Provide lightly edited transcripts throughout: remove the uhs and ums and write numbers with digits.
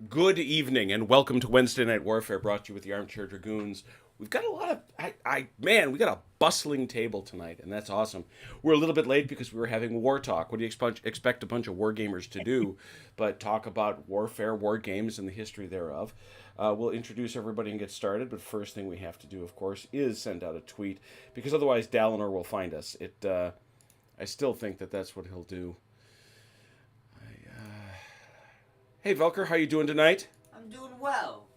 Good evening and welcome to Wednesday Night Warfare, brought to you with the Armchair Dragoons. We've got a lot of, we got a bustling table tonight, and that's awesome. We're a little bit late because we were having war talk. What do you expect a bunch of war gamers to do but talk about warfare, war games, and the history thereof? We'll introduce everybody and get started, but first thing we have to do, of course, is send out a tweet, because otherwise Dalinar will find us. I still think that that's what he'll do. Hey Velker, how you doing tonight? I'm doing well.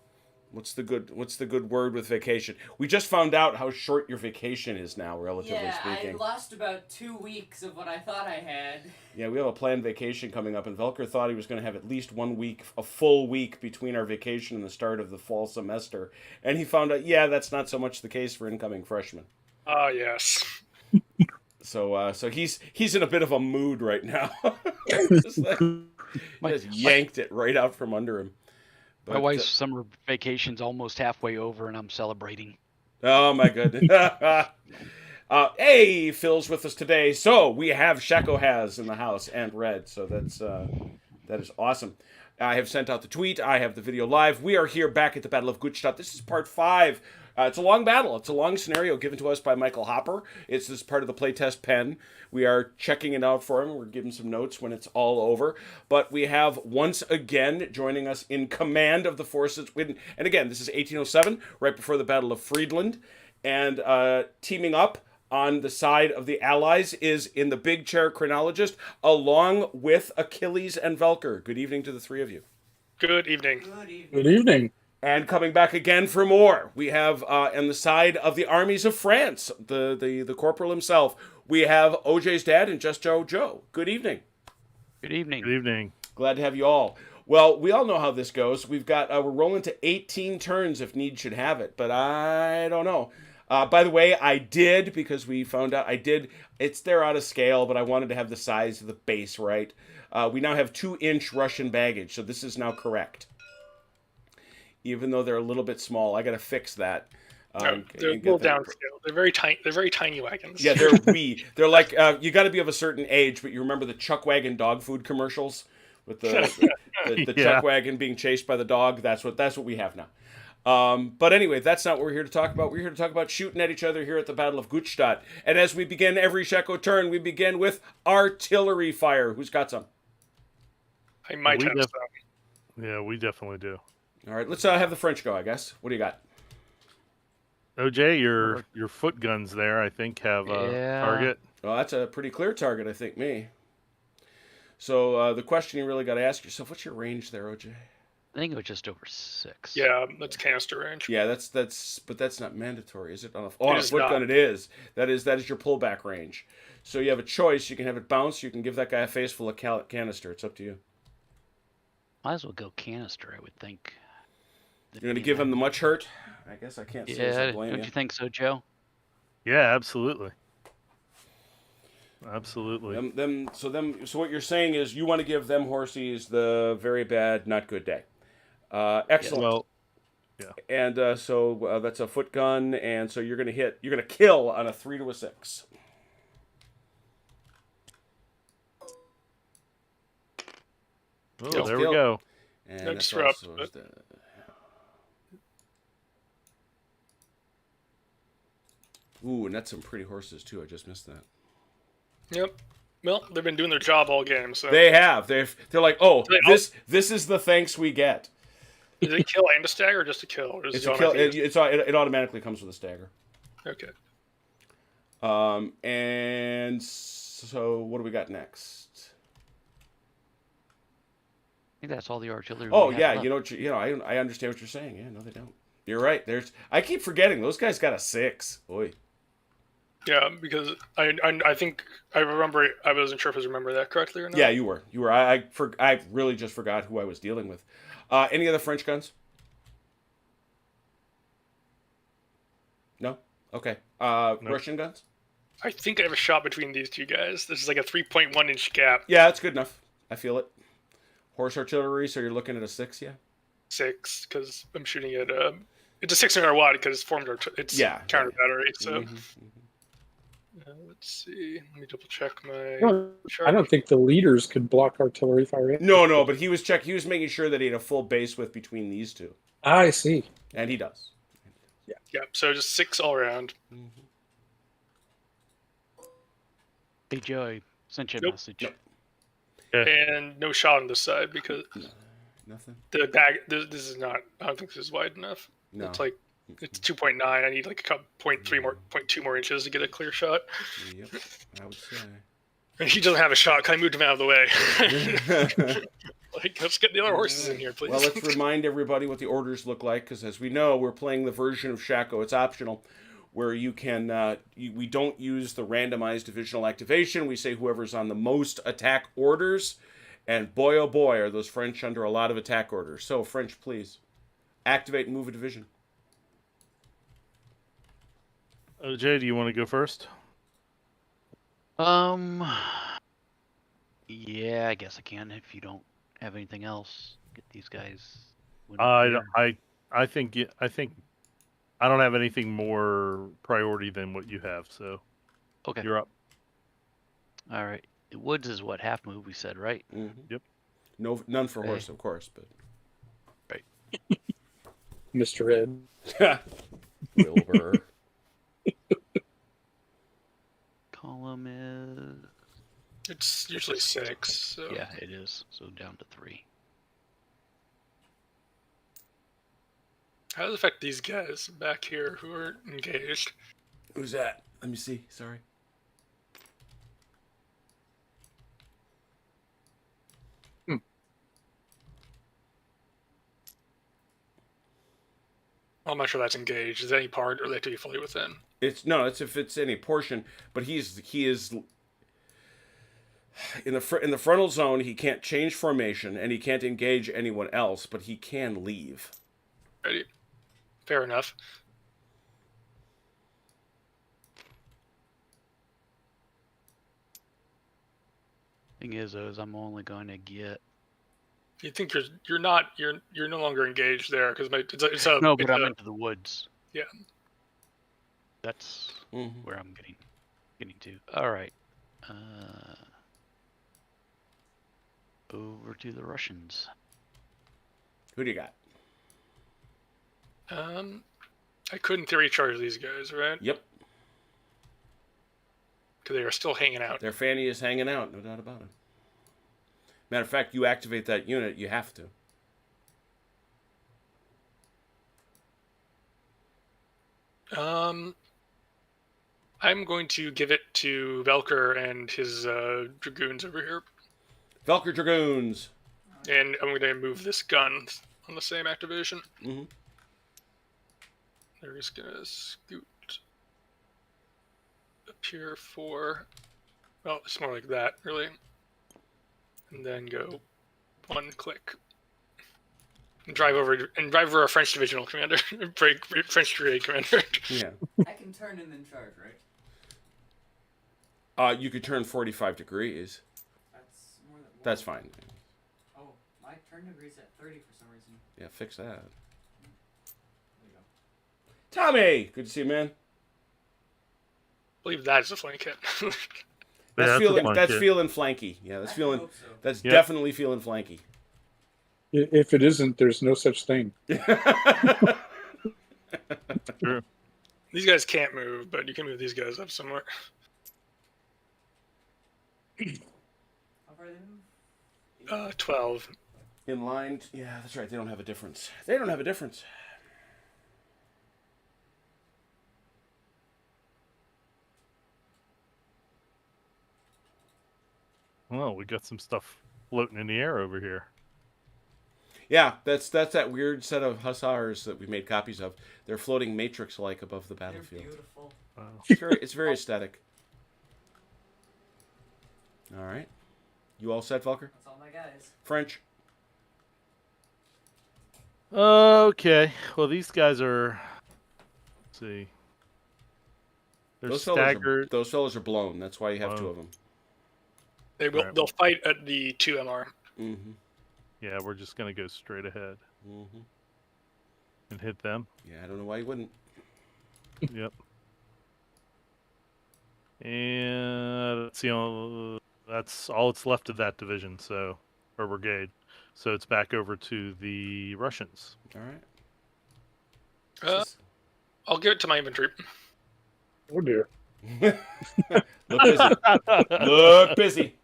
What's the good word with vacation? We just found out how short your vacation is now, relatively speaking. I lost about 2 weeks of what I thought I had. Yeah, we have a planned vacation coming up, and Velker thought he was going to have at least 1 week, a full week between our vacation and the start of the fall semester, and he found out, that's not so much the case for incoming freshmen. Yes. So he's in a bit of a mood right now. Just yanked it right out from under him. But, my wife's summer vacation's almost halfway over, and I'm celebrating. Oh my goodness! Hey, Phil's with us today. So we have Shako has in the house and Red. So that is awesome. I have sent out the tweet. I have the video live. We are here back at the Battle of Guttstadt. This is part 5. It's a long battle. It's a long scenario given to us by Michael Hopper. It's this part of the playtest pen. We are checking it out for him. We're giving some notes when it's all over. But we have once again joining us in command of the forces. And again, this is 1807, right before the Battle of Friedland. And teaming up on the side of the Allies is in the big chair chronologist, along with Achilles and Velker. Good evening to the three of you. Good evening. Good evening. Good evening. And coming back again for more, we have on the side of the armies of France, the corporal himself, we have OJ's dad and Just Joe. Good evening. Good evening. Good evening. Glad to have you all. Well, we all know how this goes. We've got we're rolling to 18 turns if need should have it, but I don't know. By the way, I did, because we found out it's there out of scale, but I wanted to have the size of the base right. We now have 2-inch Russian baggage, so this is now correct. Even though they're a little bit small, I got to fix that. They're a little downscale. They're very tiny. They're very tiny wagons. Yeah, they're wee. They're like you got to be of a certain age, but you remember the Chuck Wagon dog food commercials with the Chuck Wagon being chased by the dog. That's what we have now. But anyway, that's not what we're here to talk about. We're here to talk about shooting at each other here at the Battle of Guttstadt. And as we begin every Shako turn, we begin with artillery fire. Who's got some? I might have some. Yeah, we definitely do. All right, let's have the French go, I guess. What do you got? OJ, your foot guns there, I think, have a target. Well, that's a pretty clear target, I think, me. So the question you really got to ask yourself, what's your range there, OJ? I think it was just over 6. Yeah, that's canister range. Yeah, but that's not mandatory, is it? On a foot gun, it is. That is your pullback range. So you have a choice. You can have it bounce. You can give that guy a face full of canister. It's up to you. Might as well go canister, I would think. You're going to give him the much hurt? I guess I can't say I blame don't you think so, Joe? Yeah, absolutely. Absolutely. So what you're saying is you want to give them horsies the very bad, not good day. Excellent. Well, yeah. And so that's a foot gun, and so you're going to kill on a 3 to a 6. Oh, there we go. And That's rough. Ooh, and that's some pretty horses too. I just missed that. Yep. Well, they've been doing their job all game, so they have. They're like, this is the thanks we get. Is it kill and a stagger, or just a kill? Or it's a kill. It automatically comes with a stagger. Okay. And so what do we got next? I think that's all the artillery. Oh yeah, I understand what you're saying. Yeah, no, they don't. You're right. I keep forgetting those guys got a 6. Boy. Yeah, because I think I remember. I wasn't sure if I remember that correctly or not. Yeah, you were. I really just forgot who I was dealing with. Any other French guns? No. Okay. Nope. Russian guns? I think I have a shot between these two guys. This is like a 3.1-inch gap. Yeah, that's good enough. I feel it. Horse artillery, so you're looking at a 6, yeah? 6, because I'm shooting at it's a 600 watt because it's counter battery. So Let's see. Let me double check my I don't chart. think the leaders could block artillery fire. No, but he was making sure that he had a full base width between these two, I see. and he does. Yeah, so just 6 all around. Hey Joey, sent you a Nope. message. Nope. And no shot on this side because Nothing. the bag. This is not. I don't think this is wide enough. No. It's like it's 2.9. I need like a couple 0.3 more, 0.2 more inches to get a clear shot. Yep. I would say. And he doesn't have a shot. I moved him out of the way. Like, let's get the other horses in here, please. Well, let's remind everybody what the orders look like, because as we know, we're playing the version of Shako. It's optional, where you can. We don't use the randomized divisional activation. We say whoever's on the most attack orders, and boy oh boy are those French under a lot of attack orders. So French, please activate and move a division. OJ, do you want to go first? Yeah, I guess I can if you don't have anything else. Get these guys. I think I don't have anything more priority than what you have, so Okay. you're up. All right. The woods is what, half move we said, right? Mm-hmm. Yep. No, none for Okay. horse, of course, but. Mr. Ed. Wilbur. Column is It's usually 6. So. yeah, it is. So down to 3. How does it affect these guys back here who are engaged? Who's that? Let me see. Sorry. I'm not sure that's engaged. Is that any part, or they have to be fully within? It's if it's any portion, but he is in the frontal zone. He can't change formation and he can't engage anyone else, but he can leave. Ready? Fair enough. Thing is, though, is I'm only going to get. You think you're no longer engaged there because it's a No, but I'm into the woods. Yeah. That's Mm-hmm. where I'm getting to. All right. Over to the Russians. Who do you got? I could in theory charge these guys, right? Yep. Because they are still hanging out. Their fanny is hanging out, no doubt about it. Matter of fact, you activate that unit, you have to. I'm going to give it to Velker and his dragoons over here, Velker Dragoons. and I'm going to move this gun on the same activation. Mm-hmm. They're just going to scoot up here for, well, it's more like that, really. And then go 1 click. And drive over a French divisional commander, French brigade commander. Yeah. I can turn and then charge, right? You could turn 45 degrees. That's more than one. That's fine. Oh, my turn degree's at 30 for some reason. Yeah, fix that. There you go. Tommy! Good to see you, man. I believe that is a flank hit. That's a feeling flank that's hit. feeling flanky. Yeah, that's I feeling hope so. that's Yep. definitely feeling flanky. If it isn't, there's no such thing. True. These guys can't move, but you can move these guys up somewhere. How far are they moved? 12. In line. Yeah, that's right. They don't have a difference. They don't have a difference. Well, we got some stuff floating in the air over here. Yeah, that's that weird set of hussars that we made copies of. They're floating matrix-like above the They're battlefield. beautiful. Wow. It's very aesthetic. All right. You all set, Volker? That's all my guys. French? Okay. Well, these guys are. Let's see. They're staggered. Those fellas are blown. That's why you have Blown. 2 of them. They'll fight at the 2 MR. Mm-hmm. Yeah, we're just gonna go straight ahead Mm-hmm. and hit them. Yeah, I don't know why you wouldn't. Yep. And that's all that's left of that division, or brigade. So it's back over to the Russians. All right. I'll give it to my infantry. Oh dear. Look busy. Look busy.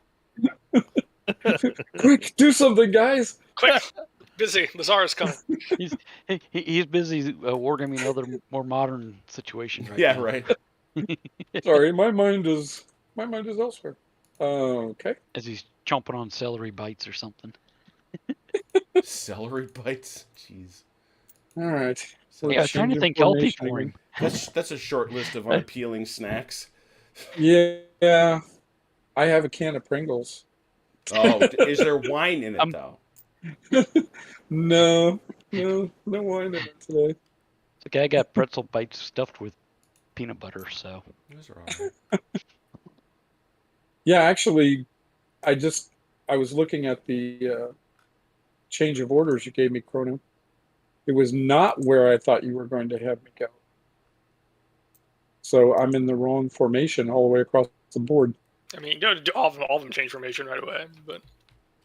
Quick, do something, guys. Quick, busy. The Tsar is coming. He's busy wargaming another more modern situation right Yeah, now. right. Sorry, my mind is elsewhere. Okay. As he's chomping on celery bites or something. Celery bites. Jeez. All right. We're Yeah, I was trying to changing think healthy formation for again. him. That's a short list of unappealing snacks. Yeah. I have a can of Pringles. Oh, is there wine in it though? No wine in it today. It's okay, I got pretzel bites stuffed with peanut butter, so. Those are all right. Yeah, actually, I was looking at the change of orders you gave me, Chrono. It was not where I thought you were going to have me go. So I'm in the wrong formation all the way across the board. I mean, you don't do all of them change formation right away, but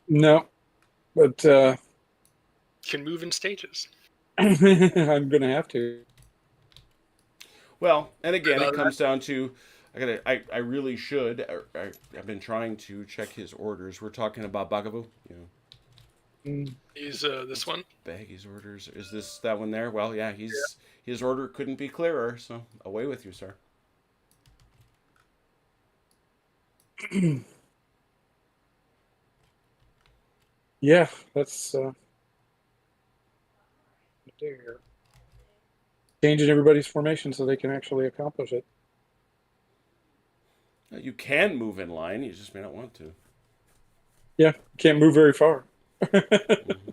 No, but can move in stages. I'm gonna have to. Well, and again, it comes down to I really should. I've been trying to check his orders. We're talking about Bagavu. You know, He's this one. Baggy's orders. Is this that one there? Well, yeah. His order couldn't be clearer. So away with you, sir. Yeah, that's there. Changing everybody's formation so they can actually accomplish it. You can move in line. You just may not want to. Yeah, can't move very far. Mm-hmm.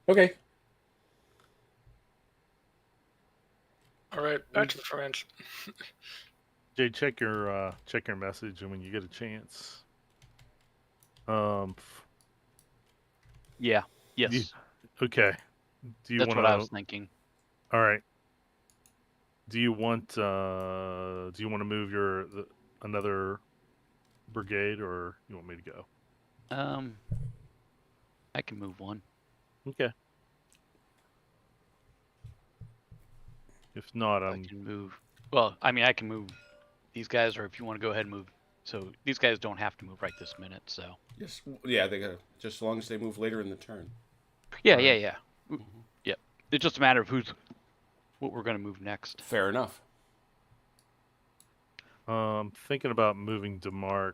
Okay. All right, back to the French. Jay, check your message, and when you get a chance, Yeah. Yes. okay. Do you That's want what I was thinking. All right. Do you want to move another brigade, or you want me to go? I can move one. Okay. If not, I can move. Well, I mean, I can move these guys, or if you want to go ahead and move. So these guys don't have to move right this minute. So. Yes. Yeah, they gotta just as long as they move later in the turn. Yeah. Yep. It's just a matter of what we're going to move next. Fair enough. Thinking about moving Demark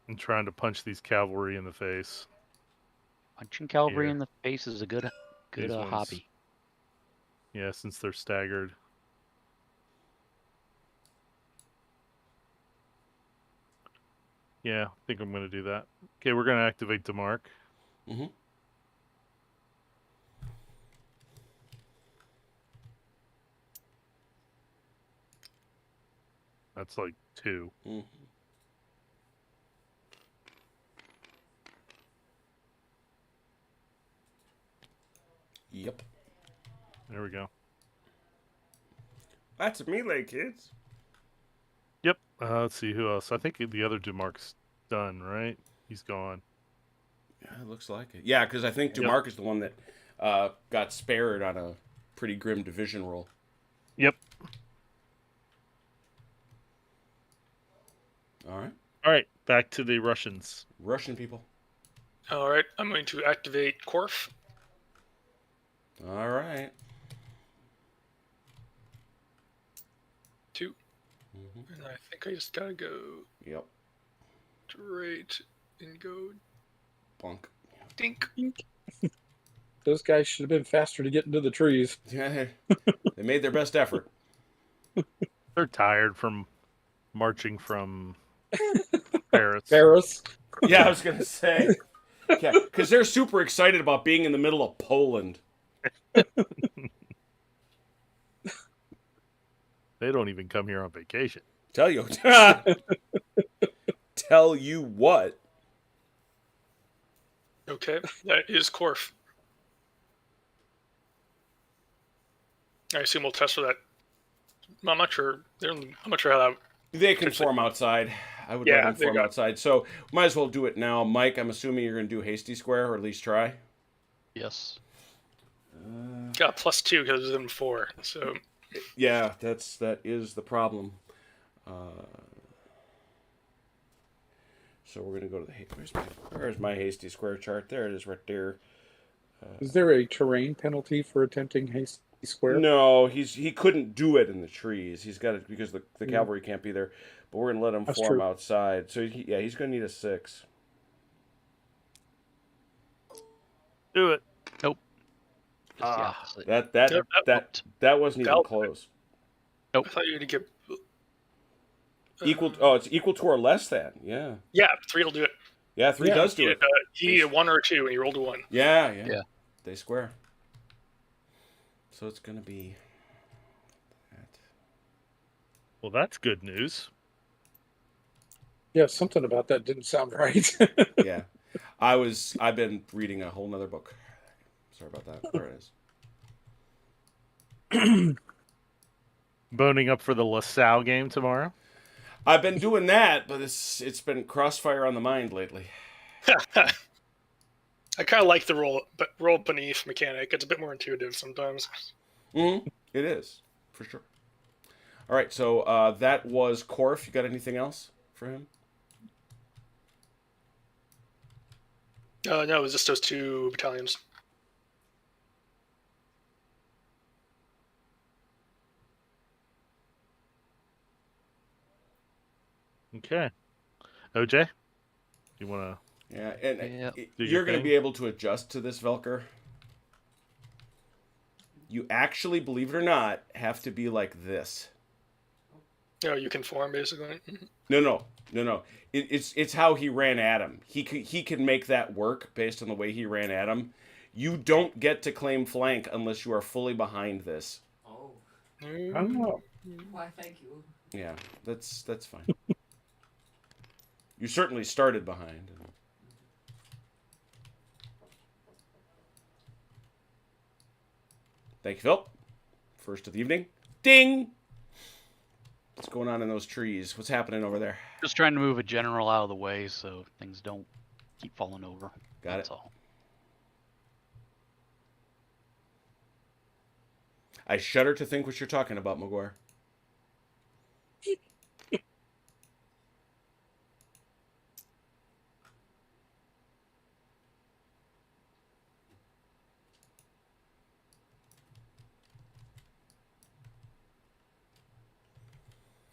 and trying to punch these cavalry in the face. Punching cavalry Here. in the face is a good These ones. hobby. Yeah, since they're staggered. Yeah, I think I'm going to do that. Okay, we're going to activate Demark. Mm-hmm. That's like 2. Mm-hmm. Yep. There we go. That's melee, kids. Yep. Let's see who else. I think the other Demark's done, right? He's gone. Yeah, it looks like it. Yeah, because I think Dumark is the one that got spared on a pretty grim division roll. Yep. All right. All right. Back to the Russians. Russian people. All right, I'm going to activate Korf. All right. 2. Mm-hmm. And I think I just gotta go Yep. straight and go Bunk. dink. Those guys should have been faster to get into the trees. Yeah. They made their best effort. They're tired from marching from Paris. Paris. Yeah, I was gonna say. Yeah, because they're super excited about being in the middle of Poland. They don't even come here on vacation. Tell you. Tell you what. Okay, that is Korf. I assume we'll test for that I'm not sure. I'm not sure how that. They can form outside. I would let Yeah, them there you form go. outside. So might as well do it now. Mike, I'm assuming you're going to do hasty square, or at least try. Yes. Got +2 because it was in 4. So Yeah, that is the problem. So we're going to go to the where's my hasty square chart? There it is, right there. Is there a terrain penalty for attempting hasty square? No, he couldn't do it in the trees. He's got it because the cavalry can't be there. But we're gonna let him That's form true. outside. So he's gonna need a 6. Do it. Nope. Just the opposite. That wasn't even Val- close. I thought you had to get. Equal. Oh, it's equal to or less than. Yeah. Yeah, 3 will do it. Yeah, 3 Yeah. does do it. You need a 1 or a 2, and you rolled a 1. Yeah. Yeah. They square. So it's gonna be that. Well, that's good news. Yeah, something about that didn't sound right. Yeah. I've been reading a whole nother book. Sorry about that. There it is. Boning up for the LaSalle game tomorrow. I've been doing that, but it's been crossfire on the mind lately. I kind of like the roll beneath mechanic. It's a bit more intuitive sometimes. Mm-hmm. It is, for sure. All right, so that was Korf. You got anything else for him? No, it was just those 2 battalions. Okay. OJ, you want Yeah, and Yeah. Do your you're going to thing. be able to adjust to this, Velker. You actually, believe it or not, have to be like this. You can form basically. No. It's how he ran at him. He can make that work based on the way he ran at him. You don't get to claim flank unless you are fully behind this. Oh, I don't know. why? Thank you. Yeah, that's fine. You certainly started behind. Thank you, Phil. First of the evening. Ding! What's going on in those trees? What's happening over there? Just trying to move a general out of the way so things don't keep falling over. Got That's it. all. I shudder to think what you're talking about, Magor.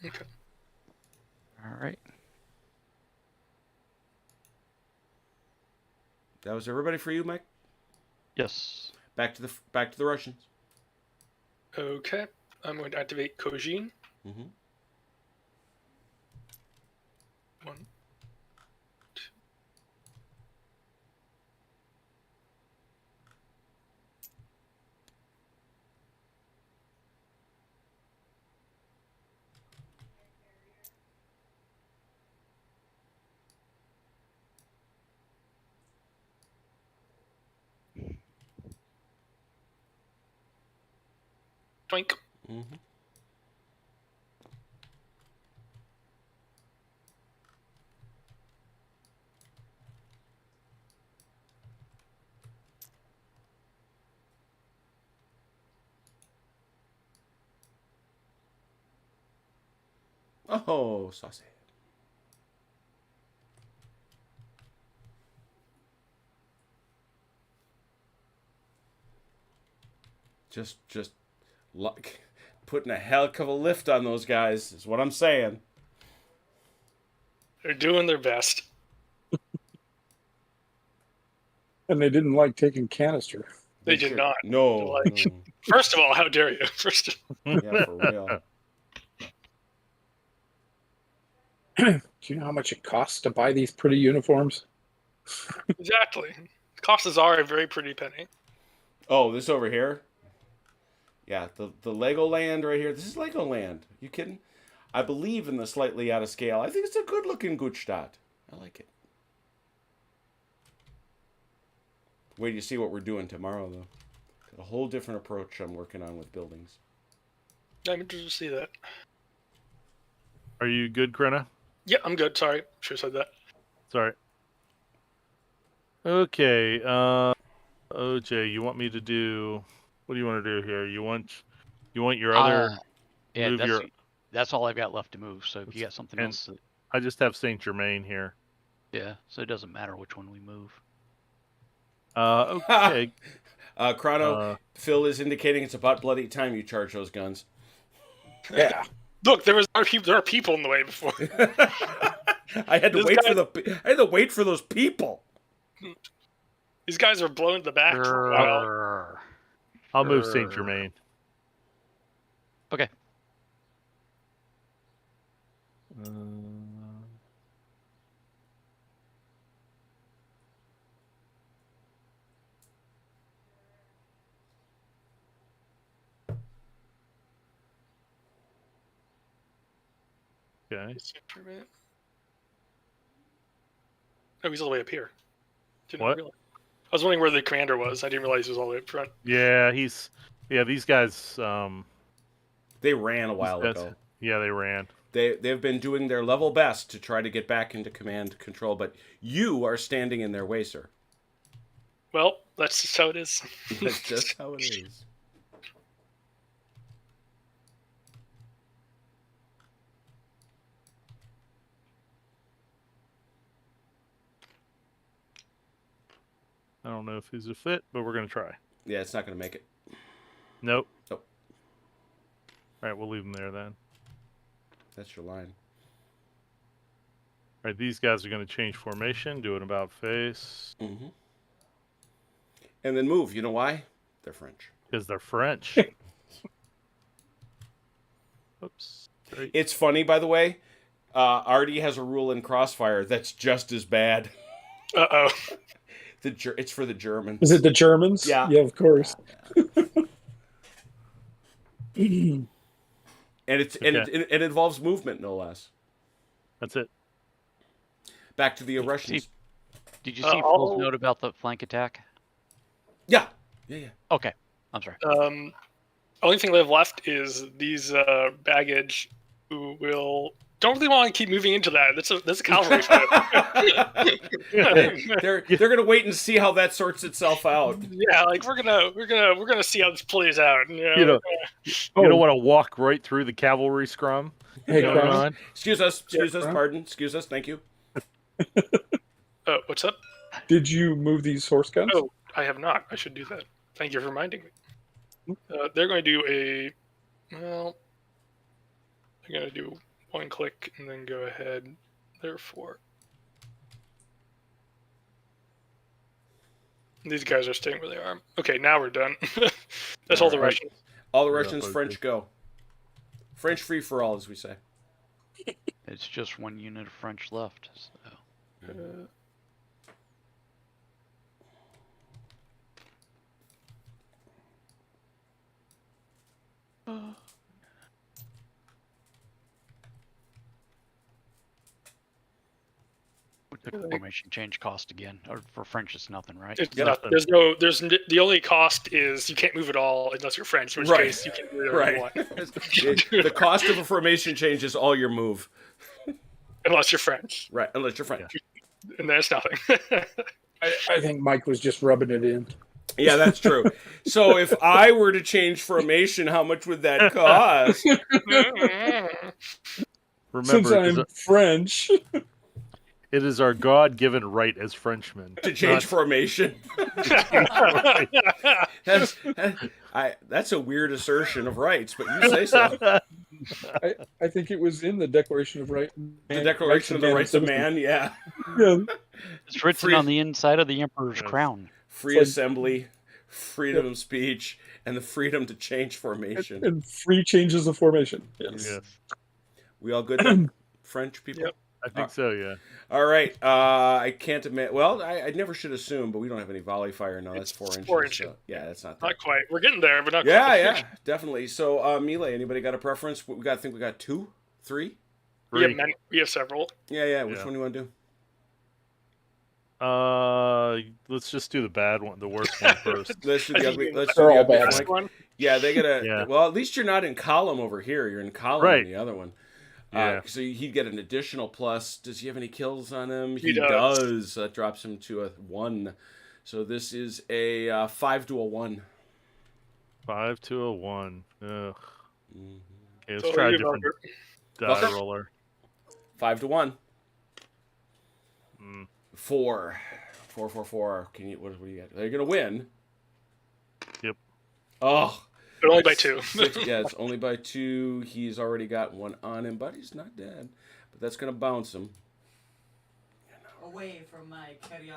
Okay. All right. That was everybody for you, Mike. Yes. Back to the Russians. Okay. I'm going to activate Kojin. Mm-hmm. 1, 2. Twink. Mm-hmm. Oh, saucy. Just like putting a heck of a lift on those guys is what I'm saying. They're doing their best. And they didn't like taking canister. They did not. No. Like- First of all, how dare you? Yeah, for real. Do you know how much it costs to buy these pretty uniforms? Exactly. Costs are a very pretty penny. Oh, this over here? Yeah, the Legoland right here. This is Legoland. You kidding? I believe in the slightly out of scale. I think it's a good looking Guttstadt. I like it. Wait till you see what we're doing tomorrow, though. Got a whole different approach I'm working on with buildings. I'm interested to see that. Are you good, Krenna? Yeah, I'm good. Sorry, should have said that. Sorry. Okay. OJ, you want me to do? What do you want to do here? You want your other Yeah, move your? that's all I've got left to move. So if you got something and else, I just have Saint Germain here. yeah. So it doesn't matter which one we move. Okay. Chrono, Phil is indicating it's about bloody time you charge those guns. Yeah. Look, there are people in the way before. I had to wait for those people. These guys are blown to the back for a while. I'll move Saint Germain. Okay. Okay. Oh, he's all the way up here. What? Realize. I was wondering where the commander was. I didn't realize he was all the way up front. Yeah, these guys. They ran a while ago. Yeah, they ran. They've been doing their level best to try to get back into command control, but you are standing in their way, sir. Well, that's just how it is. That's just how it is. I don't know if he's a fit, but we're gonna try. Yeah, it's not going to make it. Nope. Nope. All right, we'll leave him there then. That's your line. All right, these guys are gonna change formation, do an about face. Mm-hmm. And then move. You know why? They're French. Because they're French. Oops. Great. It's funny, by the way. Artie has a rule in Crossfire that's just as bad. Uh-oh. It's for the Germans. Is it the Germans? Yeah. Yeah, of course. And it involves movement, no less. That's it. Back to the Russians. Did you see Phil's note about the flank attack? Yeah. Okay, I'm sorry. Only thing they have left is these baggage who don't really want to keep moving into that. That's a cavalry fight. They're gonna wait and see how that sorts itself out. Yeah, like we're gonna see how this plays out. You don't want to walk right through the cavalry scrum. Hey, going Chrono, on. Excuse us, Chrono? pardon, excuse us, thank you. What's up? did you move these horse guns? Oh, I have not. I should do that. Thank you for reminding me. They're going to do they're going to do one click and then go ahead. Therefore, these guys are staying where they are. Okay, now we're done. That's all the Right. Russians. All the Russians, French go. French free for all, as we say. It's just one unit of French left. So. What the formation change cost again? Or for French, it's nothing, right? It's Yep. nothing. The only cost is you can't move at all unless you're French, in which Right. case you can do whatever you want. The cost of a formation change is all your move. Unless you're French. Right, unless you're French. And that's nothing. I think Mike was just rubbing it in. Yeah, that's true. So if I were to change formation, how much would that cost? Remember, Since I'm French. it is our God-given right as Frenchmen To change formation. That's a weird assertion of rights, but you say so. I think it was in the Declaration of Rights. The Declaration of the Rights of Man, yeah. Yeah. It's written on the inside of the Emperor's crown. Free assembly, freedom of speech, and the freedom to change formation. And free changes of formation. Yes. Yes, We all good then? French people? Yep. I think so. Yeah. All right. I can't admit. Well, I never should assume, but we don't have any volley fire. No, that's 4 inches. 4 inches. So, yeah, that's not that. Not quite. We're getting there, but not Yeah, quite. yeah, definitely. So, Melee, anybody got a preference? I think we got 2, 3. We have several. Yeah. Which Yeah. one do you want to do? Let's just do the bad one, the worst one first. Let's do the ugly. Let's do They're the all ugly bad. Last flank. one. Yeah, they get a. Yeah. Well, at least you're not in column over here. You're in column Right. in the other one. Yeah. So he'd get an additional plus. Does he have any kills on him? He does. does. That drops him to a 1. So this is a 5 to a 1. 5 to a 1. Ugh. Mhm. Okay, let's So try a you, different Velker. die Velker? roller. 5 to 1. Mm. 4. 4, 4, 4. Can you? What do you get? They're gonna win. Yep. Oh. But only by 2. Yeah, it's only by 2. He's already got 1 on him, but he's not dead. But that's gonna bounce him. Away from my carriage.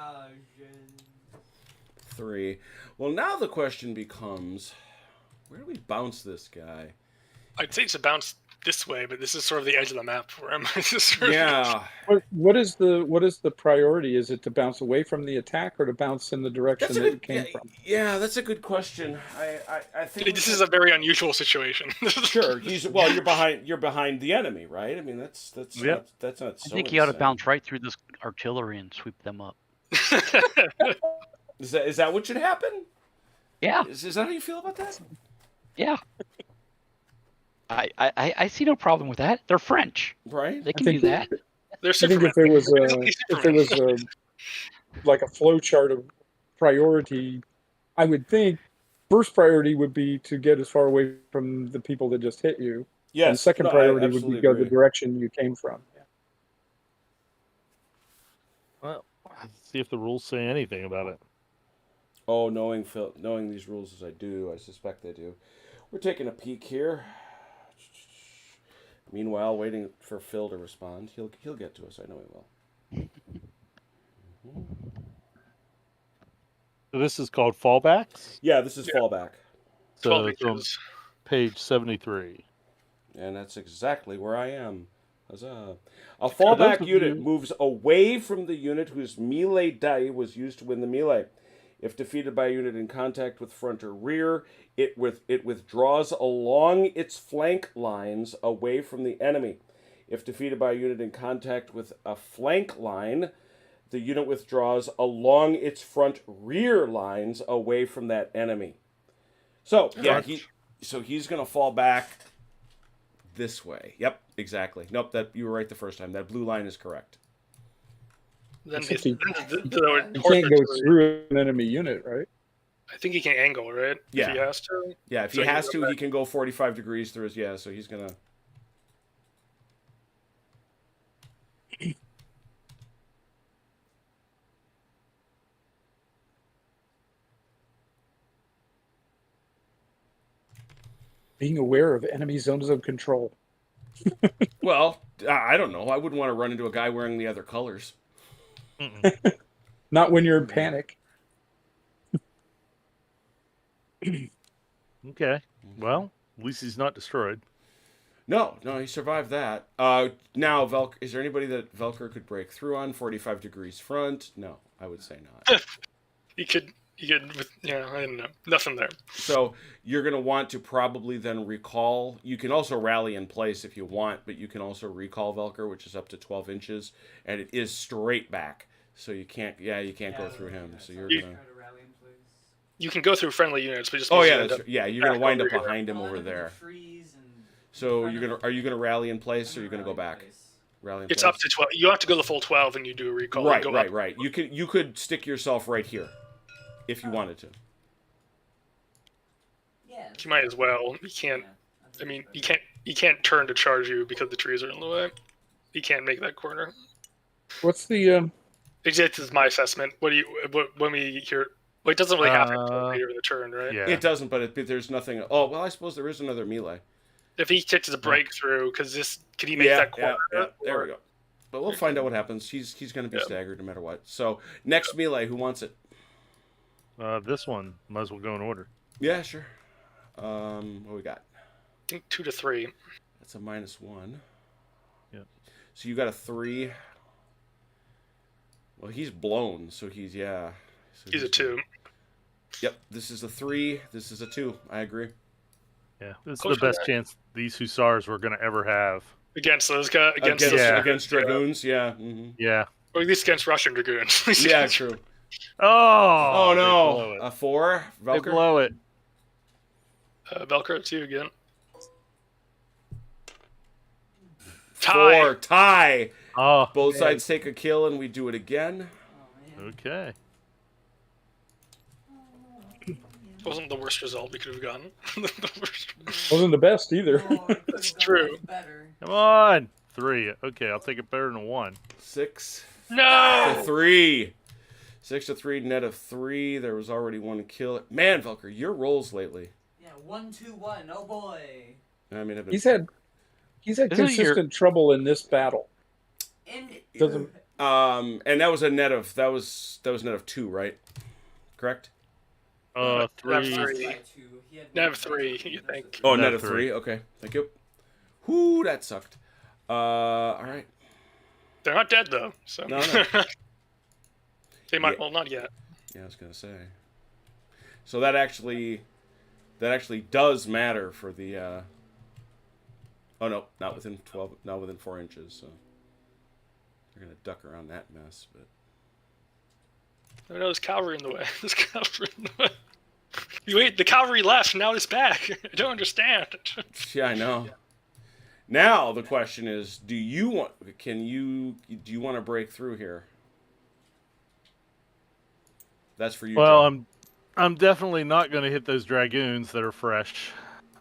3. Well, now the question becomes, where do we bounce this guy? I'd say it's a bounce this way, but this is sort of the edge of the map for him. Yeah, What is the priority? Is it to bounce away from the attack or to bounce in the direction that it came from? Yeah, that's a good question. I think This is a very unusual situation. sure. You're behind the enemy, right? I mean, that's Yep. that's not. I So think you ought to insane. bounce right through this artillery and sweep them up. Is that what should happen? Yeah, Is that how you feel about that? yeah. I see no problem with that. They're French. Right? They can think- do that. They're I think Superman. if it was like a flow chart of priority, I would think first priority would be to get as far away from the people that just hit you, Yes. and second no, I priority would be absolutely go the agree. direction you came from. Well, let's see if the rules say anything about it. Oh, knowing these rules as I do, I suspect they do. We're taking a peek here. Meanwhile, waiting for Phil to respond. He'll get to us. I know he will. So this is called fallbacks. Yeah, this is Yeah. fallback, 12 So it's on inches. page 73. and that's exactly where I am. Huzzah. A For those fallback of unit you- moves away from the unit whose melee die was used to win the melee. If defeated by a unit in contact with front or rear, it withdraws along its flank lines away from the enemy. If defeated by a unit in contact with a flank line, the unit withdraws along its front rear lines away from that enemy. So yeah, he's gonna fall back this way. Yep, exactly. Nope, that you were right the first time. That blue line is correct. Then Except the he- horse You can't go artillery- through an enemy unit, right? I think he can angle, right? Yeah. If he has to. Yeah, if So he he can has go to, back. he can go 45 degrees through his. Yeah, so he's gonna. Being aware of enemy zones of control. Well, I don't know. I wouldn't want to run into a guy wearing the other colors. Mm-mm. Not when you're in panic. Okay. Well, at least he's not destroyed. No, he survived that. Now, is there anybody that Velker could break through on 45 degrees front? No, I would say not. He could. Yeah, I don't know. Nothing there. So you're going to want to probably then recall. You can also rally in place if you want, but you can also recall Velker, which is up to 12 inches, and it is straight back. So you can't go through him. So you're You- gonna. Try to rally in place. You can go through friendly units, but just Oh means you yeah, end that's, up- yeah. You're gonna back wind up over here. behind him I'll over end up in the there. trees and So front of are you gonna rally in place, or I'm you're gonna go rally in back? place. Rally in It's place. up to 12. You have to go the full 12 and you do a recall. and Right, go right, up. right. You could stick yourself right here, if you wanted to. Yeah. You might as well. You can't. Yeah, I mean, you can't turn to charge you because the trees are in the way. You can't make that corner. What's the This is my assessment. When we hear? Well, it doesn't really happen until Uh, later in the turn, right? Yeah. It doesn't, but there's nothing. Oh well, I suppose there is another melee. If he gets a breakthrough, could he make Yeah, that corner? yeah. There Or- we go. But we'll find out what happens. He's going to be Yeah. staggered no matter what. So next melee, who wants it? This one might as well go in order. Yeah, sure. What we got? I think 2 to 3. That's a -1. Yep. So you got a 3. Well, he's blown, so he's So He's a 2. Yep. This is a 3. This is a 2. I agree. Yeah, this is Close the for best that. chance these Hussars were going to ever have. Against those guys, against Yeah. against dragoons. Yeah. hmm Yeah. or at least against Russian dragoons. Yeah, true. Oh, Oh they no, blow it. a 4. They Velker. blow it. Velcro 2 again. Tie. 4. Tie. Oh, Both man. sides take a kill, and we do it again. Oh, man. okay. Wasn't the worst result we could have gotten. The worst. Wasn't the best either. Oh, it could've That's gone true. much Better. Come on. 3. Okay, I'll take it better than 1. 6 to No! 3. 6 to 3, net of 3. There was already 1 kill. Man, Velker, your rolls lately. Yeah, 1-2-1. Oh boy. I mean, have been, He's had Isn't it consistent trouble in this battle. And Doesn't- and that was a net of that was net of 2, right? Correct. 3. Three. Nav 3, you think? Oh, Net net of 3. 3. Okay, thank you. Whoo, that sucked. All right. They're not dead though, so No, no. they might. Yeah. Well, not yet. Yeah, I was gonna say. So that actually does matter for the. Oh no, not within 12, not within 4 inches. So they're gonna duck around that mess, but. Oh no, there's cavalry in the way. There's cavalry in the way. You wait, the cavalry left, now it's back. I don't understand. Yeah, I know. Now the question is, do you want to break through here? That's for you. Well, Joe. I'm definitely not going to hit those dragoons that are fresh.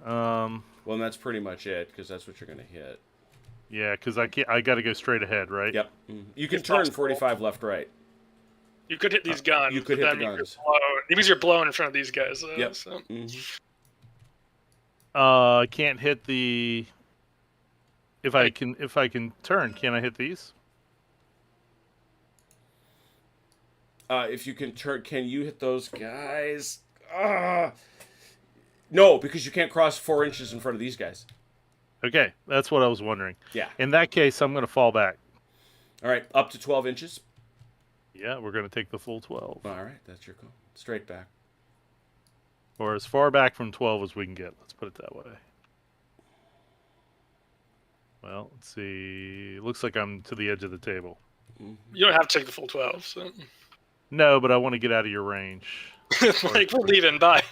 Well, and that's pretty much it, because that's what you're going to hit. Yeah, because I got to go straight ahead, right? Yep. You can If turn possible. 45 left, right. You could hit these guns. you could but hit the then guns. It means you're blown in front of these guys. Yep. So. Mhm. I can't hit the. If I can turn, can I hit these? If you can turn, can you hit those guys? No, because you can't cross 4 inches in front of these guys. Okay, that's what I was wondering. Yeah. In that case, I'm going to fall back. All right, up to 12 inches. Yeah, we're going to take the full 12. All right, that's your call. Straight back. Or as far back from 12 as we can get. Let's put it that way. Well, let's see. Looks like I'm to the edge of the table. You don't have to take the full 12. So. No, but I want to get out of your range. Like, we're leaving. Bye.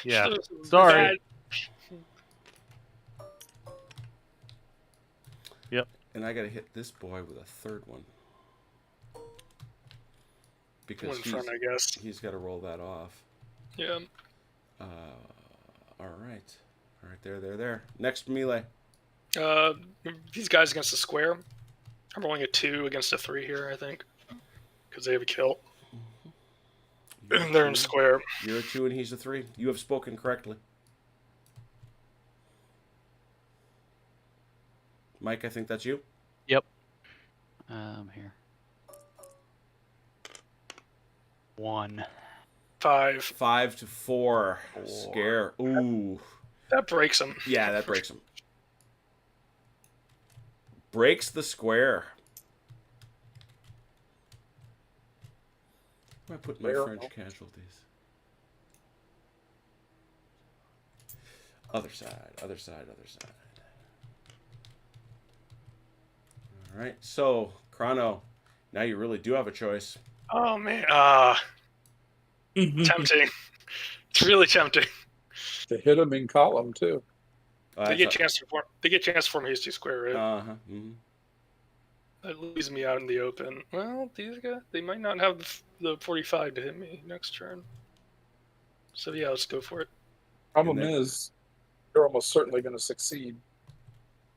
Yeah. This is Sorry. bad. Yep. And I got to hit this boy with a third one. Because One in front, I guess. he's got to roll that off. Yeah. All right. All right, there. Next melee. These guys against the square. I'm rolling a 2 against a 3 here, I think. Because they have a kill. They're in square. You're a 2 and he's a 3. You have spoken correctly. Mike, I think that's you. Yep. Here. 1. 5. 5 to 4. Scare. Ooh. That breaks them. Yeah, that breaks him. Breaks the square. Where do I put my Where? French casualties? Other side. All right. So, Chrono, now you really do have a choice. Oh, man. Tempting. It's really tempting. To hit him in column too. They get chance to form. They get chance to form hasty square, right? Uh-huh. Mm-hmm. That leaves me out in the open. Well, these guys, they might not have the 45 to hit me next turn. So yeah, let's go for it. Problem And then- is, you're almost certainly going to succeed.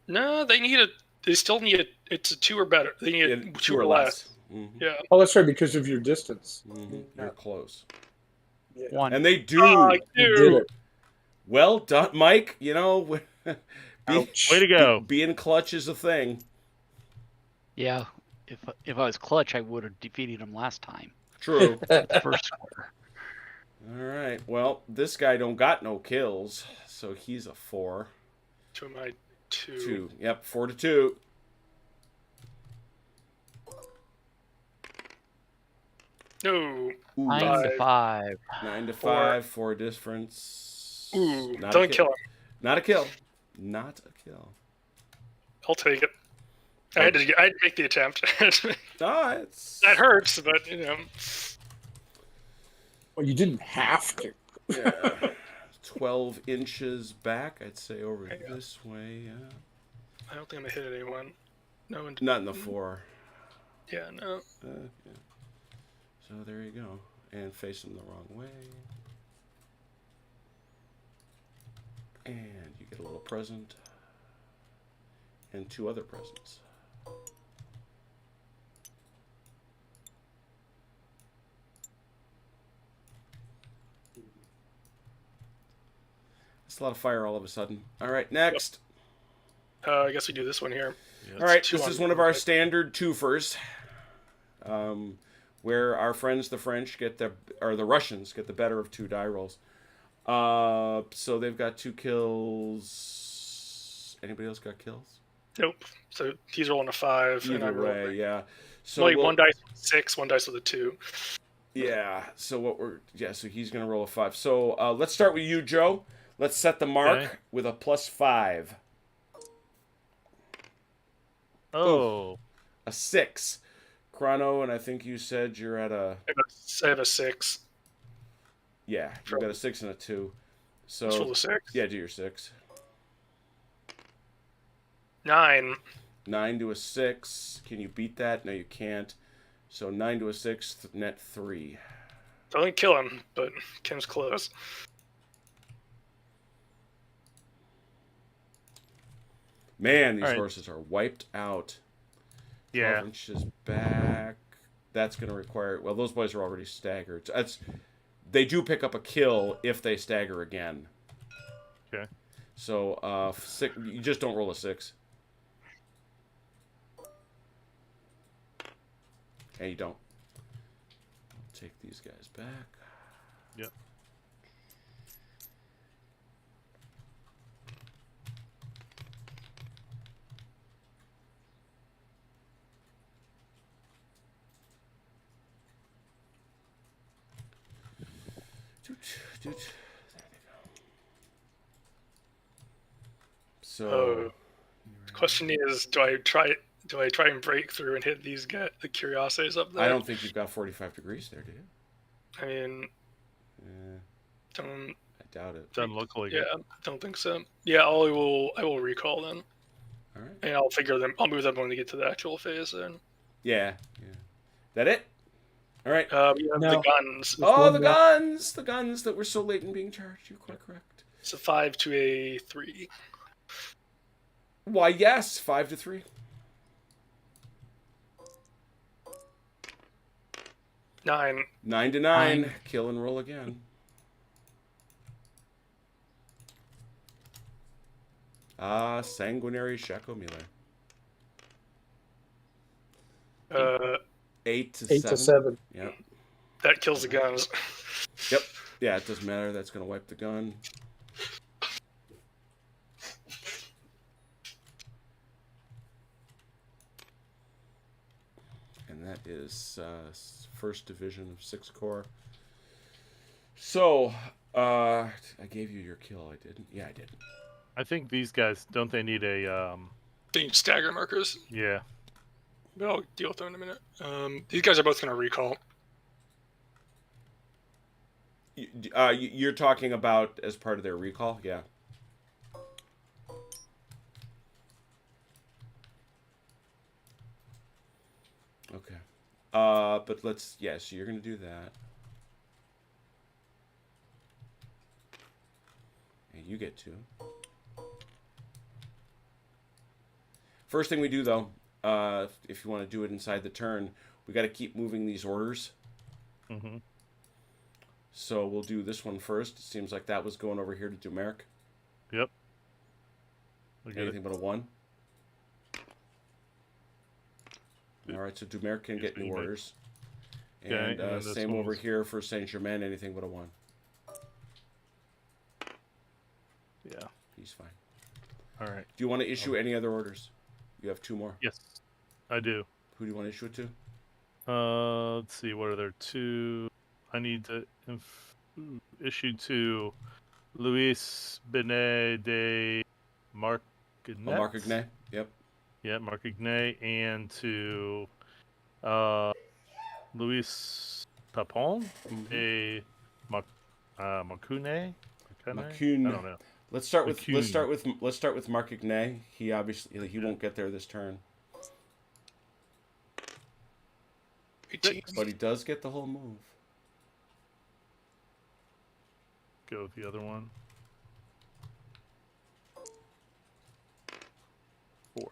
No, they need a. They still need a. It's a 2 or better. They need a Yeah, 2 or less. Mm-hmm. Yeah. Oh, that's right, because of your distance. Mm-hmm. You're close. Yeah. 1. And they do. Oh, You did dude. it. Well done, Mike. You know, Ouch. Way to go. being clutch is a thing. Yeah. If I was clutch, I would have defeated him last time. True. The first square. All right. Well, this guy don't got no kills, so he's a 4. To my 2. 2. Yep, 4 to 2. No. Ooh, 9 to 5. 9 to 5. 4 difference. Ooh, Not a don't kill him. Not a kill. Not a kill. I'll take it. I had to make the attempt. Ah, it's That hurts, but you know. Well, you didn't have to. yeah. 12 inches back. I'd say over There you go. this way. Yeah. I don't think I'm gonna hit anyone. No one. Not in the 4. Yeah, no. Yeah. So there you go. And face them the wrong way. And you get a little present. And 2 other presents. It's a lot of fire all of a sudden. All right, next. I guess we do this one here. Yeah, All right, two this on is one of our one. standard twofers, where our friends, the French, the Russians get the better of 2 die rolls. So they've got 2 kills. Anybody else got kills? Nope. So he's rolling a 5. and I Either roll way, a yeah. So like one dice with 6, one dice with a 2. Yeah. So so he's gonna roll a 5. So let's start with you, Joe. Let's set the mark Okay. with a +5. Oh, A 6. Chrono, and I think you said you're at a I have a 6. yeah. You got a 6 and a 2. Let's roll So a 6. yeah, do your 6. 9. 9 to a 6. Can you beat that? No, you can't. So 9 to a 6, net 3. Doesn't kill him, but Kim's close. Man, these All right. horses are wiped out. 12 yeah. inches back. That's going to require... Well, those boys are already staggered. They do pick up a kill if they stagger again. Okay. So you just don't roll a 6. And you don't. Take these guys back. Yep. There they go. So Oh. The question is, do I try and break through and hit these the curiosities up there? I don't think you've got 45 degrees there, do you? I mean, Yeah, don't. I doubt it. Doesn't look like Yeah, it. I don't think so. Yeah, I will recall then, All right. and I'll move them when we get to the actual phase then. Yeah. That it? All right. We have No. the guns. Oh, one the more. guns! The guns that were so late in being charged. You're quite correct. It's a 5 to a 3. Why, yes. 5 to 3. 9. 9 to 9. 9. Kill and roll again. Sanguinary Shako Melee. 8 to 8 7. to 7. Yep. That kills the guns. Yep. Yeah, it doesn't matter. That's going to wipe the gun. And that is 1st Division of 6 Corps. So, I gave you your kill. I didn't? Yeah, I did. I think these guys, don't they need a, They need stagger markers, yeah. but I'll deal with them in a minute. These guys are both going to recall. You're talking about as part of their recall? Yeah. Okay. But let's... Yeah, so you're going to do that. And you get 2. First thing we do, though, if you want to do it inside the turn, we got to keep moving these orders. Mm-hmm. So we'll do this one first. It seems like that was going over here to Dumerc. Yep. Look at it. Anything but a 1. All right, so Dumerc can get new Excuse me. orders. Okay, And and this same over one's- here for Saint Germain. Anything but a 1. Yeah. He's fine. All right. Do you want to issue any other orders? You have 2 more. Yes, I do. Who do you want to issue it to? Let's see. What are there? 2. I need to issue to Luis Benet de Marcagnet. Oh, Marc Ignet. Yep. Yeah, Marcagnet, and to Luis Papon Mhm. de Macune. Makune? Makune. I don't know. Let's start with Makune. let's start with Markigne. He obviously he won't get there this turn, 18. but he does get the whole move. Go with the other one. 4.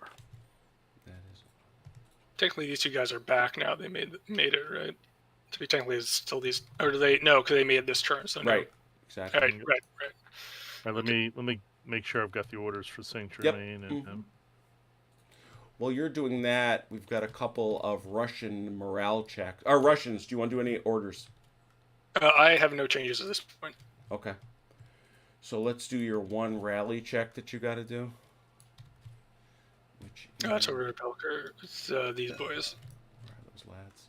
That is Technically, these two guys are back now. They made it, right? To be technically, it's still these. Or do they? No, because they made it this turn. So no. right. Exactly. Right. All right, let me make sure I've got the orders for Saint Yep. Germain and While you're doing that, we've got a couple of Russian morale checks. Russians, do you want to do any orders? I have no changes at this point. Okay. So let's do your one rally check that you got to do. Which That's over Belker. It's these boys. Where are those lads?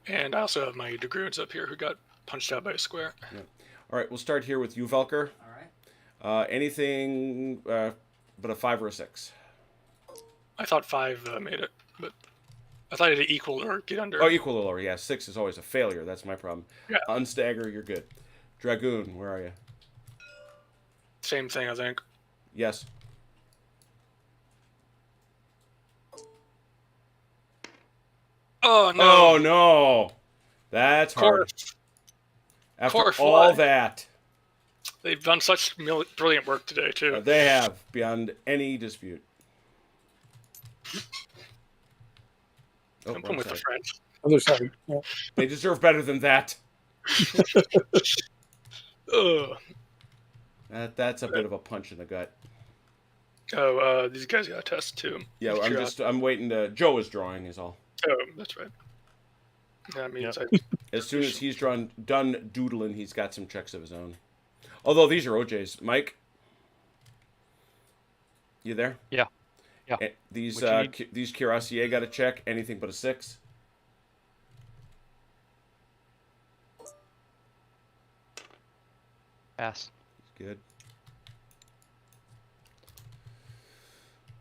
And I also have my Dragoons up here who got punched out by a square. All right, we'll start here with you, Velker. All right. Anything but a 5 or a 6. I thought 5 made it, but I thought it'd equal or get under. Oh, equal or lower. Yeah, 6 is always a failure. That's my problem. Yeah. Unstagger, you're good. Dragoon, where are you? Same thing, I think. Yes. Oh no! Oh, no. That's hard. After Core all fly. that, They've done such brilliant work today too. they have, beyond any dispute. Oh, I'm wrong with the side. French. Other side. Yeah. They deserve better than that. Ugh. That's a bit of a punch in the gut. Oh, these guys got a test too. Yeah, Sure. I'm waiting to. Joe is drawing, is all. Oh, that's right. That means Yep. As soon as he's done doodling, he's got some checks of his own. Although these are OJ's. Mike, you there? Yeah. Yeah. These What you these Cuirassier got a check. Anything but a 6. Pass. Good.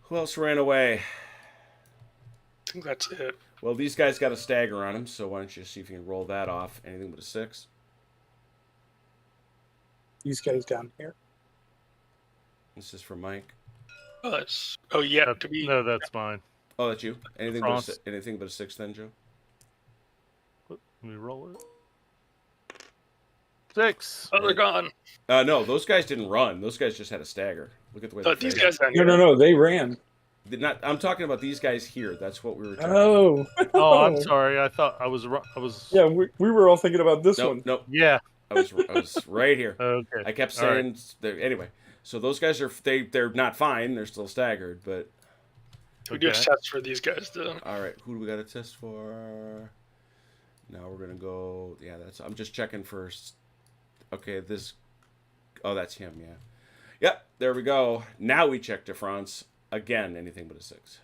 Who else ran away? I think that's it. Well, these guys got a stagger on him, so why don't you see if you can roll that off? Anything but a 6. These guys down here. This is for Mike. Oh yeah. To be no, that's mine. Oh, that's you. Anything Frost. anything but a 6 then, Joe? Let me roll it. 6. oh, they're gone. No, those guys didn't run. Those guys just had a stagger. Look at the way they These faced. guys down No, here. no, no. They ran. I'm talking about these guys here. That's what we were talking Oh. Oh, I'm sorry. I thought I was. I was. Yeah, we were all thinking about this Nope, one. nope. Yeah. I was right here. Okay. I kept All right. saying anyway. So those guys they're not fine. They're still staggered, but We do have Okay. tests for these guys though. all right. Who do we got to test for? Now we're gonna go. Yeah, I'm just checking first. Okay, this. Oh, that's him. Yeah. Yep. There we go. Now we check to France again. Anything but a 6.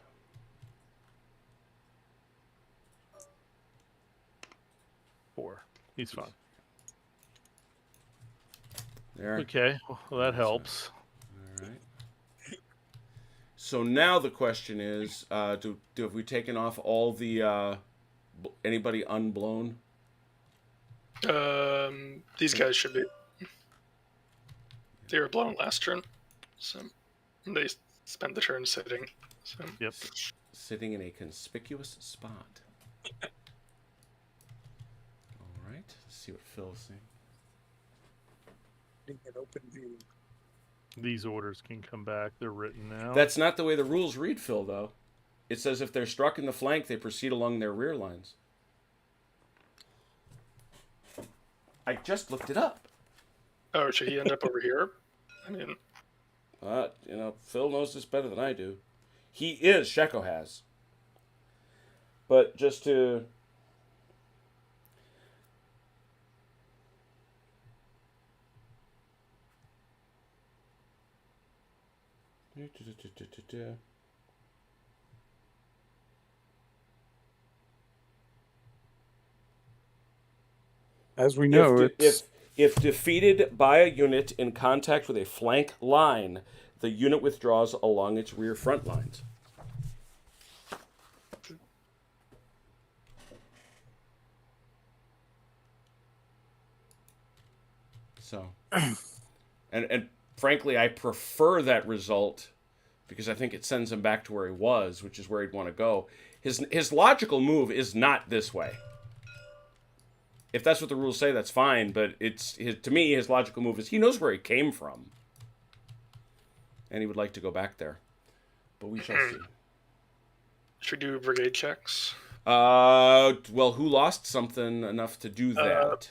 Four. He's fine. There. Okay. Well, that helps. All right. So now the question is, have we taken off all the anybody unblown? These guys should be. They were blown last turn, so they spent the turn sitting. So Yep. Sitting in a conspicuous spot. All right. Let's see what Phil's saying. An open view. These orders can come back. They're written now. That's not the way the rules read, Phil. Though, it says if they're struck in the flank, they proceed along their rear lines. I just looked it up. oh, should he end up over here? I mean, Phil knows this better than I do. He is Shako has. But just to As we know, it's if defeated by a unit in contact with a flank line, the unit withdraws along its rear front lines. So, and frankly, I prefer that result because I think it sends him back to where he was, which is where he'd want to go. His logical move is not this way. If that's what the rules say, that's fine. But to me, his logical move is he knows where he came from, and he would like to go back there. But we shall see. Should we do brigade checks? Well, who lost something enough to do that?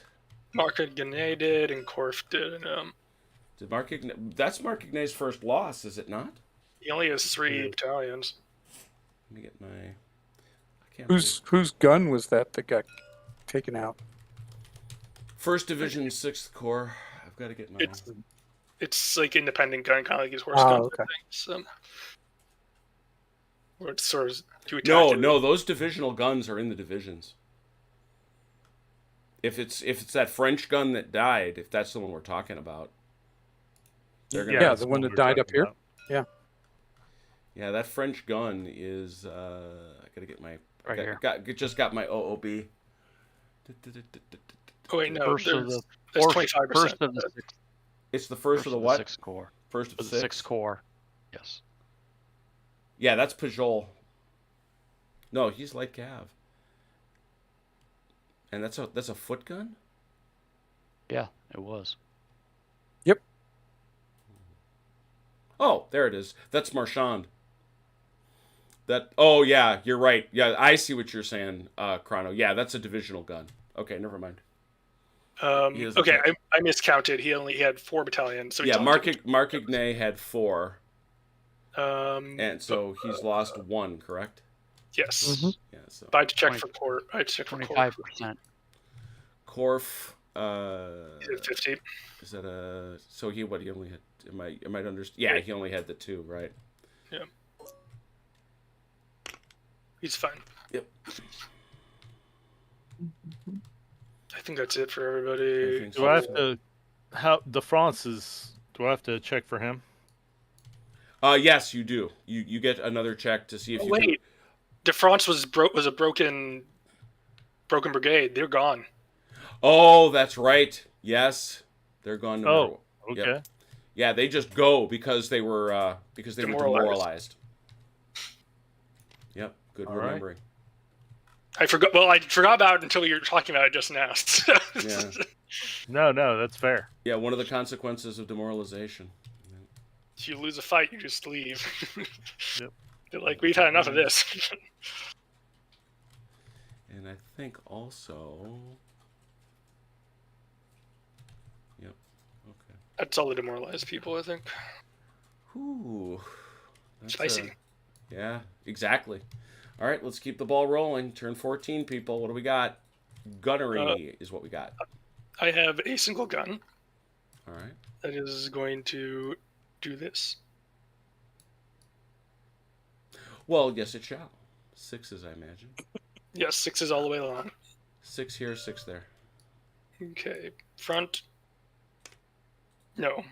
Market-Guinea did, and Korf did. Did that's Marc-Guiné's first loss, is it not? He only has 3 battalions. Let me get my. I can't. Whose gun was that got taken out? First Division, 6th Corps. I've got to get my. It's like independent gun, kind of like his horse Oh, gun. okay. So, or it's sort of to attack. No, those divisional guns are in the divisions. If it's that French gun that died, if that's the one we're talking about, they're gonna. Yeah, the one that died up here. About. Yeah, that French gun is. I gotta get my. Right here. Just got my OOB. Oh wait, no, First of there's the 25%. First of the sixth. It's the first of the what? Sixth Corps. First of The six. Sixth Corps. Yes. Yeah, that's Pajol. No, he's light cav. And that's a foot gun? Yeah, it was. Yep. Oh, there it is. That's Marchand. Oh yeah, you're right. Yeah, I see what you're saying, Chrono. Yeah, that's a divisional gun. Okay, never mind. Okay, I miscounted. He only had 4 battalions. So yeah, Marc-Guinée had 4. And so but, he's lost 1, correct? Yes. Mhm. Yeah, so But I had to check for Korf. I had to check for 25%. Korf He did 50. is that so he only had am I understand? Yeah, he only had the 2, right? Yeah. He's fine. Yep. I think that's it for everybody. think Do I have to? How De France is? Do I have to check for him? Yes, you do. You get another check to see if you can... Wait, De France was a broken brigade. They're gone. Oh, that's right. Yes, they're gone. Oh, okay. Yep. Yeah, they just go because they were demoralized. Yep, good All remembering. I forgot. Well, I forgot about it until you were talking about it just now. Yeah. No, that's fair. Yeah, one of the consequences of demoralization. If you lose a fight, you just leave. Yep. They're like, we've had enough of this. And I think also... Yep, okay. That's all the demoralized people, I think. Whew. That's, Spicy. Yeah, exactly. All right, let's keep the ball rolling. Turn 14, people. What do we got? Gunnery is what we got. I have a single gun All right. that is going to do this. Well, yes, it shall. 6s, I imagine. Yes, 6 is all the way along. 6 here, 6 there. Okay, front. No.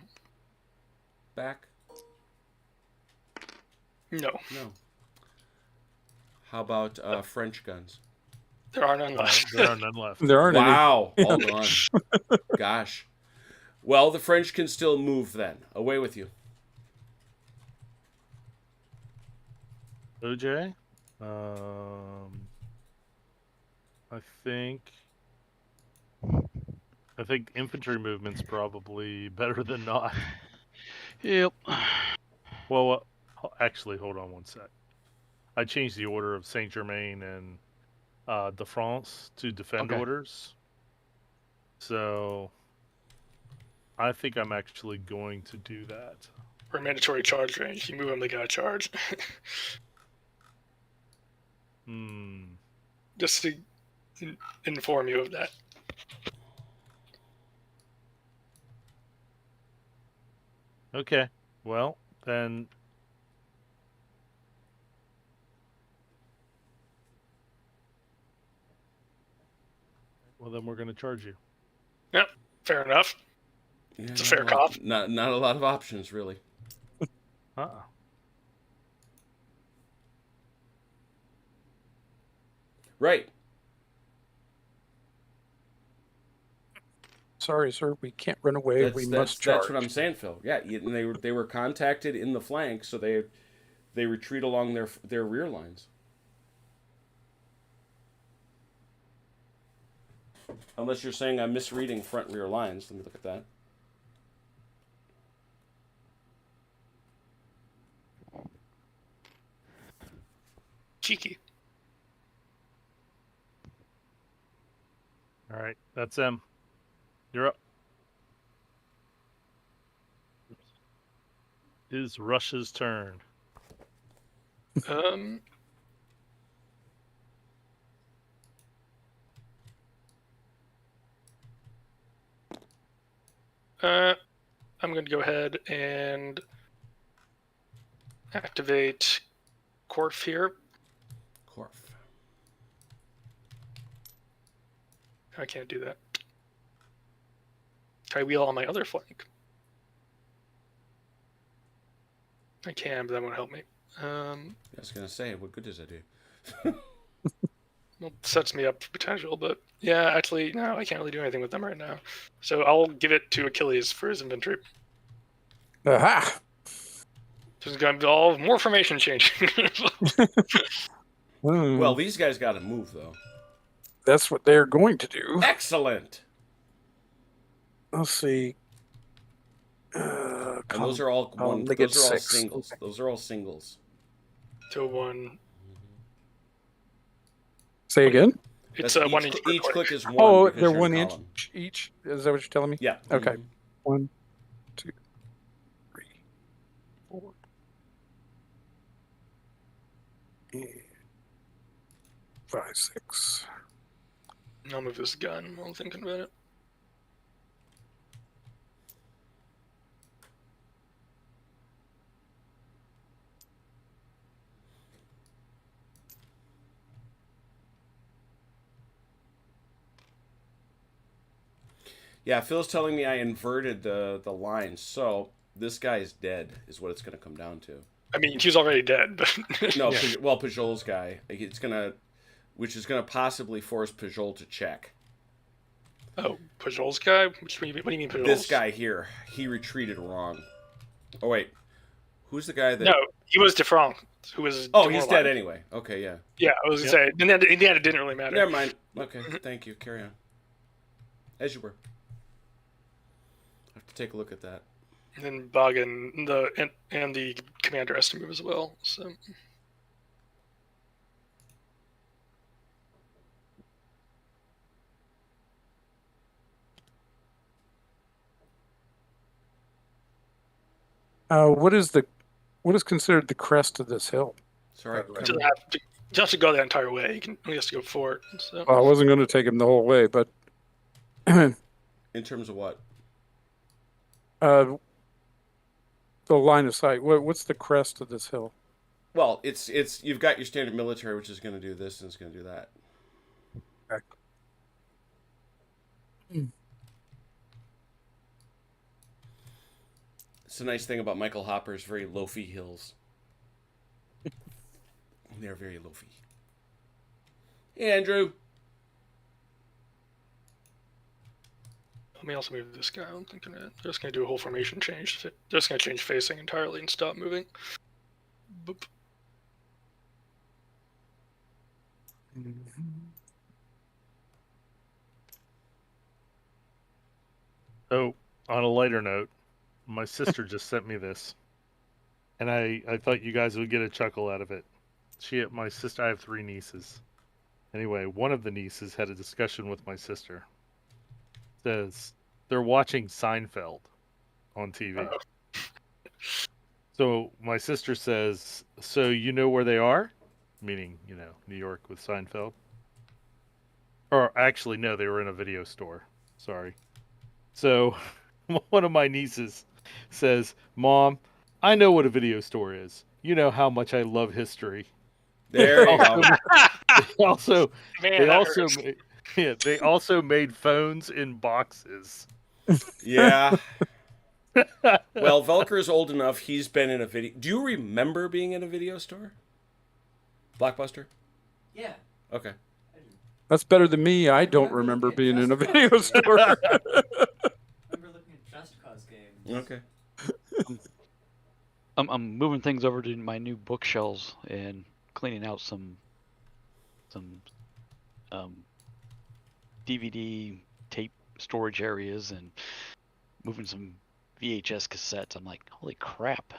Back? No. No. How about French guns? There are none left. There are none left. There aren't any. Wow, all gone. Gosh. Well, the French can still move then. Away with you. OJ? I think infantry movement's probably better than not. Yep. Well, actually, hold on one sec. I changed the order of Saint Germain and De France to defend Okay. orders. So I think I'm actually going to do that. Or mandatory charge range. You move them, they gotta charge. Just to inform you of that. Okay. Well, then. Well, then we're going to charge you. Yep, fair enough. Yeah, It's a fair not lot- cop. Not a lot of options, really. Uh-uh. Right. Sorry, sir. We can't run away. We must charge. That's what I'm saying, Phil. Yeah, and they were contacted in the flank, so they retreat along their rear lines. Unless you're saying I'm misreading front rear lines. Let me look at that. Cheeky. All right, that's him. You're up. Is Russia's turn. I'm going to go ahead and activate Corf here. Corf. I can't do that. Try wheel on my other flank. I can, but that won't help me. I was gonna say, what good does that do? Well, sets me up for potential, but yeah, actually, no, I can't really do anything with them right now. So I'll give it to Achilles for his inventory. Aha! This is going to involve more formation changing. Well, these guys got to move though. That's what they're going to do. Excellent. Let's see. And those are all they get those are all 6. singles. Okay. Those are all singles. to one. Say again? It's That's one each. each click is one. Oh, because they're you're in 1 a inch column. each? Is that what you're telling me? Yeah. Okay. Mhm. 1, 2, 3, 4. 5, 6. I'll move this gun while I'm thinking about it. Yeah, Phil's telling me I inverted the lines, so this guy is dead, is what it's going to come down to. I mean, he's already dead, but No, well, Pajol's guy, which is gonna possibly force Pajol to check. Oh, Pajol's guy? What do you mean Pajol's? This guy here, he retreated wrong. Oh wait, who's the guy that? No, he was Defranc, who was. Oh, he's dead demoralized. anyway. Okay, yeah. Yeah, I was gonna say. In the end, it didn't really matter. Never mind. Okay, thank you. Carry on. As you were. I have to take a look at that. And then Bug and the commander has to move as well. So What is considered the crest of this hill? Sorry. Right. you don't have to go that entire way. You can only has to go for it. So Well, I wasn't going to take him the whole way, but In terms of what? the line of sight. What's the crest of this hill? Well, it's you've got your standard military, which is going to do this and it's going to do that. Okay. It's a nice thing about Michael Hopper's very loafy hills. They're very loafy. Hey, Andrew. let me also move this guy. I'm thinking they're just gonna do a whole formation change. They're just gonna change facing entirely and stop moving. Boop. Oh, on a lighter note, my sister just sent me this, and I thought you guys would get a chuckle out of it. My sister, I have 3 nieces. Anyway, one of the nieces had a discussion with my sister. Says they're watching Seinfeld on TV. So my sister says, "So you know where they are?" Meaning, New York with Seinfeld. Or actually, no, they were in a video store. Sorry. So one of my nieces says, "Mom, I know what a video store is. You know how much I love history." There you go. Man, They also made phones in boxes. Yeah. Well, Velker's old enough. He's been in a video. Do you remember being in a video store? Blockbuster? Yeah. Okay. That's better than me. I don't remember being in a video store. I'm moving things over to my new bookshelves and cleaning out some DVD tape storage areas and moving some VHS cassettes. I'm like, holy crap.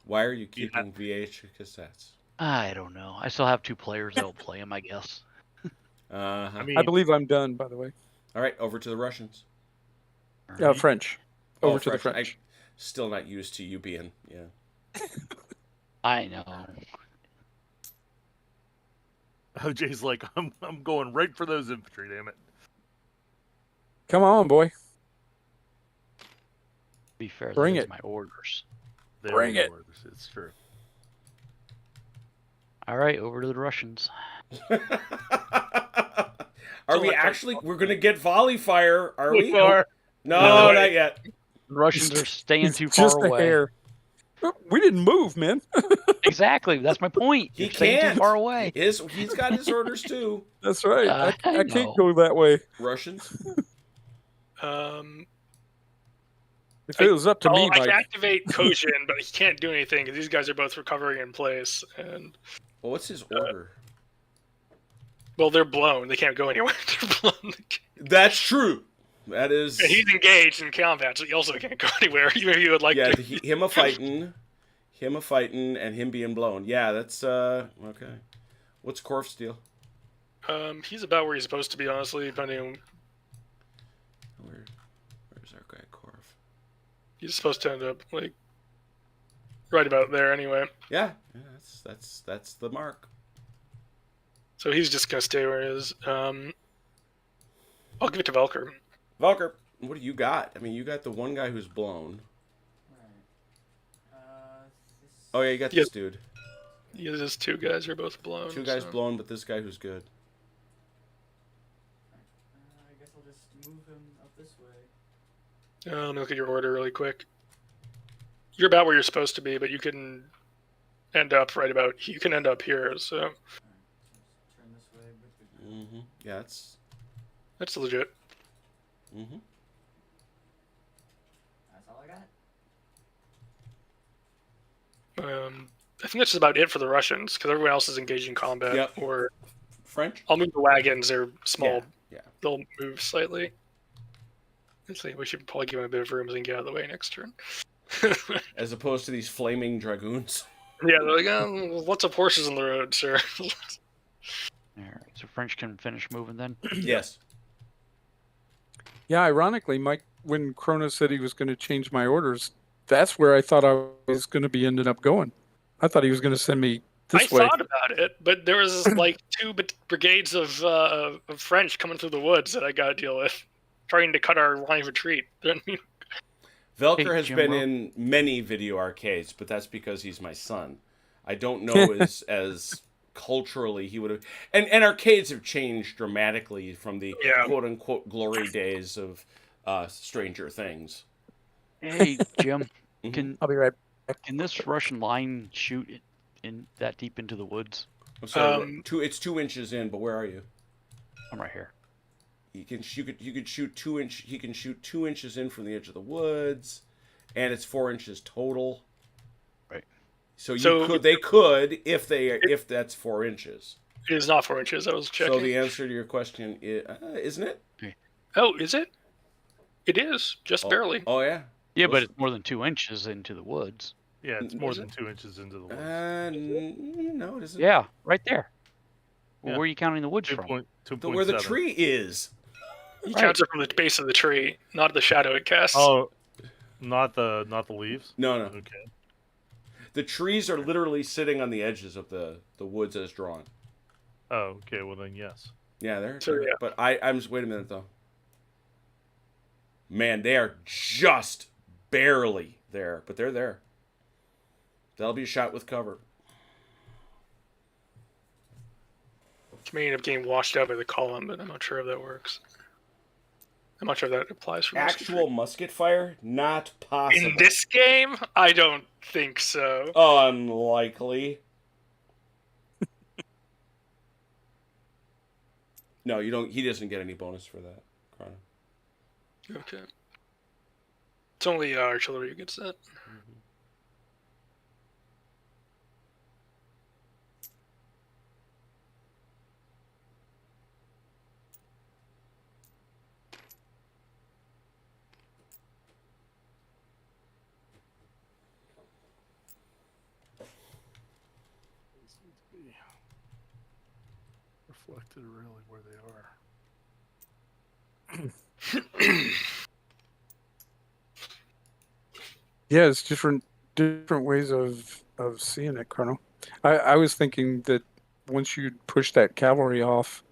Why are you keeping VH cassettes? I don't know. I still have 2 players that'll play them, I guess. Uh-huh. I mean, I believe I'm done, by the way. All right, over to the Russians. French. Over to the French. French. I'm still not used to you being, yeah. I know. OJ's like, I'm going right for those infantry, damn it. Come on, boy. To be fair, Bring that is it. my orders. They Bring are it. yours, it's true. All right, over to the Russians. Are we actually? We're gonna get volley fire? Are we? We are. No, No. not yet. The Russians are staying He's too just far a away. hair. We didn't move, man. Exactly, that's my point. He You're staying can't. too far away. He's got his orders too. That's right. I I can't know. go that way. Russians. If it was up to me, I Mike. can activate Kojin, but he can't do anything because these guys are both recovering in place. And Well, what's his order? well, they're blown. They can't go anywhere. They're blown. That's true. That is. And he's engaged in combat, so he also can't go anywhere. Even if he would like Yeah, to. him a fighting, and him being blown. Yeah, that's okay. What's Korf's deal? He's about where he's supposed to be, honestly. Depending on, Where's our guy Korf? he's supposed to end up like right about there anyway. Yeah, that's the mark. So he's just gonna stay where he is. I'll give it to Velker. Valker, what do you got? I mean, you got the one guy who's blown. Oh yeah, you got this dude. Yeah, there's 2 guys who are both blown. 2 guys so. blown, but this guy who's good. I guess I'll just move him up this way. Let me look at your order really quick. You're about where you're supposed to be, but you can end up right about. You can end up here, so Alright, so turn this way with the group. Mm-hmm. Yeah, that's legit. Mm-hmm. That's all I got. I think that's just about it for the Russians, because everyone else is engaged in combat. Yep. Or French. I'll move the wagons. They're small. Yeah. They'll move slightly. Let's see. We should probably give them a bit of room so they can get out of the way next turn. As opposed to these flaming dragoons. Yeah, they're like, oh, lots of horses on the road, sir. All right, so French can finish moving then. Yes. Yeah, ironically, Mike, when Kronos said he was going to change my orders, that's where I thought I was going to be ended up going. I thought he was going to send me this I way. thought about it, but there was like 2 brigades of French coming through the woods that I got to deal with, trying to cut our line of retreat. Velker Hey, has Jim been Ro- in many video arcades, but that's because he's my son. I don't know as culturally he would have. And arcades have changed dramatically from the Yeah. quote unquote glory days of Stranger Things. Hey, Jim, Mhm. can I'll be right back. this Russian line shoot in that deep into the woods? I'm sorry, it's 2 inches in, but where are you? I'm right here. You could shoot 2 inch. He can shoot 2 inches in from the edge of the woods, and it's 4 inches total. Right. So So- they could if that's 4 inches. It is not 4 inches. I was checking. So the answer to your question is, isn't it? Oh, is it? It is just barely. Oh yeah. Yeah, but Listen. it's more than 2 inches into the woods. Yeah, it's more Is than 2 inches into the woods. No, it isn't. Yeah, right there. Well, Yeah. where are you counting the woods from? 2.7. Where the tree is. He Right. counts it from the base of the tree, not the shadow it casts. Oh, not the leaves. No. Okay. The trees are literally sitting on the edges of the woods as drawn. Oh, okay. Well then, yes. Yeah, they're. So, yeah. But I'm just wait a minute though. Man, they are just barely there, but they're there. That'll be a shot with cover. Which may end up getting washed out by the column, but I'm not sure if that works. I'm not sure if that applies for Actual musket fire, not possible. in this game. I don't think so. Unlikely. No, you don't. He doesn't get any bonus for that. Chrono. Okay. It's only artillery who gets that. be reflected really where they are. Yeah, it's different ways of seeing it, Chrono. I was thinking that once you push that cavalry off,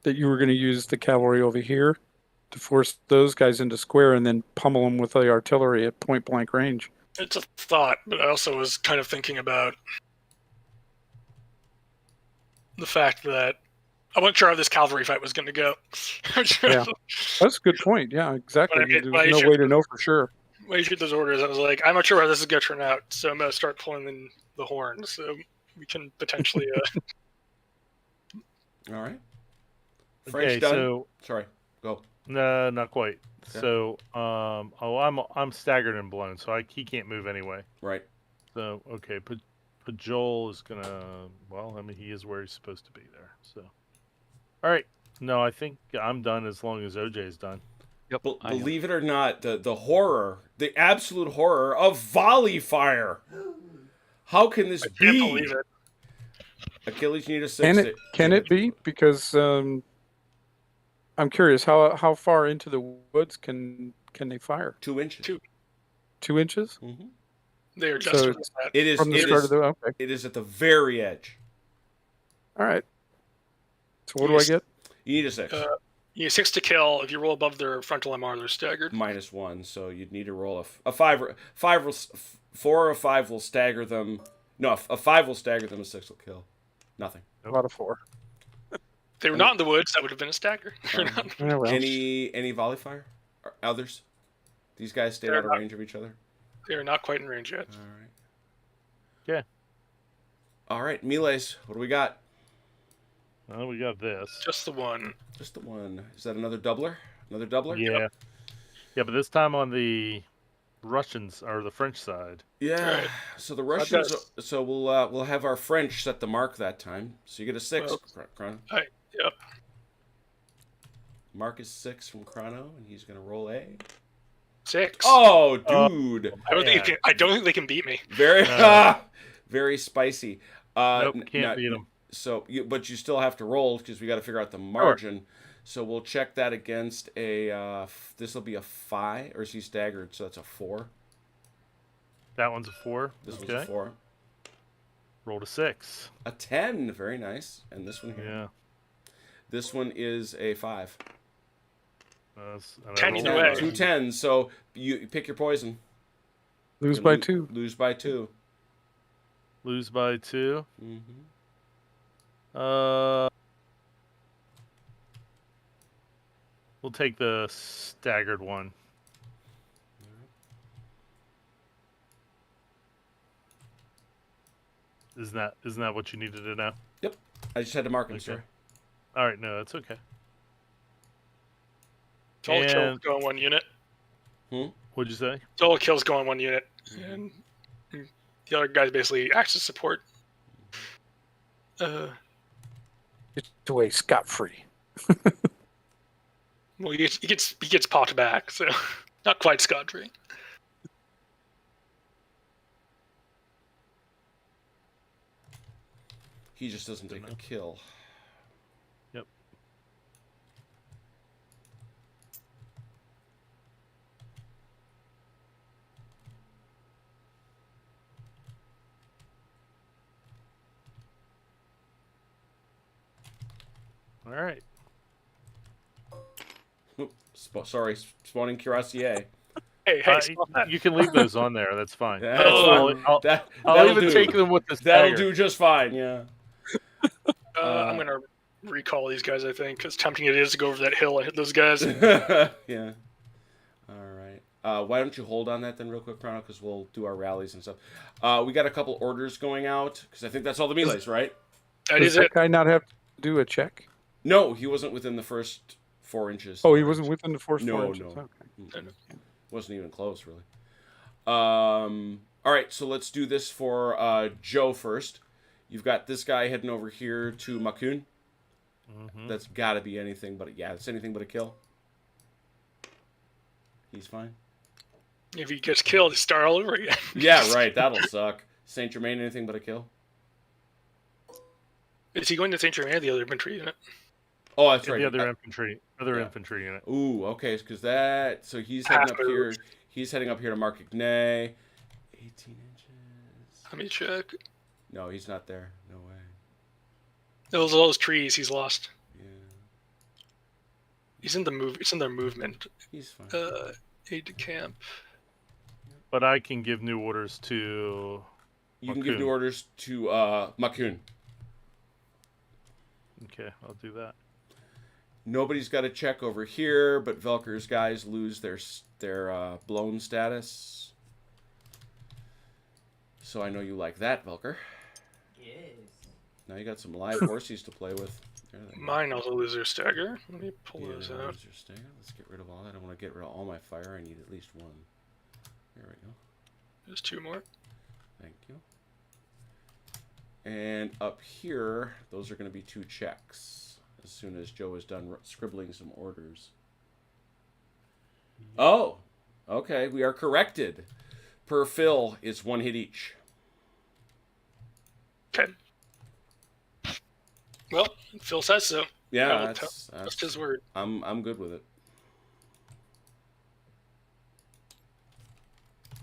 that you were going to use the cavalry over here to force those guys into square and then pummel them with the artillery at point blank range. It's a thought, but I also was kind of thinking about the fact that I wasn't sure how this cavalry fight was going to go. Yeah. That's a good point. Yeah, exactly. When I There's when I no issued- way to know for sure. When I issued those orders, I was like, I'm not sure how this is going to turn out, so I'm going to start pulling in the horn, so we can potentially. All right. French Okay, done. so Sorry. Go. no, not quite. Okay. So, I'm staggered and blown, so he can't move anyway. Right. So, okay, Pajol is gonna. Well, I mean, he is where he's supposed to be there. So, all right. No, I think I'm done as long as OJ's done. Yep. I am. Believe it or not, the horror, the absolute horror of volley fire. How can this I can't be? believe it. Achilles, you need a 6. Can it be? Because I'm curious how far into the woods can they fire? 2 inches. 2 inches? Mm-hmm. They are just So from that. It is. From the It start is, of the okay. it is at the very edge. All right. So what do I get? You need a 6. You need 6 to kill. If you roll above their frontal MR, they're staggered. -1, so you'd need to roll a 5. 4 or 5 will stagger them. No, a 5 will stagger them. A 6 will kill. Nothing. About a 4. If they were not in the woods, that would have been a stagger. They're not. Yeah, well. Any volley fire? Or others? These guys stayed out of range of each other. They are not quite in range yet. All right. Yeah. All right, melees. What do we got? Well, we got this. Just the one. Just the one. Is that another doubler? Another doubler? Yeah. Yeah, but this time on the Russians or the French side. Yeah. Right. So the Russians. So we'll have our French set the mark that time. So you get a 6, Well, Chrono. Yep. Mark is 6 from Chrono, and he's gonna roll a. 6. Oh, dude. I don't think they can beat me. Very, No. very spicy. Nope, n- can't not- beat them. So, but you still have to roll because we got to figure out the margin. So we'll check that against a. This will be a 5, or is he staggered? So that's a 4. That one's a 4. This Okay. one's a 4. Rolled a 6. A 10, very nice. And this one here. Yeah. This one is a 5. And I 10 rolled either a way. five. 2 10s. So you pick your poison. Lose You by lo- 2. Lose by 2. Lose by 2. Mm-hmm. We'll take the staggered one. Isn't that what you needed to know? I just had to mark him, Okay. sir. All right, no, that's okay. All the kills And- go in 1 unit. What'd you say? All the kills go in 1 unit. And the other guys basically acts as support. It's away scot-free. Well, he gets popped back, so not quite scot-free. He just doesn't take a kill. Yep. All right. Sorry, spawning cuirassier. Hey, stop that. You can leave those on there. That's fine. That's Oh, fine. I'll That'll even do. take them with the That'll stagger. do just fine. Yeah. I'm gonna recall these guys. I think as tempting it is to go over that hill and hit those guys. Yeah. All right. Why don't you hold on that then, real quick, Chrono, because we'll do our rallies and stuff. We got a couple orders going out because I think that's all the melees, right? That Does is that it. guy not have to do a check? No, he wasn't within the first 4 inches. Oh, he wasn't within the first No, 4 inches. no. Okay. Wasn't even close, really. All right, so let's do this for Joe first. You've got this guy heading over here to Makun. Mhm. That's got to be anything but it's anything but a kill. He's fine. If he gets killed, he start all over again. Yeah, right. That'll suck. Saint Germain, anything but a kill. Is he going to St. Germain or the other infantry unit? Oh, that's Yeah, right. the other infantry, yeah. infantry unit. Ooh, okay, because that. So he's heading up Half here. moved. He's heading up here to Marcigny. 18 inches. Let me check. No, he's not there. No way. Those trees he's lost. Yeah, He's in the move. It's in their movement. he's fine. Aid to camp. But I can give new orders to. You can give new Makun. orders to Makun. Okay, I'll do that. Nobody's got a check over here, but Velker's guys lose their blown status. So I know you like that, Velker. Yes. Now you got some live horses to play with. There they go. Mine also lose their stagger. Let me pull Yeah, those out. there's your stagger. Let's get rid of all that. I want to get rid of all my fire. I need at least one. There we go. There's 2 more. Thank you. And up here, those are going to be 2 checks. As soon as Joe is done scribbling some orders. Oh! Okay, we are corrected. Per fill, it's 1 hit each. Okay. Well, Phil says so. Yeah, I'll that's That's his word. I'm good with it.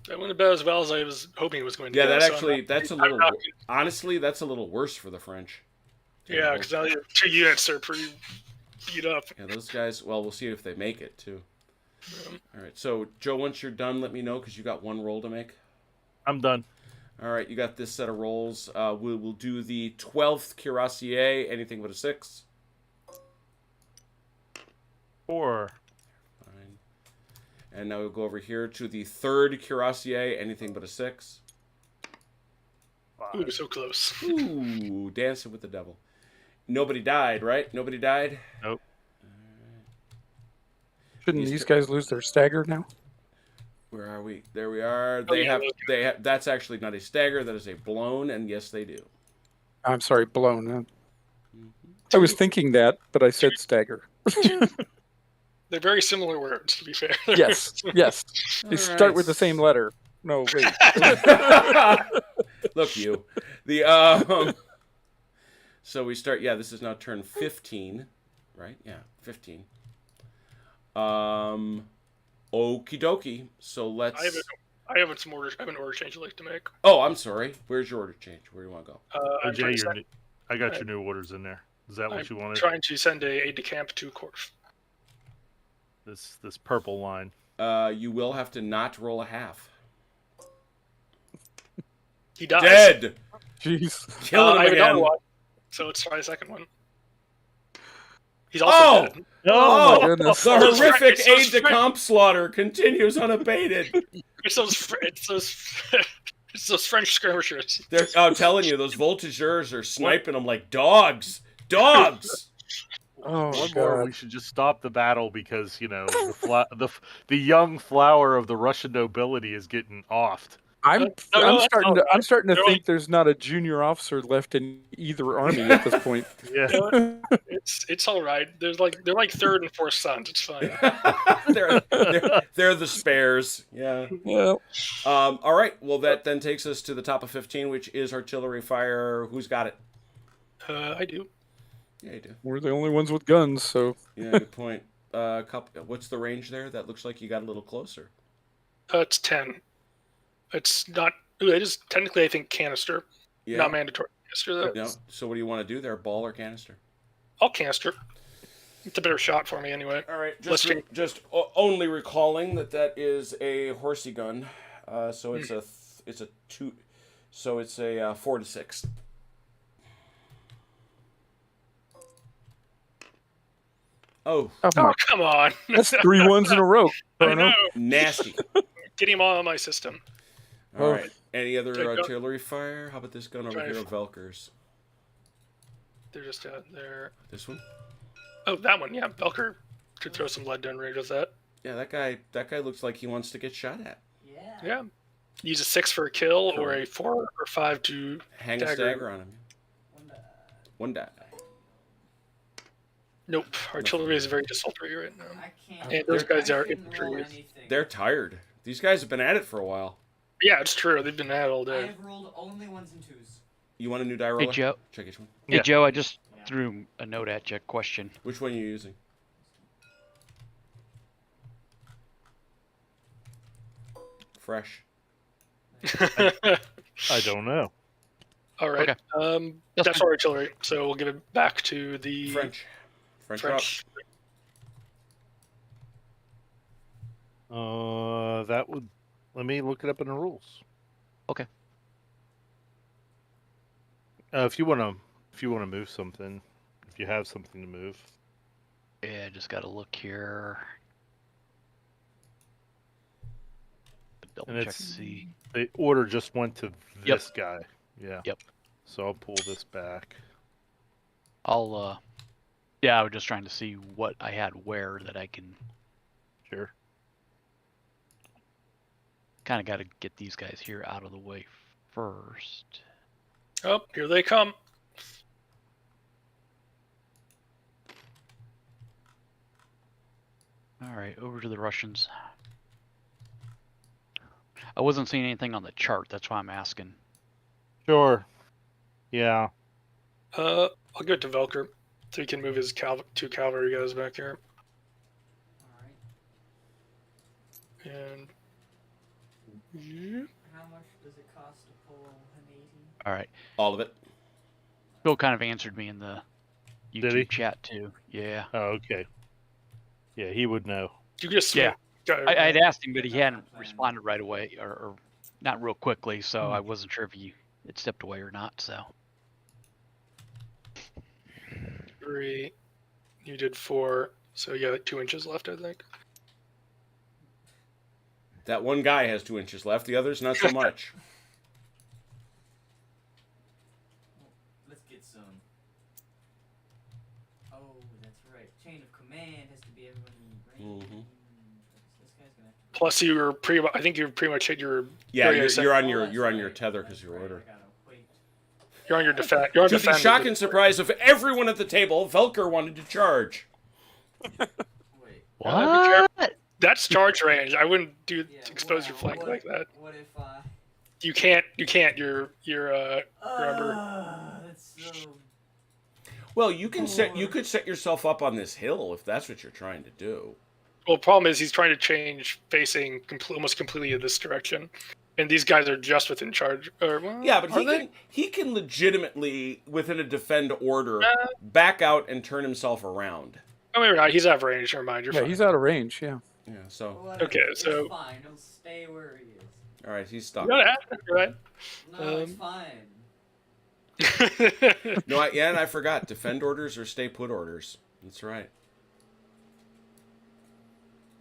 That went about as well as I was hoping it was going to. Yeah, go, that so I'm actually not- that's a I'm little not- honestly that's a little worse for the French. Yeah, because now your 2 units are pretty beat up. Yeah, those guys. Well, we'll see if they make it too. Um, All right. So Joe, once you're done, let me know because you got 1 roll to make. I'm done. All right, you got this set of rolls. We'll do the 12th cuirassier, anything but a 6. 4. Fine. And now we'll go over here to the 3rd cuirassier, anything but a 6. Ooh, so close. Ooh, dancing with the devil. Nobody died, right? Nobody died? Nope. Shouldn't These these guys lose their stagger now? Where are we? There we are. Oh, yeah, those They have. That's actually not a stagger. That is a blown, and yes, they do. I'm sorry, blown. Mhm. I was thinking that, but I said stagger. They're very similar words, to be fair. Yes, yes. They start with the same letter. No, wait. Look, you. So we start. Yeah, this is now turn 15, right? Yeah, 15. Okie dokie. So let's. I have some orders. I have an order change I'd like to make. Oh, I'm sorry. Where's your order change? Where do you want to go? I'm Jay, trying to I got your new orders in there. Is that what I'm you wanted? trying to send a aide de camp to Corf. This purple line. You will have to not roll a half. He dies. Dead. Jeez. Killing I him have another again. one, so let's try the second one. He's also Oh! dead. Oh, my goodness. The Those horrific French- those aide-de-camp slaughter continues unabated. It's those French skirmishers. I'm telling you, those voltigeurs are sniping them like dogs. Dogs! Oh, One more, God. we should just stop the battle because the young flower of the Russian nobility is getting offed. I'm no, I'm starting to they're think there's not a junior officer left in either army at this point. Yeah. It's all right. They're like third and fourth sons. It's fine. they're the spares. Yeah. Well, All right. Well, that then takes us to the top of 15, which is artillery fire. Who's got it? I do. Yeah, you do. we're the only ones with guns, so Yeah, good point. What's the range there? That looks like you got a little closer. It's 10. It's not. It is technically, I think, canister. Yeah. Not mandatory canister though. No. So what do you want to do there? Ball or canister? I'll canister. It's a better shot for me anyway. All right. Let's Only recalling that is a horsey gun. So it's a 2. So it's a 4 to 6. Oh, Oh, come on. that's 3 ones in a row. I Bruno. know. nasty. Get him all on my system. All Oh. right. Any other Okay, go. artillery fire? How about this gun over Drive. here, Velker's? They're just out there. This one? Oh, that one. Yeah, Belker could throw some lead down range with that. Yeah, that guy looks like he wants to get shot at. Yeah. Yeah. Use a 6 for a kill or a Correct. 4 or 5 to. Hang a Dagger. stagger on him. One, One die. Nope. Artillery is very desultory right now. I can't. And those guys I are couldn't infantry. roll anything. They're tired. These guys have been at it for a while. Yeah, it's true. They've been at it all I day. have rolled only 1s and 2s. You want a new die roller? Hey Joe. Check each one. Hey Yeah. Joe, I just threw a note at you. Question. Which one are you using? Fresh. I don't know. All right. Okay. That's That's our artillery. So we'll give it back to the French. French. French. That would. Let me look it up in the rules. Okay. If you wanna move something, if you have something to move. Yeah, just gotta look here. Double And check it's- to see. The order just went to Yep. this guy. Yeah. Yep. So I'll pull this back. I'll yeah, I was just trying to see what I had where that I can Sure. kind of got to get these guys here out of the way first. Oh, here they come. All right, over to the Russians. I wasn't seeing anything on the chart. That's why I'm asking. Sure. Yeah. I'll give it to Velker, so he can move his two cavalry guys back here. Alright. And yeah. How much does it cost to pull an 80? All right. All of it. Phil kind of answered me in the Did he? YouTube chat too. Yeah. Oh, okay. Yeah, he would know. You just Yeah. go- I'd asked him, but he That's not hadn't planned. responded right away, or not real quickly. So I wasn't sure if he had stepped away or not. So 3. You did 4. So you got like 2 inches left, I think. That one guy has 2 inches left. The others not so much. Let's get some. Oh, that's right. Chain of command has to be everyone in range. Mhm. This guy's gonna have to. Plus, I think you pretty much hit your. Yeah, area set. you're on Oh, your that's you're on right. your tether because That's your right, order. I gotta wait. You're on your defense. You're on To the defense. shock and surprise of everyone at the table, Velker wanted to charge. Wait. be what? That's charge range. I wouldn't do Yeah, expose your flank what, like that. What if I? You can't. You're remember. That's so. Well, you can you could set yourself up on this hill if that's what you're trying to do. Well, problem is he's trying to change facing almost completely in this direction, and these guys are just within charge. Or, well, Yeah, but are he can legitimately within a defend order Uh, back out and turn himself around. Oh, maybe not. He's out of range. Never mind. You're Yeah, fine. he's out of range. Yeah. Yeah, so Whatever, Okay, it's so- fine. He'll stay where he is. all right, he's stuck. You gotta ask, right? No, it's Um, fine. No, and I forgot. Defend orders or stay put orders. That's right.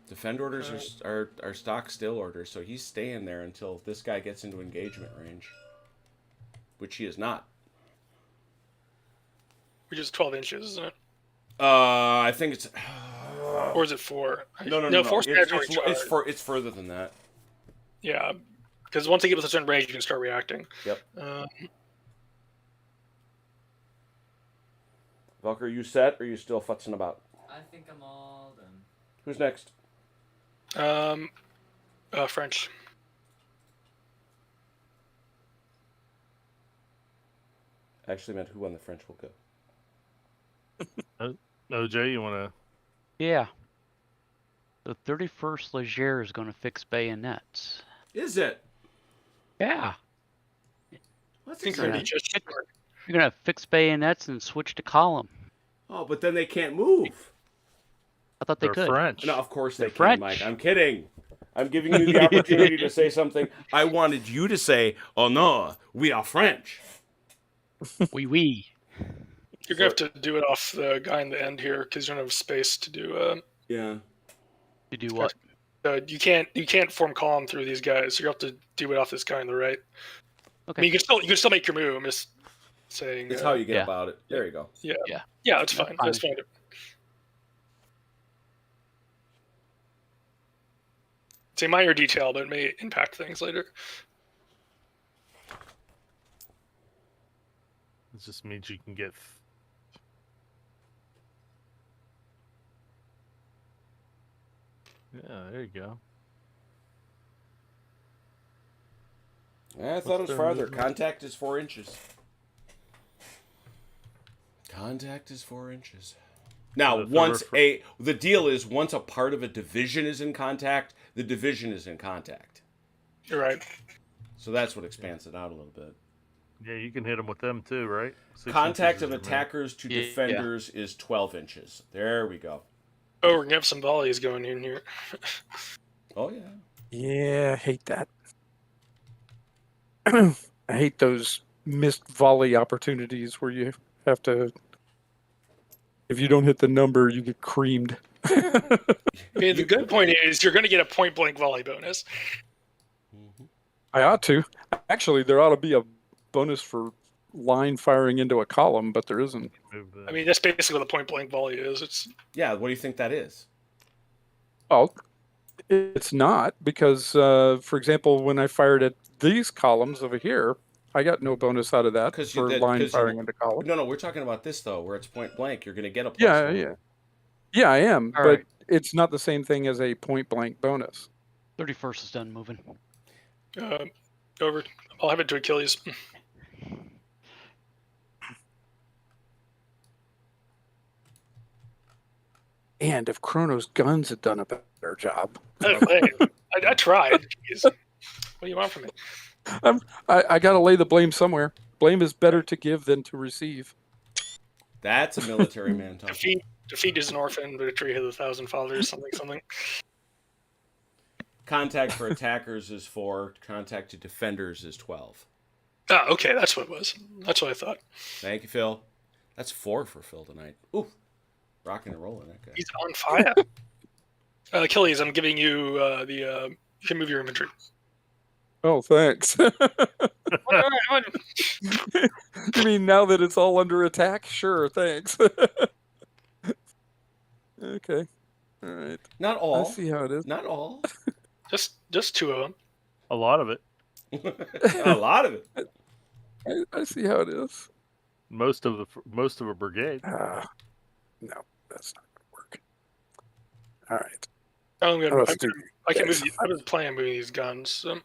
Defend orders are stock still orders, so he's staying there until this guy gets into engagement range, which he is not. Which is 12 inches, isn't it? I think it's Or is it 4? no. 4 It's further than that. Yeah, because once they get to a certain range, you can start reacting. Yep. Uh, Velker, you set or are you still futzing about? I think I'm all done. Who's next? French. Actually meant who on the French will go. OJ, you want to? Yeah. The 31st Leger is going to fix bayonets. Is it? Yeah. What's I think his they're name? just You're going to fix bayonets and switch to column. Oh, but then they can't move. I thought they They're could. French. No, of course they They're can, French. Mike. I'm kidding. I'm giving you the opportunity to say something. I wanted you to say, "Oh no, we are French." Oui. You're gonna have to do it off the guy in the end here because you don't have space to do. Yeah. To do what? You can't form column through these guys. So you have to do it off this guy on the right. Okay. I mean, you can still make your move. I'm just saying. It's how you get Yeah. about it. There you go. Yeah, Yeah. it's fine. That's fine. It's a minor detail, but it may impact things later. It just means you can get. Yeah, there you go. I thought it was their farther. movement? Contact is 4 inches. Contact is 4 inches. Now, So the deal is once a part of a division is in contact, the division is in contact. You're right. So that's what expands it out a little bit. Yeah, you can hit them with them too, right? 6 Contact inches of is your max. attackers to Yeah. defenders is 12 inches. There we go. Oh, we're gonna have some volleys going in here. Oh, yeah. Yeah, I hate that. I hate those missed volley opportunities where you have to. If you don't hit the number, you get creamed. Okay, the good point is you're gonna get a point blank volley bonus. Mhm. I ought to. Actually, there ought to be a bonus for line firing into a column, but there isn't. Move that. I mean, that's basically what a point blank volley is. It's Yeah, what do you think that is? Well, it's not because, for example, when I fired at these columns over here, I got no bonus out of that 'Cause for line firing into columns. No, we're talking about this, though, where it's point blank. You're going to get a plus Yeah, 1. yeah. Yeah, I am, All but right. it's not the same thing as a point blank bonus. 31st is done moving. over. I'll have it to Achilles. And if Chrono's guns had done a better job, Hey, I tried. Jeez. What do you want from me? I got to lay the blame somewhere. Blame is better to give than to receive. That's a military man talking. Defeat is an orphan, but a tree has 1,000 fathers. Something. Contact for attackers is 4. Contact to defenders is 12. Ah, okay, that's what it was. That's what I thought. Thank you, Phil. That's 4 for Phil tonight. Ooh, rocking and rolling that guy. He's on fire. Achilles, I'm giving you you can move your inventory. Oh, thanks. You mean now that it's all under attack? Sure, thanks. Okay. All right. Not I all. see how it is. Not all. Just 2 of them. A lot of it. A lot of it. I see how it is. Most of a brigade. No, that's not going to work. All right. I'm gonna. Let's do I can this. move. I was planning on moving these guns. So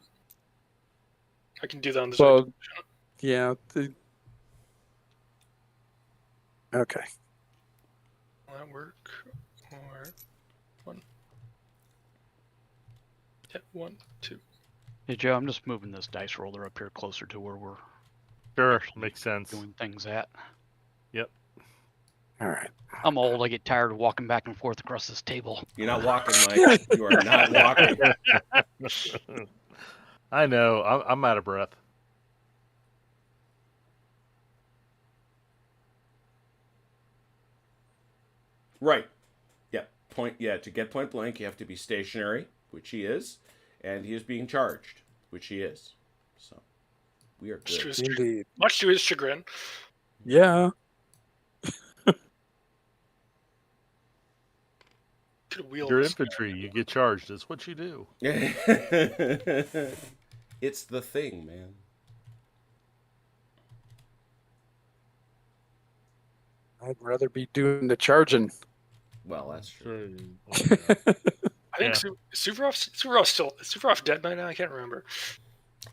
I can do that on this. Well, yeah. Okay. Will that work? Or 1. Yeah, 1, 2. Hey, Joe, I'm just moving this dice roller up here closer to where we're Sure, makes sense. doing things at. All right. I'm old. I get tired of walking back and forth across this table. You're not walking, Mike. You are not walking. I know. I'm out of breath. Right. Yeah. To get point blank, you have to be stationary, which he is, and he is being charged, which he is. So we are good. Indeed. Much to his chagrin. Yeah. Could wheel Your this. infantry, you get charged. That's what you do. It's the thing, man. I'd rather be doing the charging. Well, that's true. I think Yeah. Suvarov's dead by now. I can't remember.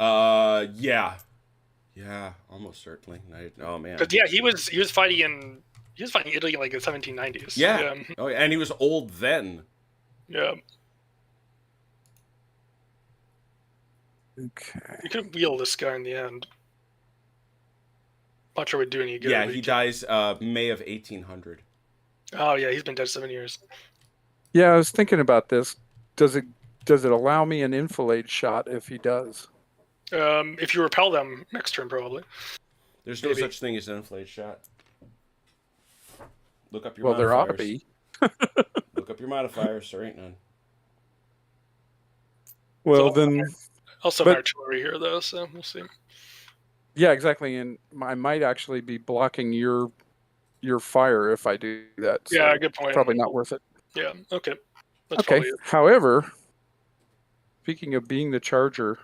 Yeah, almost certainly. Oh man. But yeah, he was fighting in Italy in like the 1790s. Yeah. Oh, and he was old then. Yeah. Okay. You could wheel this guy in the end. Not sure it would do any good. Yeah, but he could- dies May of 1800. Oh yeah, he's been dead 7 years. Yeah, I was thinking about this. Does it allow me an enfilade shot if he does? If you repel them next turn, probably. There's no Maybe. such thing as an inflate shot. Look up your Well, there ought to modifiers. be. Look up your modifiers. There ain't none. Well, So- then, Also, But- artillery here though, so we'll see. yeah, exactly. And I might actually be blocking your fire if I do that. So Yeah, good point. probably not worth it. Yeah. Okay. That's Okay. probably it. However, speaking of being the charger,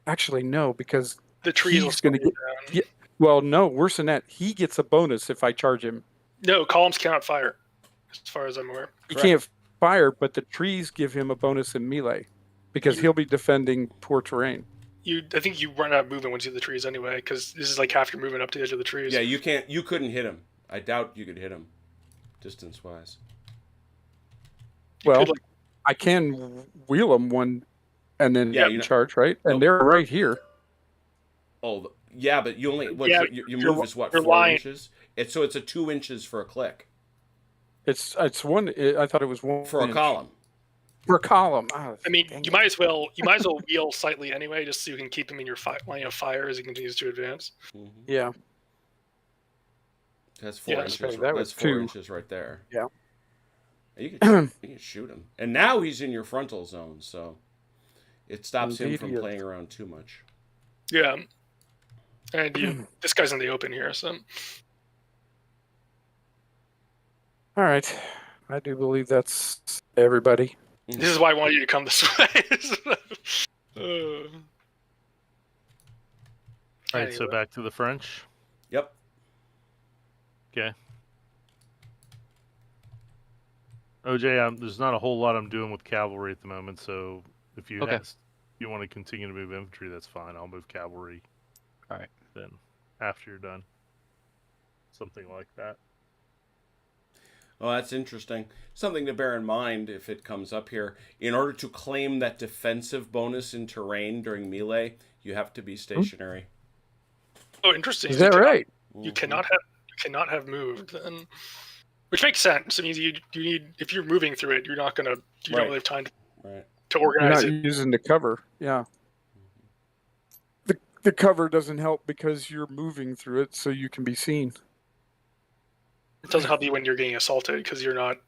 actually no, because The trees. he's going to get. Yeah, well, no, worse than that. He gets a bonus if I charge him. No, columns cannot fire, as far as I'm aware. He Correct. can't fire, but the trees give him a bonus in melee because he'll be defending poor terrain. I think you run out of movement once you hit the trees anyway, because this is like half your movement up to the edge of the trees. Yeah, you couldn't hit him. I doubt you could hit him, distance-wise. You Well, could, like, I can wheel them one and then Yeah, you know- charge, right? And Oh. they're right here. Oh, yeah, but you only Yeah, your your- move is what, your 4 line- inches? It's a 2 inches for a click It's one. I thought it was 1 for a inch. column. For a column. Oh, I mean, dang you it. might as well wheel slightly anyway, just so you can keep him in your line of fire as he continues to advance. Mm-hmm. Yeah. That's 4 Yeah, inches. okay, that was That's 4 2. inches right there. Yeah. You can shoot him, and now he's in your frontal zone, so it stops him Indeed from he is. playing around too much. Yeah, and this guy's in the open here, so All right. I do believe that's everybody. this is why I wanted you to come this way. All right, so Anyway. back to the French. Yep. Okay. OJ, there's not a whole lot I'm doing with cavalry at the moment, so if you Okay. you want to continue to move infantry, that's fine. I'll move cavalry. All right. Then after you're done, something like that. Oh, that's interesting. Something to bear in mind if it comes up here. In order to claim that defensive bonus in terrain during melee, you have to be stationary. Oh, interesting. Is that right? You Mhm. cannot have moved then, which makes sense. It means you need, if you're moving through it, you Right. don't really have time Right. to You're organize not it. using the cover. Yeah. The cover doesn't help because you're moving through it, so you can be seen. It doesn't help you when you're getting assaulted because you're not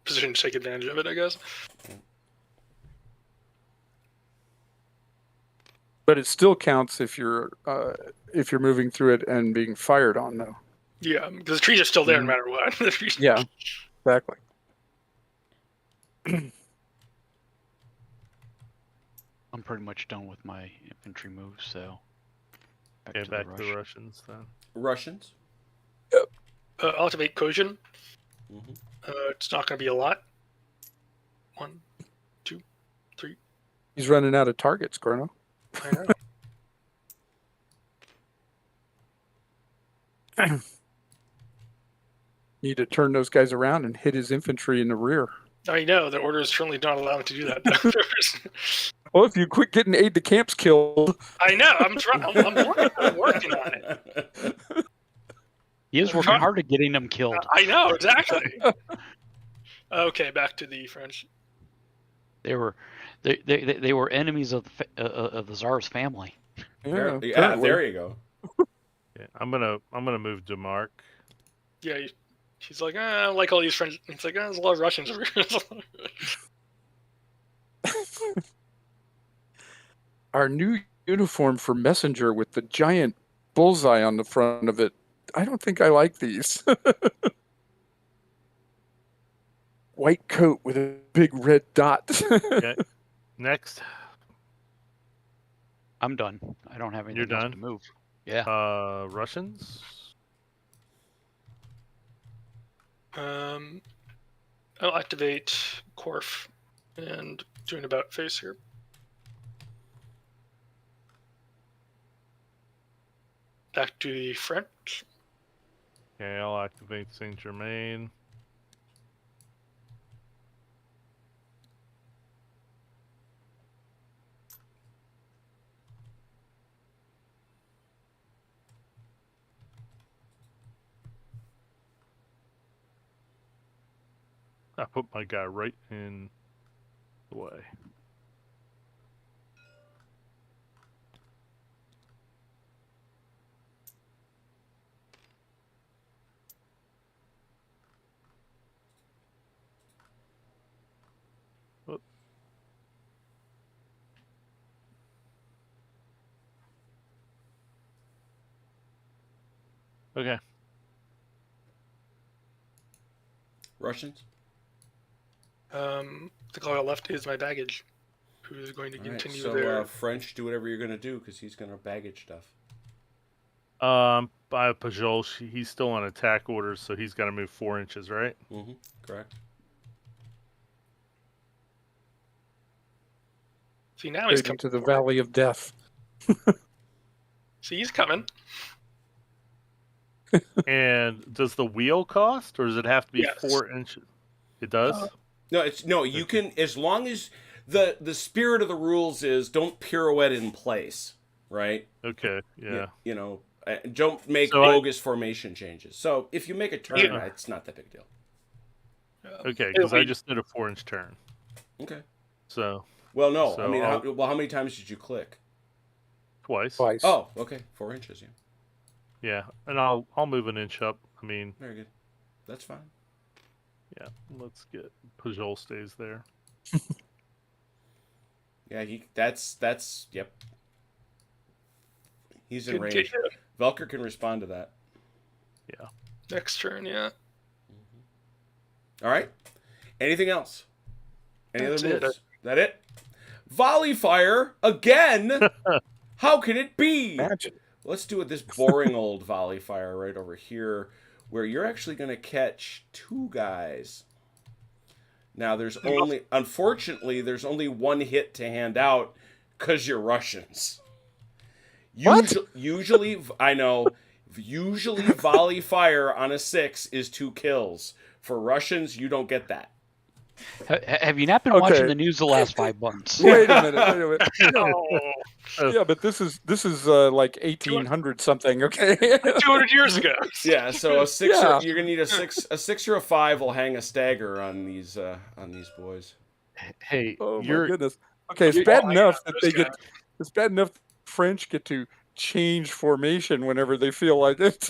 positioned to take advantage of it, I guess. But it still counts if you're moving through it and being fired on, though. Yeah, because the trees are still there Mhm. no matter what. The trees- Yeah. Exactly. I'm pretty much done with my infantry moves, so Okay, back to the rush. Russians then. Russians. I'll activate Kojin. Mm-hmm. It's not going to be a lot. 1, 2, 3. He's running out of targets, Chrono. I know. Need to turn those guys around and hit his infantry in the rear. I know. The order is currently not allowing to do that. Though. Well, if you quit getting aide de camps killed, I know. I'm working on it. He is working hard at getting them killed. I know exactly. Okay, back to the French. They were enemies of the Tsar's family. Yeah, apparently. there you go. Yeah, I'm gonna move Demarque. Yeah, he's like, I don't like all these French. It's like, there's a lot of Russians over here. Our new uniform for messenger with the giant bullseye on the front of it. I don't think I like these. White coat with a big red dot. Okay. Next, I'm done. I don't have anything You're else done? to move. Yeah. Russians. I'll activate Korf and do an about face here. Back to the French. Okay, I'll activate Saint Germain. I put my guy right in the way. Whoop. Okay. Russians. The call I got left is my baggage, who is going to All right, continue so their. French, do whatever you're gonna do because he's gonna baggage stuff. By Pajol, he's still on attack orders, so he's got to move 4 inches, right? Mm-hmm. Correct. See, now he's Straight coming into the valley of death. See, he's coming. And does the wheel cost, or does it have to be Yes. 4 inches? It does. No. You can, as long as the spirit of the rules is don't pirouette in place, right? Okay. Yeah. You know, don't make So bogus formation changes. So if you make a turn, Yeah. it's not that big a deal. Okay, because I Wait. just did a 4-inch turn. Okay. So Well, no. So I mean, I'll- how many times did you click? twice. Twice. Oh, okay, 4 inches. Yeah, Yeah, and I'll move an inch up. I mean, very good. That's fine. yeah. Let's get Pajol stays there. Yeah, that's yep. He's in Good range. get you. Velker can respond to that. Next turn, yeah. All right. Anything else? Any That's other it. moves? That it? Volley fire again. How can it be? Imagine. Let's do it this boring old volley fire right over here, where you're actually going to catch 2 guys. Now unfortunately, there's only 1 hit to hand out because you're Russians. What? Usually, I know. Usually, volley fire on a 6 is 2 kills. For Russians, you don't get that. Have you not been Okay. watching the news the last 5 months? Wait a minute. Oh, Yeah, but this is like 1800 something. Okay. 200 years ago. Yeah, so a 6 Yeah. you're gonna need a 6 or a 5 will hang a stagger on these boys. Hey, Oh my you're goodness. Okay, it's you're- bad oh, enough yeah, that those they get. It's bad enough French get to change formation whenever they feel like it.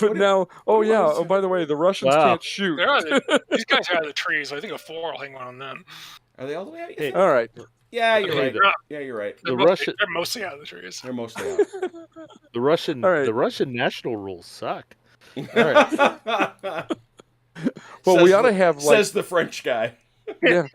But now, oh what yeah. was Oh, it? by the way, the Russians Wow. can't shoot. These guys are out of the trees. I think a 4 will hang one on them. Are they all the way out? you Hey. think? All right. Yeah, you're Hey, right. the- Yeah, you're right. They're, The mostly, Russian- they're mostly out of the trees. They're mostly out. the All right. Russian national rules suck. Well, we ought to have like says the French guy. yeah.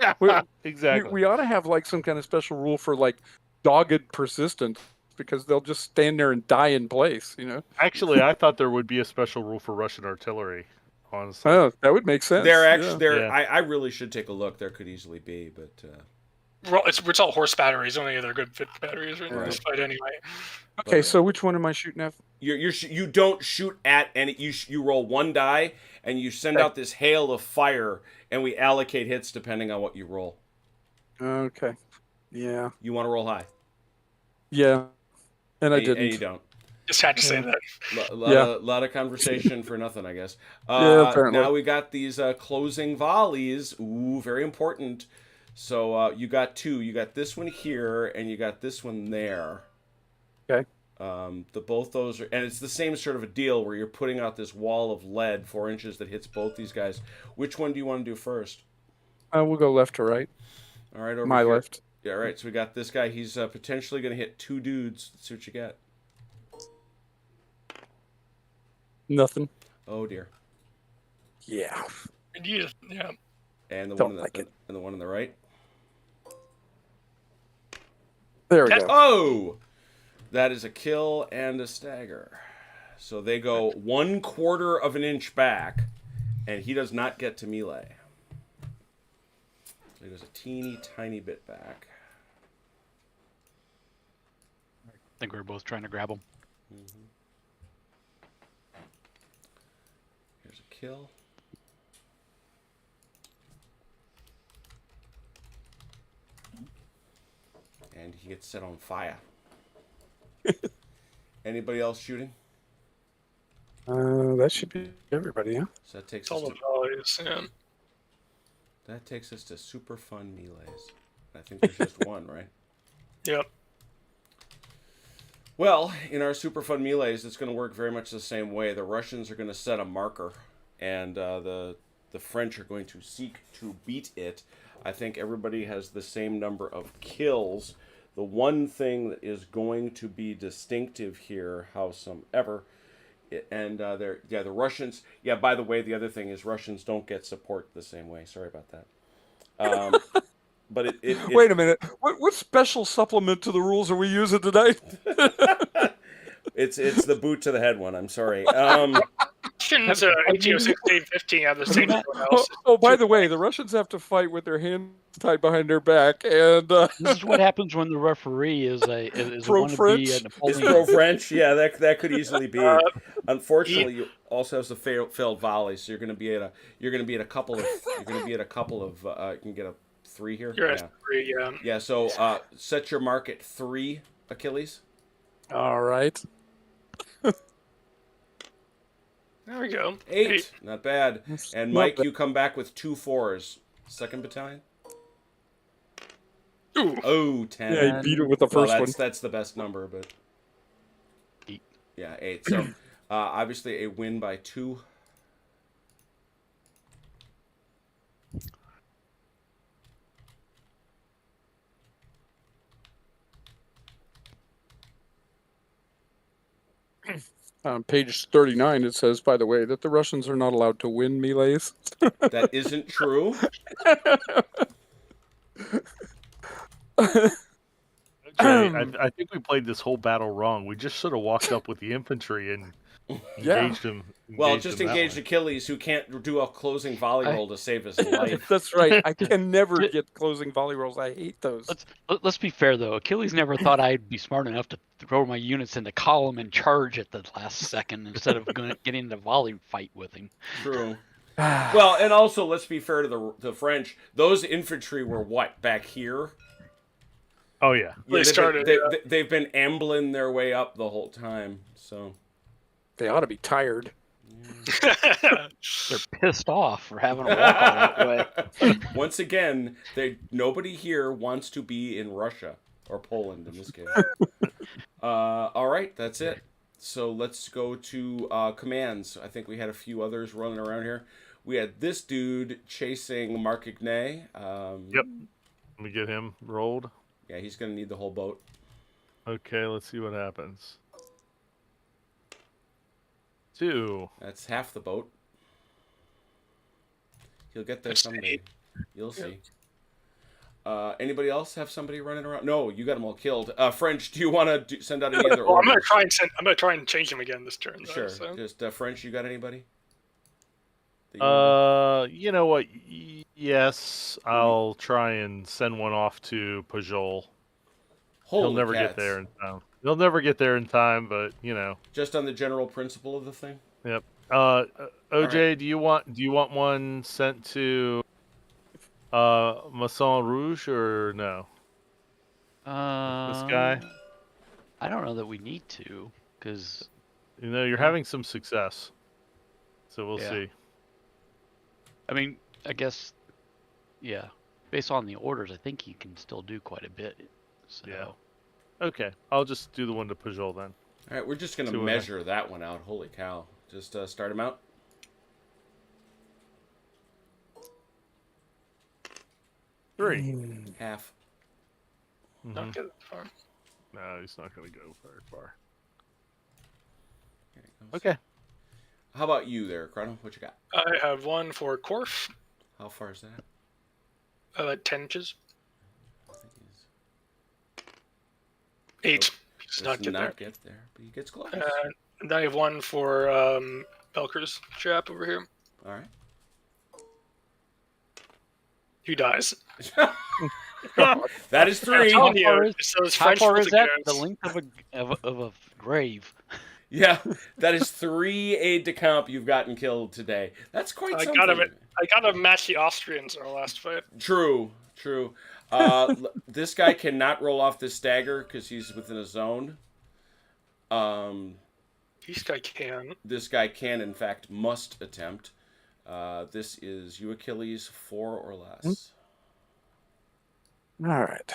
Exactly. We ought to have like some kind of special rule for like dogged persistence because they'll just stand there and die in place. You know. Actually, I thought there would be a special rule for Russian artillery. Honestly. Oh, that would make sense. They're yeah. actually there. Yeah. I really should take a look. There could easily be, but Well, it's all horse batteries. Only other good fit batteries are in Right. this fight anyway. Okay, but, so which one am I shooting at? you don't shoot at any. You roll 1 die and you send Okay. out this hail of fire, and we allocate hits depending on what you roll. Okay. Yeah. You want to roll high, Yeah. And I and you didn't. don't. Just had to say that. Lot of conversation for nothing, I guess. Yeah, apparently. Now we got these closing volleys. Ooh, very important. So you got 2. You got this one here, and you got this one there. Okay. Both those are, and it's the same sort of a deal where you're putting out this wall of lead 4 inches that hits both these guys. Which one do you want to do first? We'll go left to right. All right, over My here. left. Yeah, all right. So we got this guy. He's potentially going to hit 2 dudes. Let's see what you get. Nothing. Oh dear. Yeah. Indeed, yeah. And the Don't one on the, like it. and the one on the right. There we That's- go. Oh, that is a kill and a stagger. So they go 1/4 of an inch back, and he does not get to melee. So he goes a teeny tiny bit back. I think we were both trying to grab him. Here's a kill. And he gets set on fire. Anybody else shooting? That should be everybody, huh? So that takes It's us all the to, volleys. Yeah. that takes us to super fun melees. I think there's just one, right? Yep. Well, in our super fun melees, it's going to work very much the same way. The Russians are going to set a marker, and the French are going to seek to beat it. I think everybody has the same number of kills. The one thing that is going to be distinctive here, howsoever, and the Russians. Yeah, by the way, the other thing is Russians don't get support the same way. Sorry about that. But Wait a minute. What special supplement to the rules are we using tonight? It's the boot to the head one. I'm sorry. Russians, I mean- 1816, 15 have the same as everyone else. By the way, the Russians have to fight with their hands tied behind their back, and This is what happens when the referee is a Pro-French? wannabe Is Napoleon. pro-French? Yeah, that could easily be. Uh, Unfortunately, you also have the failed volleys, so you're going to be at a couple of you can get a 3 here. You're Yeah. at 3, yeah. Yeah. So set your mark at 3, Achilles. all right. There we go. 8. Not bad. And Not Mike, bad. you come back with 2 4s. 2nd battalion. Ooh. Oh, 10. Yeah, he beat it with the Well, first one. that's the best number, but 8. yeah, 8. So obviously a win by 2. On page 39, it says, by the way, that the Russians are not allowed to win melees. That isn't true. I think we played this whole battle wrong. We just should have walked up with the infantry and Yeah. engaged him. Well, just them that engage way. Achilles, who can't do a closing volley roll to save his life. That's right. I can never get closing volley rolls. I hate those. Let's be fair though. Achilles never thought I'd be smart enough to throw my units into column and charge at the last second instead of getting into volley fight with him. True. Well, and also let's be fair to the French. Those infantry were what back here. Oh yeah. They've been ambling their way up the whole time. So They ought to be tired. They're pissed off for having to walk all that way. once again, nobody here wants to be in Russia or Poland in this case. All right, that's it. So let's go to commands. I think we had a few others running around here. We had this dude chasing Mark Ignay. Yep. Let me get him rolled. Yeah, he's going to need the whole boat. Okay, let's see what happens. 2. That's half the boat. He'll get there That's someday. 8. You'll see. Anybody else have somebody running around? No, you got them all killed. French, do you want to send out any other Well, I'm orders? gonna try and change him again this turn. Though, Sure. So. Just French, you got anybody? That you wanna- You know what? Yes, I'll try and send one off to Pajol. Holy He'll never cats. get there in time. He'll never get there in time, but you know. Just on the general principle of the thing? Yep. OJ, right. do you want one sent to Masson Rouge or no? This guy? I don't know that we need to, because You know, you're having some success. So we'll Yeah. see. I mean, I guess, yeah, based on the orders, I think he can still do quite a bit. So. Yeah. Okay, I'll just do the one to Pajol then. All right, we're just going See to what measure that one out. Holy cow. Just start him out. Three. Half. Mhm. Not good far. No, he's not going to go very far. There he goes. Okay. How about you there, Chrono? What you got? I have one for Korf, How far is that? 10 inches. I think he's 8. He does does not get there. get there, but he gets close. And then I have one for Belker's chap over here. All right. He dies. That is 3. How telling far you, is- so it's How French far with is that? the The length of a grave. Yeah, that is 3 aide-de-camp you've gotten killed today. That's quite I something. got to match the Austrians in our last fight. True. This guy cannot roll off this stagger because he's within a zone. This guy can. This guy can, in fact, must attempt. This is you, Achilles, 4 or less. All right.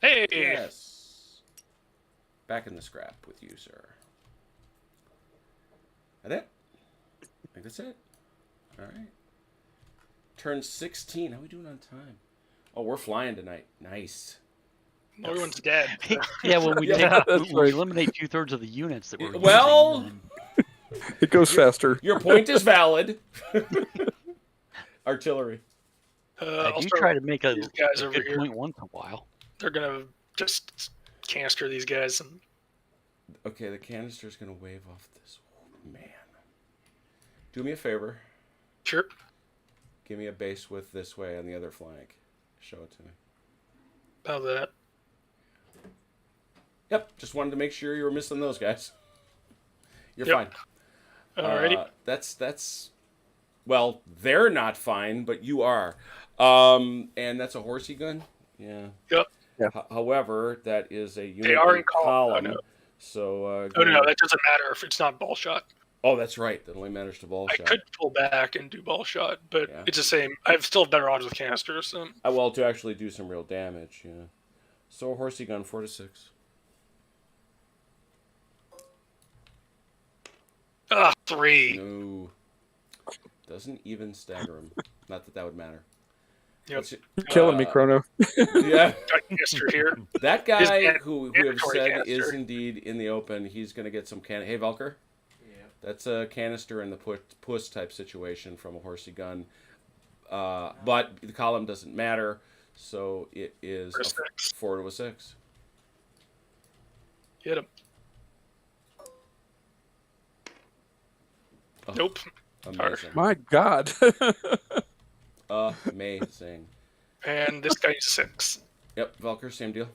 Hey! Yes. Back in the scrap with you, sir. That it? I think that's it. All right. Turn 16. How are we doing on time? Oh, we're flying tonight. Nice. Everyone's dead. Yeah, when we Yeah, that's we right. eliminate 2/3 of the units that we're Well- using, It goes faster. Your point is valid. Artillery. I I'll do start try to make a these guys over good here. point once in a while. They're gonna just canister these guys. And Okay, the canister's gonna wave off this. Oh, man. Do me a favor. sure. Give me a base with this way on the other flank. Show it to me. About that. Yep, just wanted to make sure you were missing those guys. You're Yep. fine. Alrighty. That's well, they're not fine, but you are. And that's a horsey gun. Yeah. Yep. Yeah. However, that is a unit They are in column. Oh, no. So. Oh no, that doesn't matter if it's not ball shot. Oh, that's right. That only matters to ball I shot. could pull back and do ball shot, but Yeah. it's the same. I have still better odds with canisters. So. Well, to actually do some real damage. Yeah. So a horsey gun, 4 to 6. 3. No. Doesn't even stagger him. Not that would matter. Yep. You're killing me, Chrono. Yeah. Got canister here. That guy His who have mandatory said canister. is indeed in the open, he's going to get some Hey, Velker? Yeah. That's a canister in the puss type situation from a horsey gun. But the column doesn't matter, so it is For a 6. 4 to a 6. Hit him. Oh, Nope. Amazing. My God. Amazing. And this guy's 6. Yep, Velker, same deal.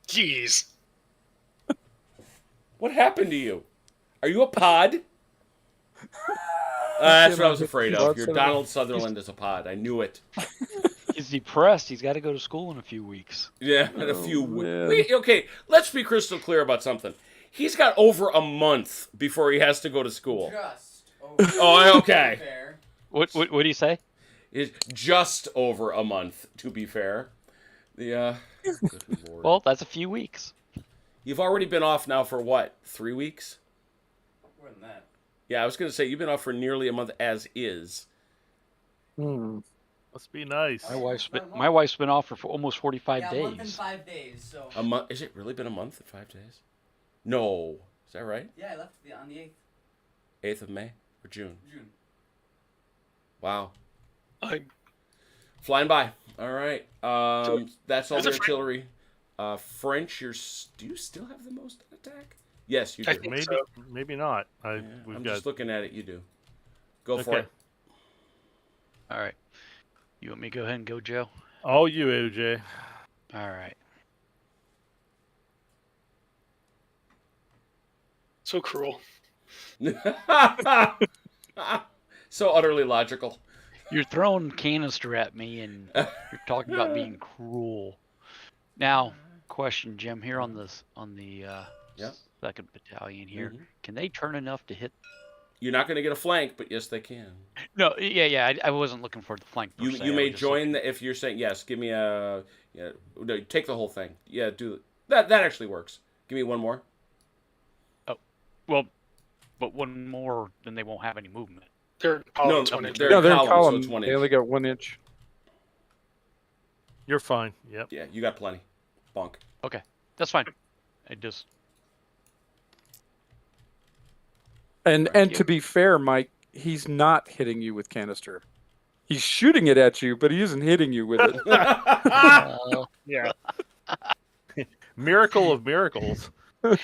Jeez. What happened to you? Are you a pod? That's what I was afraid of. Your Donald Sutherland is a pod. I knew it. He's depressed. He's got to go to school in a few weeks. Yeah, in a few man. weeks. Okay, let's be crystal clear about something. He's got over a month before he has to go to school. Just. Oh, okay. Fair. What do you say? It's just over a month, to be fair. Good Lord. Well, that's a few weeks. You've already been off now for what? 3 weeks? More than that. Yeah, I was going to say you've been off for nearly a month as is. Hmm. Must be nice. My wife's been off for almost 45 Yeah, a days. month and 5 days. So. A month? Is it really been a month and 5 days? No. Is that right? Yeah, I left on the 8th 8th of May or June? June. Wow. I Flying by. All right. That's all There's the a French- artillery. French, do you still have the most attack? Yes, you do. I think Maybe, so. maybe not. Yeah, We've I'm got. just looking at it. You do. Go for Okay. it. All right. You want me to go ahead and go, Joe? All you, OJ. All right. So cruel. So utterly logical. You're throwing canister at me, and you're talking about being cruel. Now, question, Jim, here on this Yep. 2nd Battalion here, Mhm. can they turn enough to hit? You're not going to get a flank, but yes, they can. No, yeah. I wasn't looking for the flank. Per You se. you I may was just join the, if you're saying yes. Give me a no, take the whole thing. Yeah, do that. That actually works. Give me one more. Well, but one more, then they won't have any movement. They're columns 1 inch. they're Yeah, they're in column, column. so it's 1 They only inch. got 1 inch. You're fine. Yep. Yeah, you got plenty. Bonk. Okay, that's fine. I just And Thank to be fair, Mike, he's not hitting you with canister. He's shooting it at you, but he isn't hitting you with it. Yeah. Miracle of miracles.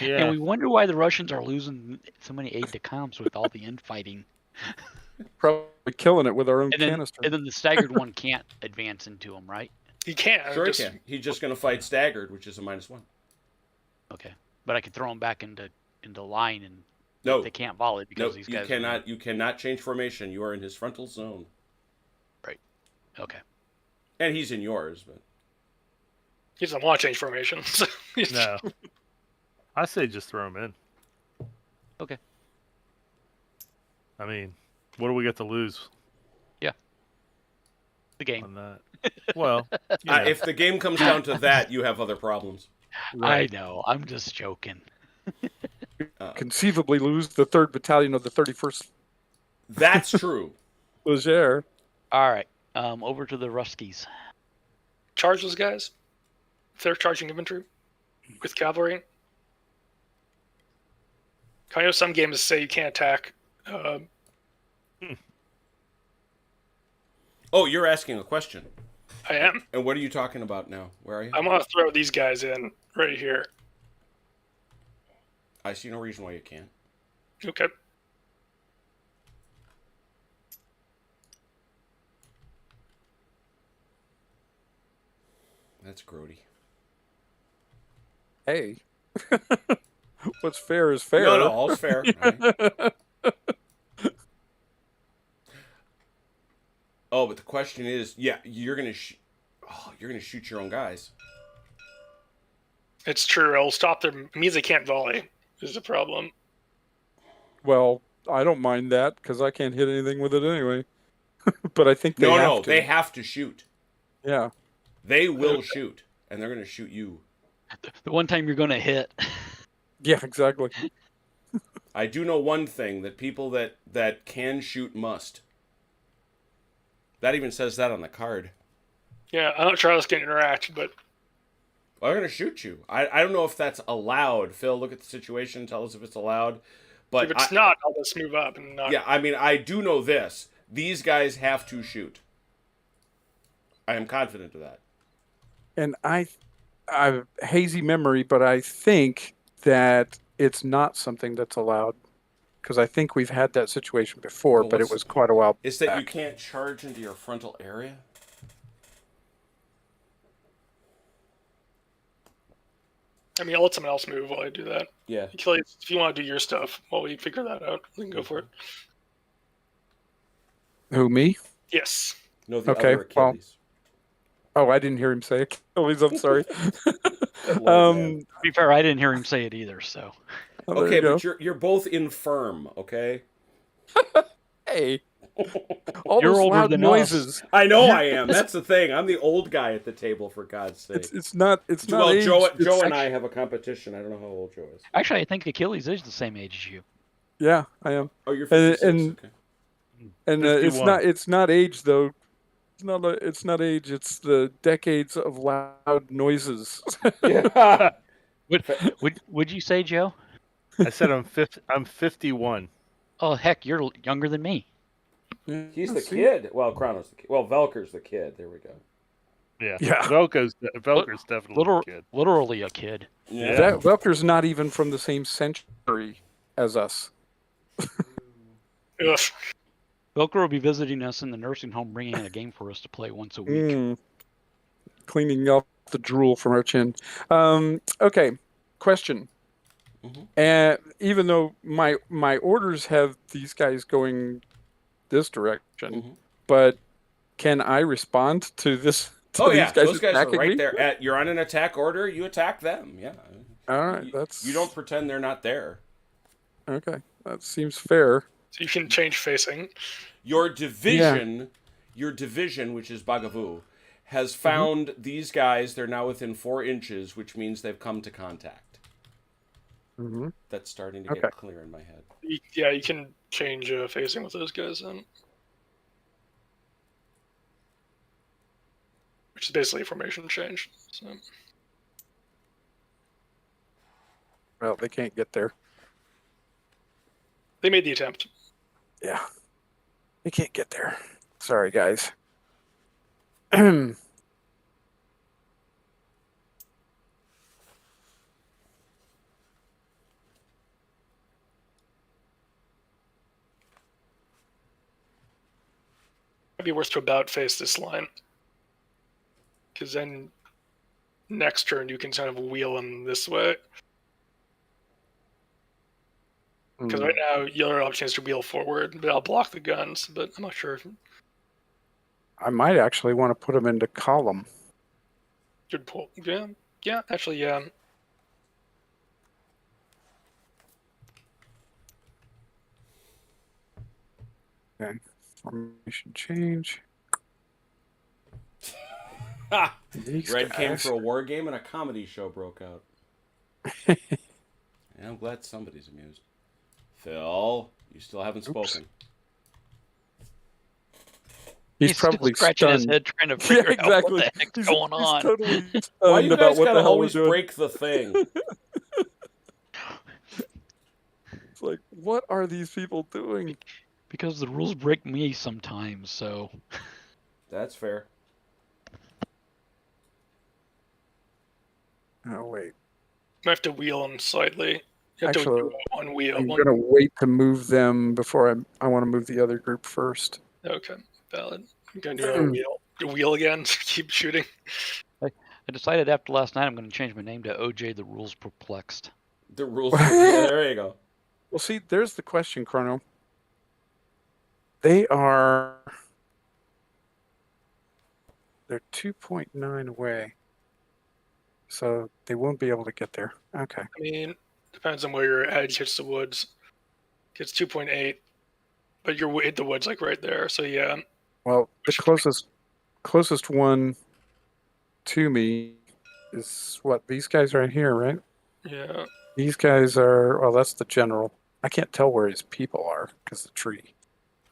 Yeah. And we wonder why the Russians are losing so many aide-de-camps with all the infighting. Probably killing it with our own And then, canister. and then the staggered one can't advance into them, right? He can't. Sure he just, can. He's just going to fight staggered, which is a -1. Okay, but I could throw them back into line, and No, they can't volley because no, these you guys. cannot. You cannot change formation. You are in his frontal zone, Okay. and he's in yours. But He doesn't want to change formation. So No. I say just throw him in. Okay. I mean, what do we got to lose The game. on that? Well, you know, if the game comes down to that, you have other problems. right. I know. I'm just joking. Conceivably lose the 3rd Battalion of the 31st That's true. Leger. All right. Over to the Ruskies. charge those guys. If they're charging infantry with cavalry. I know some games say you can't attack. Oh, you're asking a question. I am. And what are you talking about now? Where are you? I'm gonna throw these guys in right here. I see no reason why you can't. Okay. That's grody. Hey, what's fair is fair. No, all's fair. Right? Oh, but the question is, yeah, you're gonna shoot your own guys. It's true. I'll stop them. It means they can't volley. Is the problem. Well, I don't mind that because I can't hit anything with it anyway. But I think they have to. They have to shoot. Yeah. They will shoot, and they're gonna shoot you. The one time you're going to hit. Yeah, exactly. I do know one thing, that people that can shoot must. That even says that on the card. Yeah, I'm not sure how this can interact, but Well, they're going to shoot you. I don't know if that's allowed. Phil, look at the situation. Tell us if it's allowed. But if it's not, I'll just move up and not. Yeah, I mean, I do know this. These guys have to shoot. I am confident of that. And I have hazy memory, but I think that it's not something that's allowed because I think we've had that situation before, Well, but it was quite a while Is that you back. can't charge into your frontal area? I mean, I'll let someone else move while I do that. Yeah. Achilles, if you want to do your stuff while we figure that out, we can go for it. Who, me? Yes. No, the Okay, other Achilles. Oh, I didn't hear him say Achilles. I'm sorry. Lord, man. To be fair, I didn't hear him say it either, so. Oh, there Okay, you go. but you're both infirm, okay? Hey. All You're those older loud than us. noises. I know I am. That's the thing. I'm the old guy at the table, for God's sake. It's not well, age. Joe It's and I have a competition. I don't know how old Joe is. Actually, I think Achilles is the same age as you. Yeah, I am. Oh, you're 56. Okay. And it's not age though. It's not age. It's the decades of loud noises. Yeah. Would you say, Joe? I said I'm 51. Oh, heck, you're younger than me. He's the kid. Well, Chrono's the kid. Well, Velker's the kid. There we go. Yeah. Yeah. Velker's definitely a kid. Literally a kid. Yeah. Velker's not even from the same century as us. Ugh. Velcro will be visiting us in the nursing home, bringing in a game for us to play once a week. Cleaning off the drool from our chin. Okay, question. And even though my orders have these guys going this direction, but can I respond to this? To these guys are right me? there. You're on an attack order. You attack them. Yeah. All right, you don't pretend they're not there. Okay. That seems fair. So you can change facing. Your division, which is Bagavu, has found these guys. They're now within 4 inches, which means they've come to contact. That's starting to get clear in my head. Yeah, you can change facing with those guys then. Which is basically a formation change. So. Well, they can't get there. They made the attempt. Yeah. They can't get there. Sorry, guys. Might be worth to about face this line. Because then next turn you can kind of wheel them this way. Because right now your other option is to wheel forward, but I'll block the guns, but I'm not sure if... I might actually want to put them into column. Good pull. Yeah, actually, yeah. Okay. Formation change. Red came for a war game and a comedy show broke out. And I'm glad somebody's amused. Phil, you still haven't spoken. He's probably still scratching his stunned. head trying to figure out what the heck's going on. He's totally Why you guys gotta always doing. break the thing? It's like, what are these people doing? Because the rules break me sometimes, so... That's fair. Oh wait. You have to wheel them slightly. You have to Actually, do it one wheel. I'm gonna wait to move them before I want to move the other group first. Okay, valid. I'm gonna do another wheel. Do wheel again. Keep shooting. I decided after last night I'm going to change my name to OJ the Rules Perplexed. The rules. Yeah, there you go. Well, see, there's the question, Chrono. They're 2.9 away, so they won't be able to get there. Okay. I mean, depends on where your edge hits the woods. Gets 2.8, but you're hit the woods like right there. So yeah. Well, the closest one to me is what, these guys right here, right? Yeah. These guys are, well, that's the general. I can't tell where his people are because the tree.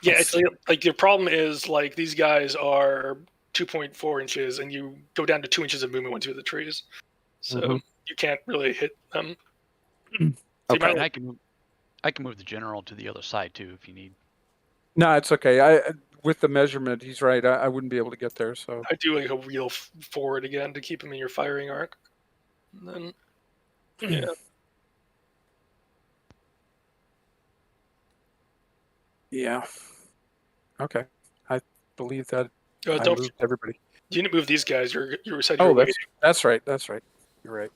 Yeah, it's like your problem is like these guys are 2.4 inches, and you go down to 2 inches of movement once you're the trees, so you can't really hit them. So Okay. And I can move the general to the other side too if you need. No, it's okay. With the measurement, he's right. I wouldn't be able to get there. So I do like a wheel forward again to keep him in your firing arc. And then, yeah. yeah. Okay. I believe that I Don't moved everybody. you didn't move these guys. You said Oh, you're that's right. That's right. You're right.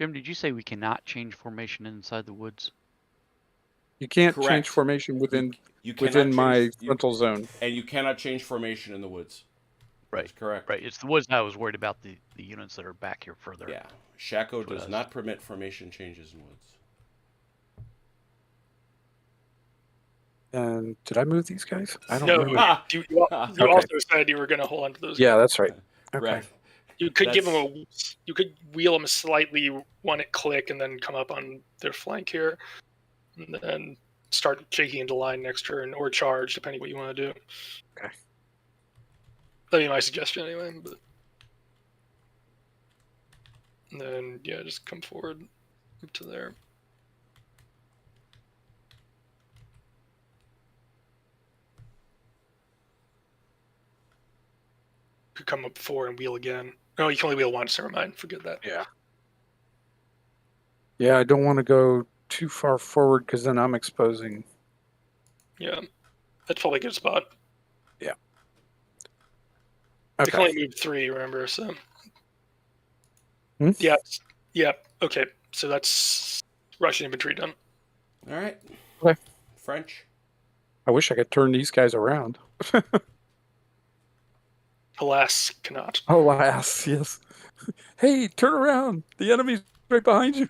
Jim, did you say we cannot change formation inside the woods? You can't Correct. change formation within You cannot within change, my frontal zone. and you cannot change formation in the woods. Right. That's correct. Right. It's the woods I was worried about the units that are back here further. Yeah. Shako That's what does I was- not permit formation changes in woods. And did I move these guys? I don't No, remember. you Okay. also said you were going to hold on to those. Yeah, guys. that's right. Okay. Right. You could give them That's- you could wheel them slightly, one at click, and then come up on their flank here, and then start shaking into line next turn or charge, depending what you want to do. Okay. That'd be my suggestion anyway. But and then yeah, just come forward up to there. Could come up 4 and wheel again. No, you can only wheel once. Never mind. Forget that. Yeah. Yeah, I don't want to go too far forward because then I'm exposing. Yeah, that's probably a good spot. You can Okay. only move 3, remember? So Hmm? yeah. Okay, so that's Russian infantry done. All right. Okay. French. I wish I could turn these guys around. Alas, cannot. Alas, yes. Hey, turn around. The enemy's right behind you.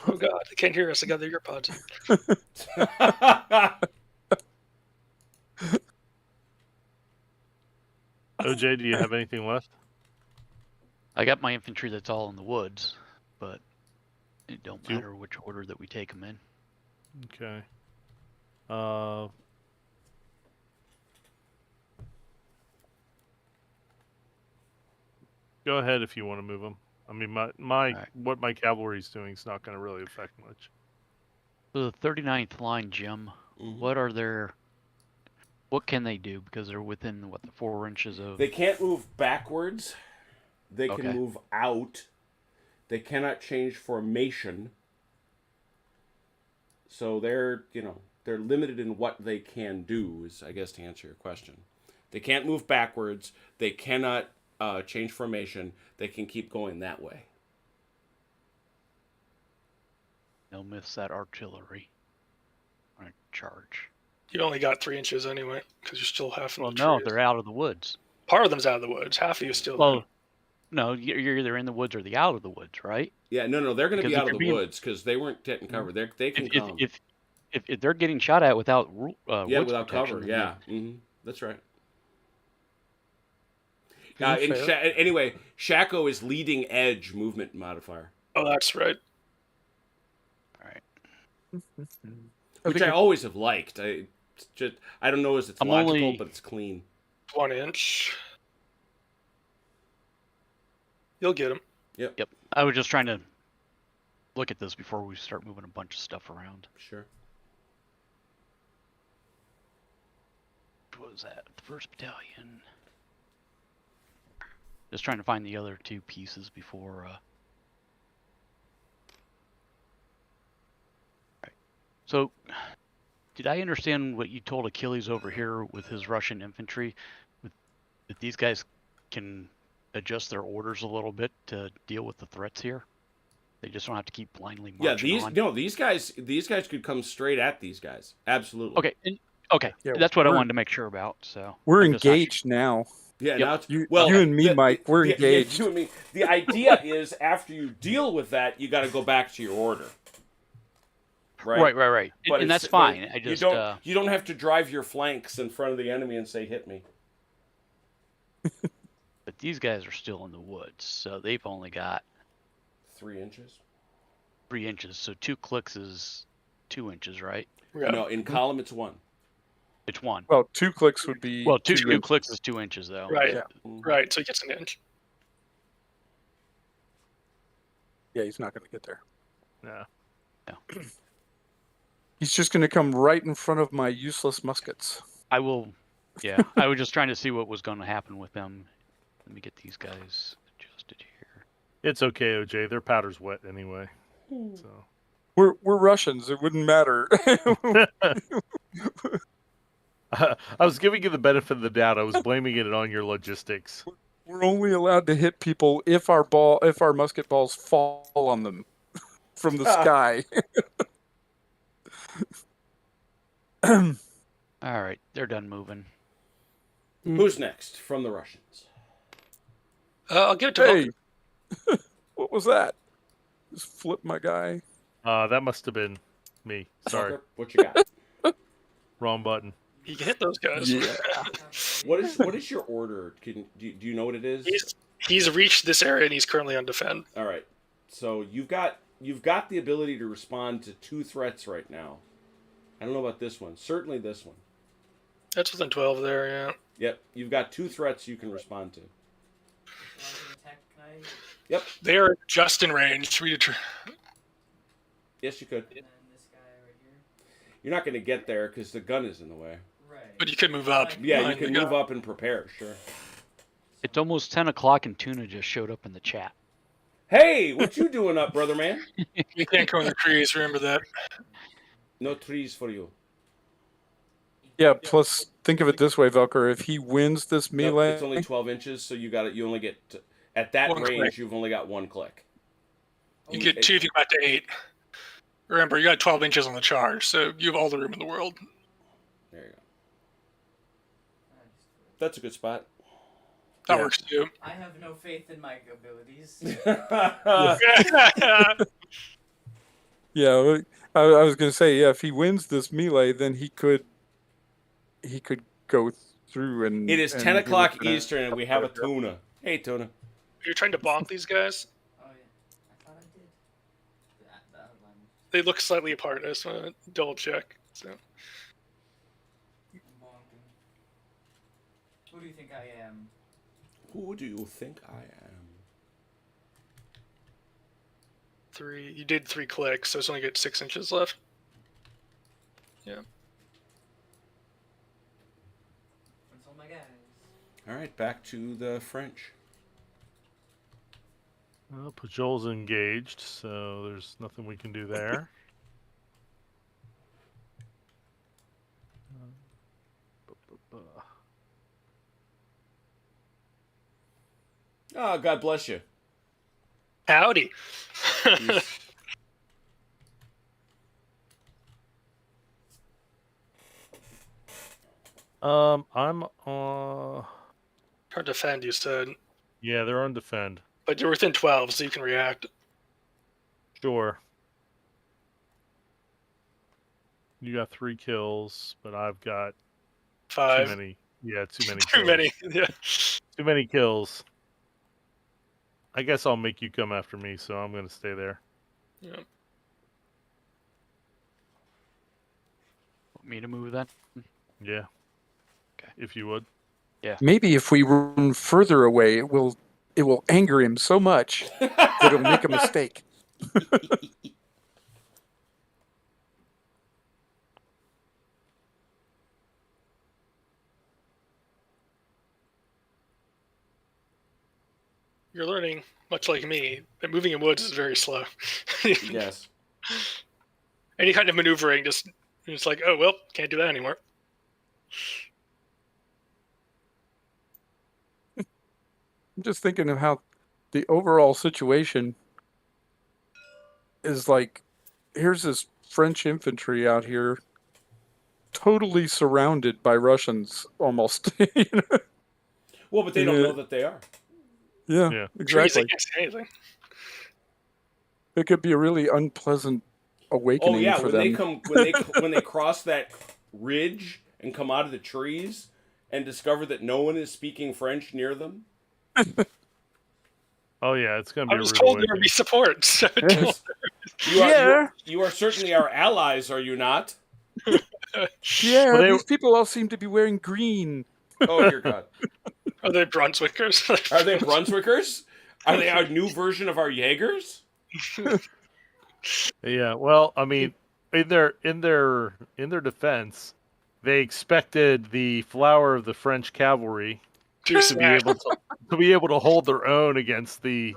Oh god, they can't hear us. They got their earpods. OJ, do you have anything left? I got my infantry that's all in the woods, but it don't Do you- matter which order that we take them in. Okay. Go ahead if you want to move them. I mean, Alright. what my cavalry's doing is not going to really affect much. So the 39th line, Jim, Mhm. what can they do? Because they're within, what, the 4 inches of... They can't move backwards. They can Okay. move out. They cannot change formation. So they're limited in what they can do, is, I guess, to answer your question. They can't move backwards. They cannot change formation. They can keep going that way. They'll miss that artillery. Or charge. You only got 3 inches anyway, because you're still half in Well, the no, trees. they're out of the woods. Part of them's out of the woods. Half of you still. Well, no, you're either in the woods or the out of the woods, right? Yeah, no, they're going to Because be if out of you're the being- woods because they weren't getting cover. They can come. If they're getting shot at without Yeah, woods without protection, cover. then Yeah, that's right. To be fair, Anyway, Shako is leading edge movement modifier, Oh, that's right. all right. which I always have liked. I don't know as it's I'm logical, only- but it's clean. 1 inch. You'll get them. Yep. I was just trying to look at this before we start moving a bunch of stuff around. Sure. What was that? The 1st Battalion. Just trying to find the other two pieces before. Right. So, did I understand what you told Achilles over here with his Russian infantry? That these guys can adjust their orders a little bit to deal with the threats here? They just don't have to keep blindly Yeah, marching on? these guys could come straight at these guys. Absolutely. Okay, okay. Yeah, That's what I we're- wanted to make sure about. So We're I'm just not engaged now. Yeah, Yep. now it's You well. and me, Mike, we're engaged. you and me. The idea is after you deal with that, you got to go back to your order. Right. Right. But And that's it's- fine. but I just you don't have to drive your flanks in front of the enemy and say hit me. but these guys are still in the woods, so they've only got 3 inches. 3 inches. So 2 clicks is 2 inches, right? Yeah. No, in column it's 1. It's 1. Well, 2 clicks would be. Well, two inches. clicks is 2 inches, though. Right. Yeah. Right. So he gets an inch. Yeah, he's not going to get there. Yeah. He's just going to come right in front of my useless muskets. I will. Yeah, I was just trying to see what was going to happen with them. Let me get these guys adjusted here. It's okay, OJ. Their powder's wet anyway. So We're Russians. It wouldn't matter. I was giving you the benefit of the doubt. I was blaming it on your logistics. We're only allowed to hit people if our musket balls fall on them from the sky. All right, they're done moving. Who's next from the Russians? I'll give it to Vulcan. Hey, what was that? Just flip my guy. That must have been me. Sorry, Tucker, what you got? wrong button. He can hit those guys. Yeah. What is your order? Do you know what it is? He's reached this area and he's currently on defend. All right. So you've got the ability to respond to 2 threats right now. I don't know about this one. Certainly this one. That's within 12 there, yeah. Yep. You've got 2 threats you can respond to. Attack knight, Yep. They are just in range. Yes, you could. and then this guy right here. You're not going to get there because the gun is in the way. Right. But you could move up. Yeah, you behind can the move guy. up and prepare. Sure. It's almost 10 o'clock and Tuna just showed up in the chat. Hey, what you doing up, brother man? You can't go in the trees, remember that. No trees for you. Yeah, plus think of it this way, Velker. If he wins this Nope, melee, it's only 12 inches, so you only get at that One range. click. You've only got 1 click. You get 2 if you go back to 8. Remember, you got 12 inches on the charge, so you have all the room in the world. There you go. That's a good spot. That Yeah. works too. I have no faith in my abilities. yeah, I was going to say, yeah, if he wins this melee, then he could go through and. It is and 10 he o'clock would- Eastern, and we have a tuna. Hey, tuna. You're trying to bonk these guys? Oh yeah, I thought I did. The outline. They look slightly apart. I just want to double check. So I'm bonking. Who do you think I am? Who do you think I am? 3. You did 3 clicks, so it's only got 6 inches left. Yeah. What's all my guys? All right, back to the French. Well, Pajol's engaged, so there's nothing we can do there. Oh, God bless you. Howdy. I'm Hard to defend, you said. yeah, they're on defend. But you're within 12, so you can react. Sure. You got 3 kills, but I've got 5. too many. Yeah, too many. Too kills. many. Yeah. Too many kills. I guess I'll make you come after me, so I'm going to stay there. Yeah. Want me to move then? Yeah. Okay. If you would. Maybe if we run further away, it will anger him so much that it'll make a mistake. you're learning, much like me, that moving in woods is very slow. Yes. Any kind of maneuvering, it's like, oh well, can't do that anymore. I'm just thinking of how the overall situation is like, here's this French infantry out here totally surrounded by Russians almost. You know? Well, but they don't know that they are. Yeah, Yeah. Trees, they exactly. can't say anything. It could be a really unpleasant awakening Oh yeah, for when them. they come when they cross that ridge and come out of the trees and discover that no one is speaking French near them. Oh yeah, it's gonna be I a was rude told there would awakening. be support. So Yes. You are Yeah. you are certainly our allies, are you not? Yeah, Well, they- these people all seem to be wearing green. Oh dear God. Are they Brunswickers? Are they Brunswickers? Are they a new version of our Jaegers? Yeah, well, I mean, in their defense, they expected the flower of the French cavalry to to be able to hold their own against the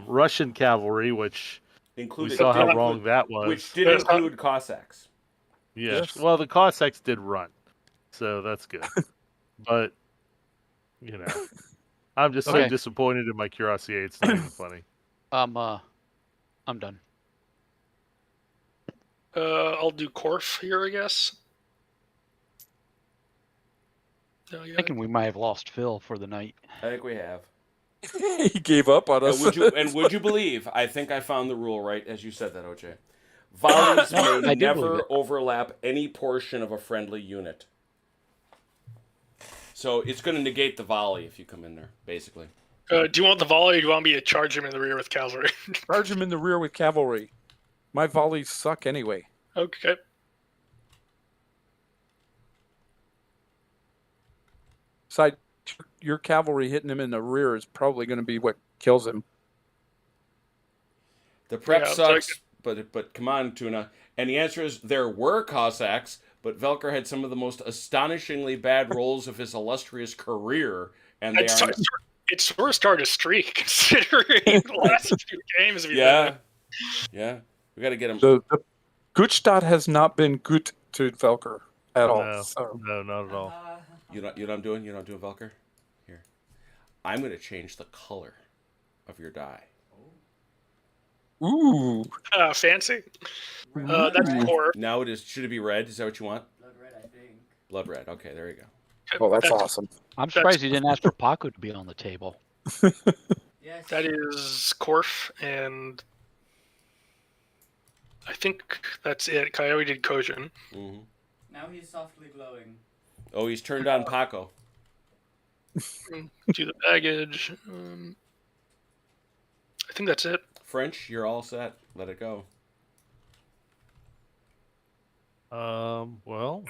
Russian cavalry, which we Included saw how did wrong include- that was. which did include Cossacks. Yes. Yes. Well, the Cossacks did run, so that's good. But you know, I'm just so Okay. disappointed in my curiosity. It's not even funny. I'm done. I'll do Korf here, I guess. No, yeah. Thinking we might have lost Phil for the night. I think we have. He gave up on us. Would you believe? I think I found the rule right as you said that, OJ. Volleys I may do believe never it. overlap any portion of a friendly unit. So it's going to negate the volley if you come in there, basically. Do you want the volley or do you want me to charge him in the rear with cavalry? Charge him in the rear with cavalry. My volleys suck anyway. Okay. Side, your cavalry hitting him in the rear is probably going to be what kills him. The prep Yeah, sucks, but come on, Tuna. And the answer is there were Cossacks, but Velker had some of the most astonishingly bad rolls of his illustrious career, and they are It sort of started a streak, considering the last few games. yeah. We got to get him. The Guttstadt has not been good to Velker at all. No, So. no, not at all. You know what I'm doing? You're not doing Velker? Here. I'm going to change the color of your die. Ooh. Fancy. That's Korf. Now it is. Should it be red? Is that what you want? Blood red, I think. Blood red. Okay, there you go. Oh, that's awesome. I'm surprised you didn't ask for Paco to be on the table. Yes. That is Korf, and I think that's it. Coyote did Kojin. Hmm. Now he's softly glowing. Oh, he's turned on Paco. Do the baggage. I think that's it. French, you're all set. Let it go. Well,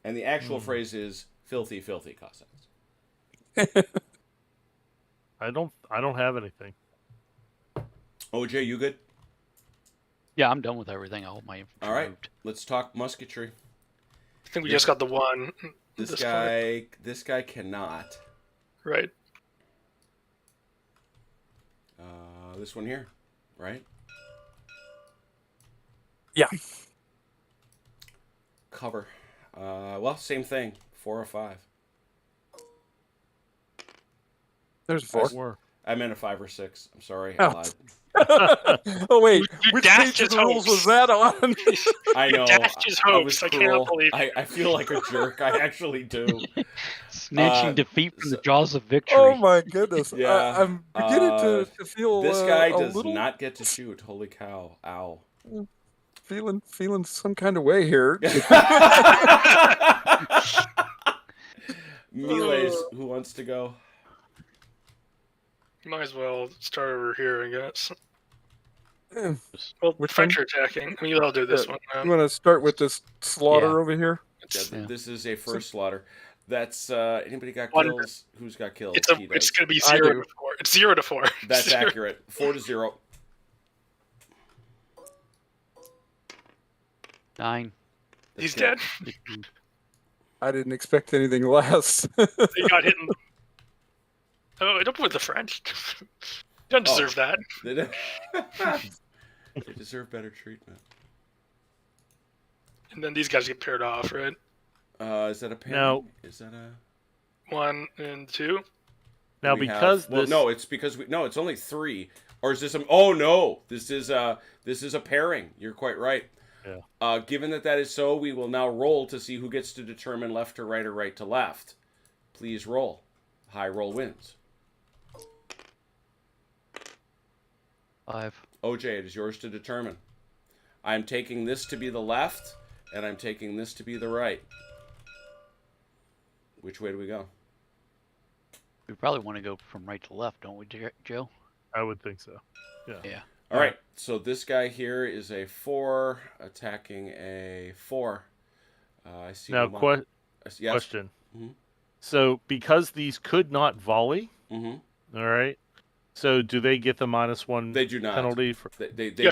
And the actual phrase is filthy, filthy Cossacks. I don't have anything. OJ, you good? Yeah, I'm done with everything. I hope my infantry All right. moved. Let's talk musketry. I think we just got the one. This point. guy cannot. Right. This one here, right? Yeah. Cover. Well, same thing. 4 or 5. There's 4. Four. I meant a 5 or 6. I'm sorry, I Oh. lied. Oh wait, You which dashed page of his the rules hopes. was that on? I know. dashed his I was hopes. I cannot cruel. believe I feel like a jerk. I actually do. Snatching defeat from the jaws of victory. Oh my goodness! Yeah, I'm beginning to feel This guy a does little not get to shoot. Holy cow! Ow. feeling some kind of way here. Melees, who wants to go? You might as well start over here, I guess. Eh, Well, Which French are attacking. I mean, I'll do this one. You want to start with this slaughter Yeah. over here? Yeah, Yeah. This is a first slaughter. That's anybody got One. kills? Who's got kills? It's He it's does. going to be I 0 do. to 4. It's 0 to 4. That's 0. accurate. 4 to 0. 9. He's That's dead. it. I didn't expect anything less. He got hit. Oh, don't put the French. Don't Oh. deserve that. They deserve better treatment. And then these guys get paired off, right? Is that a pair? No. Is that a? 1 and 2. Now, We because have, well, this... no, it's because it's only 3. Or is this a? Oh no, this is a pairing. You're quite right. Yeah. Given that is so, we will now roll to see who gets to determine left to right or right to left. Please roll. High roll wins. 5. OJ, it is yours to determine. I'm taking this to be the left, and I'm taking this to be the right. Which way do we go? We probably want to go from right to left, don't we, Joe? I would think so. Yeah. All right, so this guy here is a 4 attacking a 4. I see. Now, yes. question. Mhm. So, because these could not volley, Mm-hmm. all right. So, do they get the -1 They do not. penalty for? They You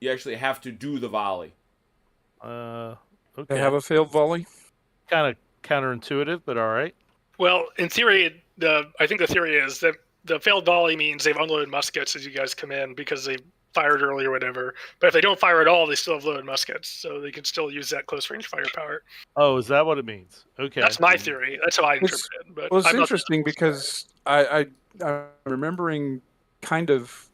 you actually have to do the volley. Okay. They have a failed volley. Kind of counterintuitive, but all right. Well, in theory, I think the theory is that the failed volley means they've unloaded muskets as you guys come in because they fired early or whatever. But if they don't fire at all, they still have loaded muskets, so they can still use that close range firepower. Oh, is that what it means? Okay. That's my theory. That's how I interpret it. But Well, it's I'm not- interesting because I'm remembering kind of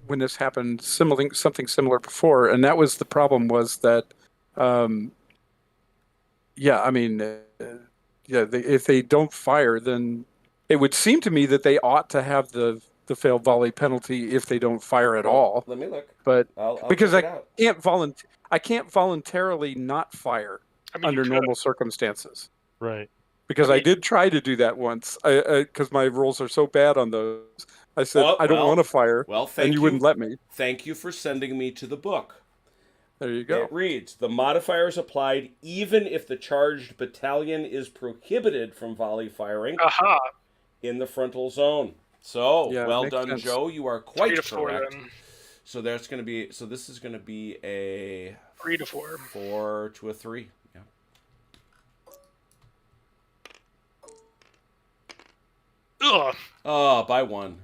when this happened, something similar before, and that was the problem was that, if they don't fire, then it would seem to me that they ought to have the failed volley penalty if they don't fire at all. Let me look. But I'll because check it out. I can't voluntarily not fire I mean, under you could. normal circumstances. Right. Because I I mean- did try to do that once. Because my rolls are so bad on those. I said Well- I don't well- want to fire, Well, thank and you wouldn't let me. Thank you for sending me to the book. There you go. It reads, the modifier is applied even if the charged battalion is prohibited from volley firing Aha. in the frontal zone. So, Yeah, well makes done, sense. Joe. You are 3 quite to 4 correct. then. So this is going to be a 3 to 4. 4 to a 3. Yeah. Ugh. Oh, by 1.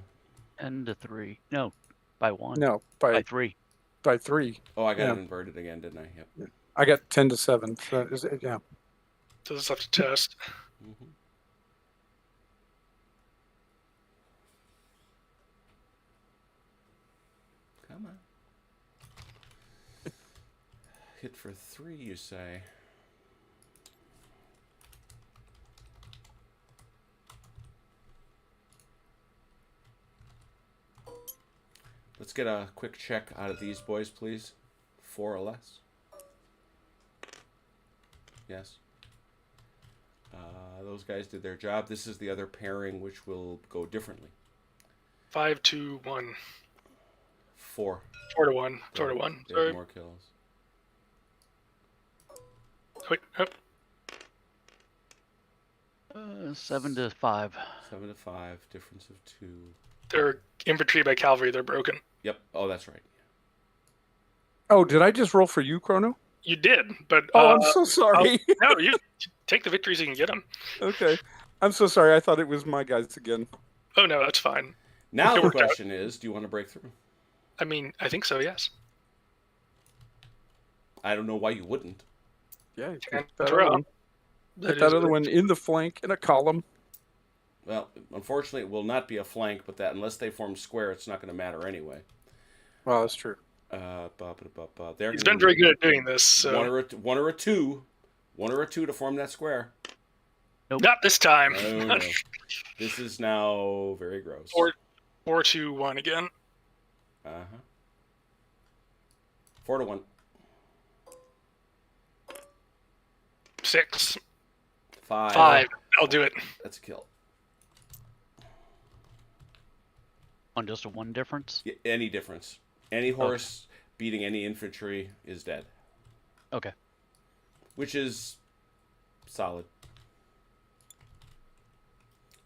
10 to 3. No, by 1. No, By by 3. 3. Oh, I got Yeah. it inverted again, didn't I? Yep. I got 10 to 7. So yeah. So this have to test. Mm-hmm. Come on. Hit for 3, you say? Let's get a quick check out of these boys, please. 4 or less. Yes. Those guys did their job. This is the other pairing, which will go differently. 5 to 1. 4. 4 to 1. 4 to 1. They Sorry. have more kills. Wait. Oh. 7 to 5. 7 to 5. Difference of 2. They're infantry by cavalry. They're broken. Yep. Oh, that's right. Oh, did I just roll for you, Chrono? You did, but Oh, I'm so sorry. no, you take the victories you can get them. Okay. I'm so sorry. I thought it was my guys again. Oh no, that's fine. Now It the worked out. question is, do you want to break through? I mean, I think so. Yes. I don't know why you wouldn't. Yeah, you And get that throw. other one. That Get is that other good. one in the flank in a column. Well, unfortunately, it will not be a flank, but that unless they form square, it's not going to matter anyway. Well, that's true. They're He's gonna been very need good at doing this. So. One or a two to form that square. Not this time. Oh, no. This is now very gross. 4 to 1 again. 4 to 1. 6. 5. 5. I'll do it. That's a kill. On just a 1 difference? Any difference. Any horse beating any infantry is dead. Okay. Which is solid.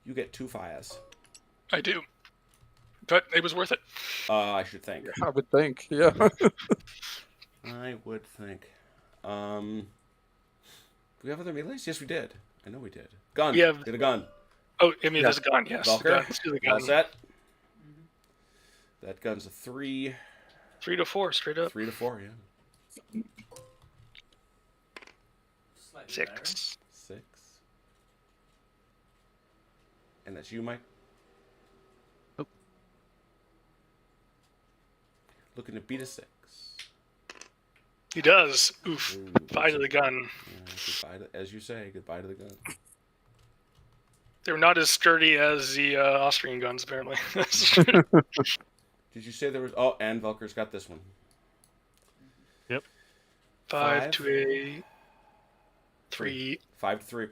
You get 2 fires. I do. But it was worth it. I should think. I would think. Yeah. I would think. Do we have other melees? Yes, we did. I know we did. Gun. We have- Get a gun. Oh, I mean, Yeah. there's a gun. Yes, the Valker, gun. Let's do the all gun. set? Mhm. That gun's a 3. 3 to 4, straight up. 3 to 4, yeah. Slightly 6. 6. And that's you, Mike? Oh. Looking to beat a 6. He does. Oof. Ooh, Bye to the gun. Yeah, goodbye to, as you say, goodbye to the gun. They're not as sturdy as the Austrian guns, apparently. Did you say there was... Oh, and Velker's got this one. 5 to a 3. 5 to 3.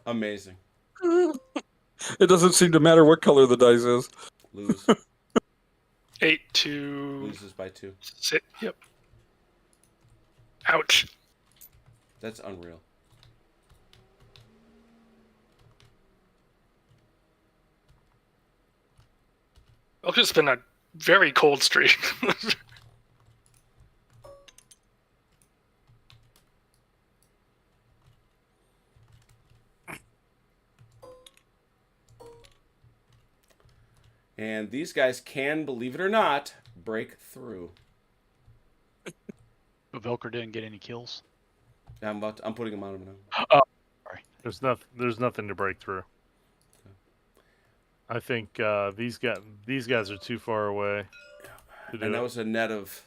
Amazing. It doesn't seem to matter what color the dice is. Lose. 8 to Loses by 2. 6. Yep. Ouch. That's unreal. I've just been a very cold streak. And these guys can, believe it or not, break through. But Velker didn't get any kills. I'm putting them on him now. There's nothing to break through. I think these guys are too far away. To do And that it. was a net of...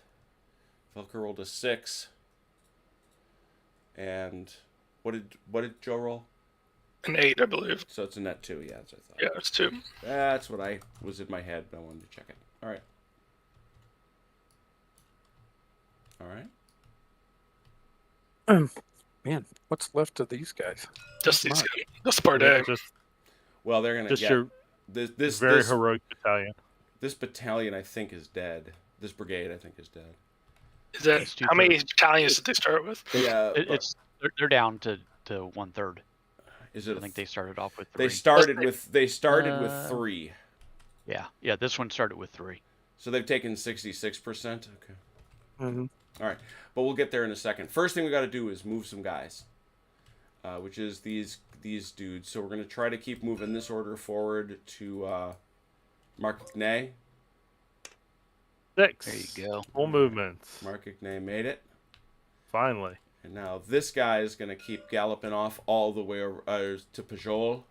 Velker rolled a 6. And what did Joe roll? An 8, I believe. So it's a net 2, yeah, that's what I thought. Yeah, it's 2. That's what I was in my head, but I wanted to check it. All right. All right. Man, what's left of these guys? Just Not these much. guys. Just Bardet. Just Well, they're gonna just get your this very heroic battalion. this battalion. I think is dead. This brigade, I think, is dead. Is that It's how many 2/3. battalions did they start with? Yeah, It's they're down to 1/3. is it? I think they started off with 3. They started with Uh, 3, Yeah. This one started with 3. so they've taken 66%. Okay, Mm-hmm. all right, but we'll get there in a second. First thing we got to do is move some guys, which is these dudes. So we're gonna try to keep moving this order forward to Marc-Ignay. 6. There you go. Full movements. Marc-Ignay made it. Finally. And now this guy is going to keep galloping off all the way to Pajol.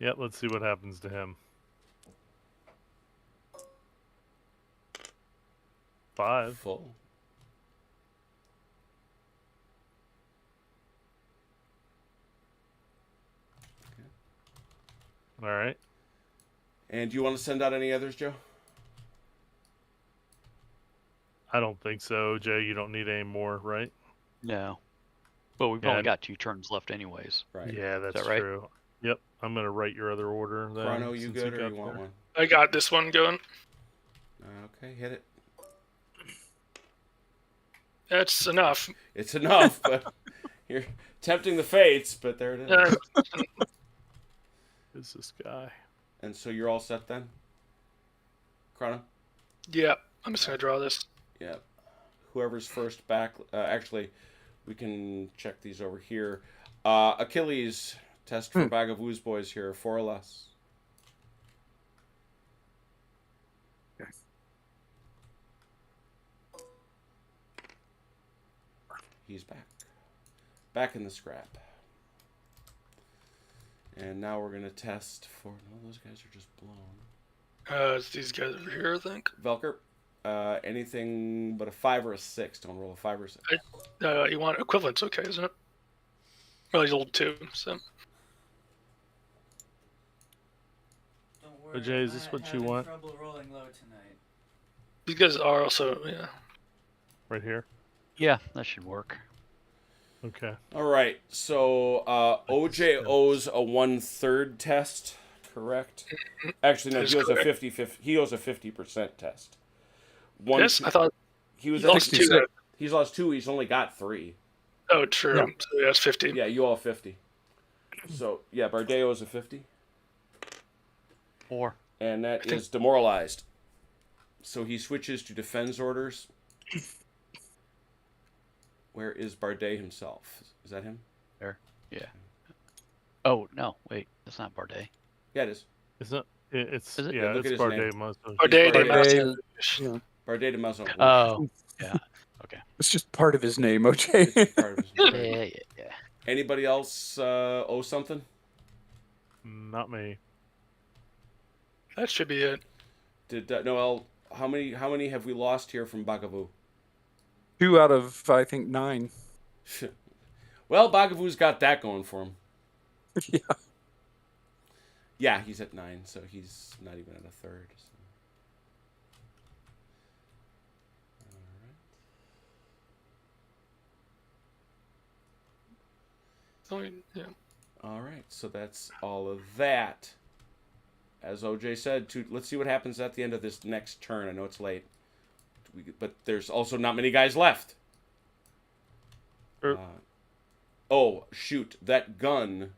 Yeah, let's see what happens to him. 5. Full. All right. And do you want to send out any others, Joe? I don't think so, Jay. You don't need any more, right? No. But we've Yeah, only and- got 2 turns left anyways. Right. Yeah, that's right? true. Yep. I'm gonna write your other order. Then, Chrono, you since good or got you want there. one? I got this one going. Okay, hit it. That's enough. It's enough, but you're tempting the fates, but there it is. Who's this guy? And so you're all set then? Chrono? Yeah, I'm just gonna draw this. Yeah. Whoever's first back. Actually, we can check these over here. Achilles, test for Bag of Woos boys here. 4 or less. Okay. He's back. Back in the scrap. And now we're going to test for... No, those guys are just blown. It's these guys over here, I think. Velker, anything but a 5 or a 6. Don't roll a 5 or a 6. You want equivalents, okay, isn't it? Well, he's old 2, so. Don't worry, Jay, is I'm this not what you having want? Trouble rolling low tonight. These guys are also, yeah. Right here. Yeah, that should work. Okay. All right. So OJ owes a 1/3 test, correct? Actually, no. That is He owes a correct. 50. He owes a 50% test. Yes, I thought he was he lost 2 there. He's lost 2. He's only got 3. Oh, true. Yeah. So yeah, it's 50. Yeah, you all 50. So yeah, Bardet owes a 50, 4. and that I think- is demoralized. So he switches to defense orders. Where is Bardet himself? Is that him? There. Yeah. Oh no, wait, that's not Bardet. Yeah, it is. It's not. It's Is it? yeah. Look at It's his name. Bardet Muslim. Bardet de Bardet, Mazo. Bardet de Mazon. Oh, yeah. Okay. it's just part of his name, OJ. It's part of his Yeah, name. yeah. Anybody else owe something? Not me. That should be it. Did Noel? How many have we lost here from Bagavu? 2 out of, I think, 9. Well, Bagavu's got that going for him. Yeah. Yeah, he's at 9, so he's not even at a third. So. Yeah. All right, so that's all of that. As OJ said, let's see what happens at the end of this next turn. I know it's late, but there's also not many guys left. Er- Oh, shoot, that gun.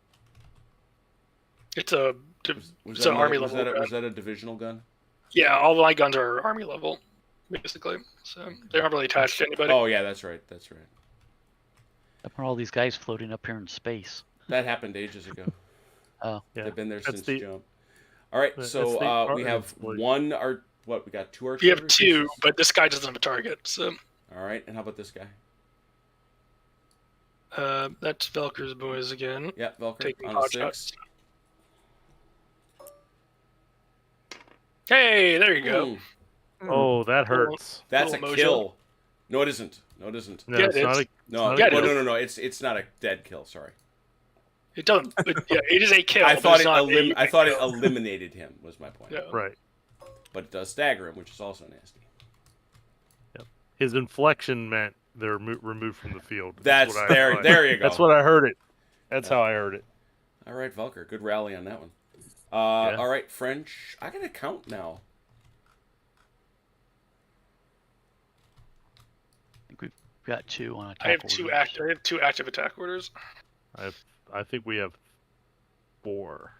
It's a Was it's that an army was level. that, gun. was that a divisional gun? Yeah, all my guns are army level, basically. So they're not really attached to anybody. Oh, yeah, that's right. That's right. How about all these guys floating up here in space? That happened ages ago. Oh, Yeah. They've been there That's since the- jump. All right, that's so the we have exploit. one we got 2 artillery We have 2, pieces? but this guy doesn't have a target. So All right, and how about this guy? that's Velker's boys again. Yeah, Velker Taking on a pot 6. shots. Hey, there you go. Ooh, Oh, that hurts. that's a Little mojo. kill. No, it isn't. No, it isn't. No, Yeah, it's it not is. a. No, not Yeah, a it well, kill. no. It's not a dead kill. Sorry. It doesn't. Yeah, it is a kill. I but thought it's not a I thought it kill. eliminated him. Was my point. Yeah. Right. But it does stagger him, which is also nasty. His inflection meant they're removed from the field. That's what I there. thought. There you go. That's what I heard it. That's how I heard it. All right, Velker. Good rally on that one. Yeah. All right, French. I gotta count now. I think we've got 2 on attack. I have 2 orders. active. I have 2 active attack orders. I think we have 4.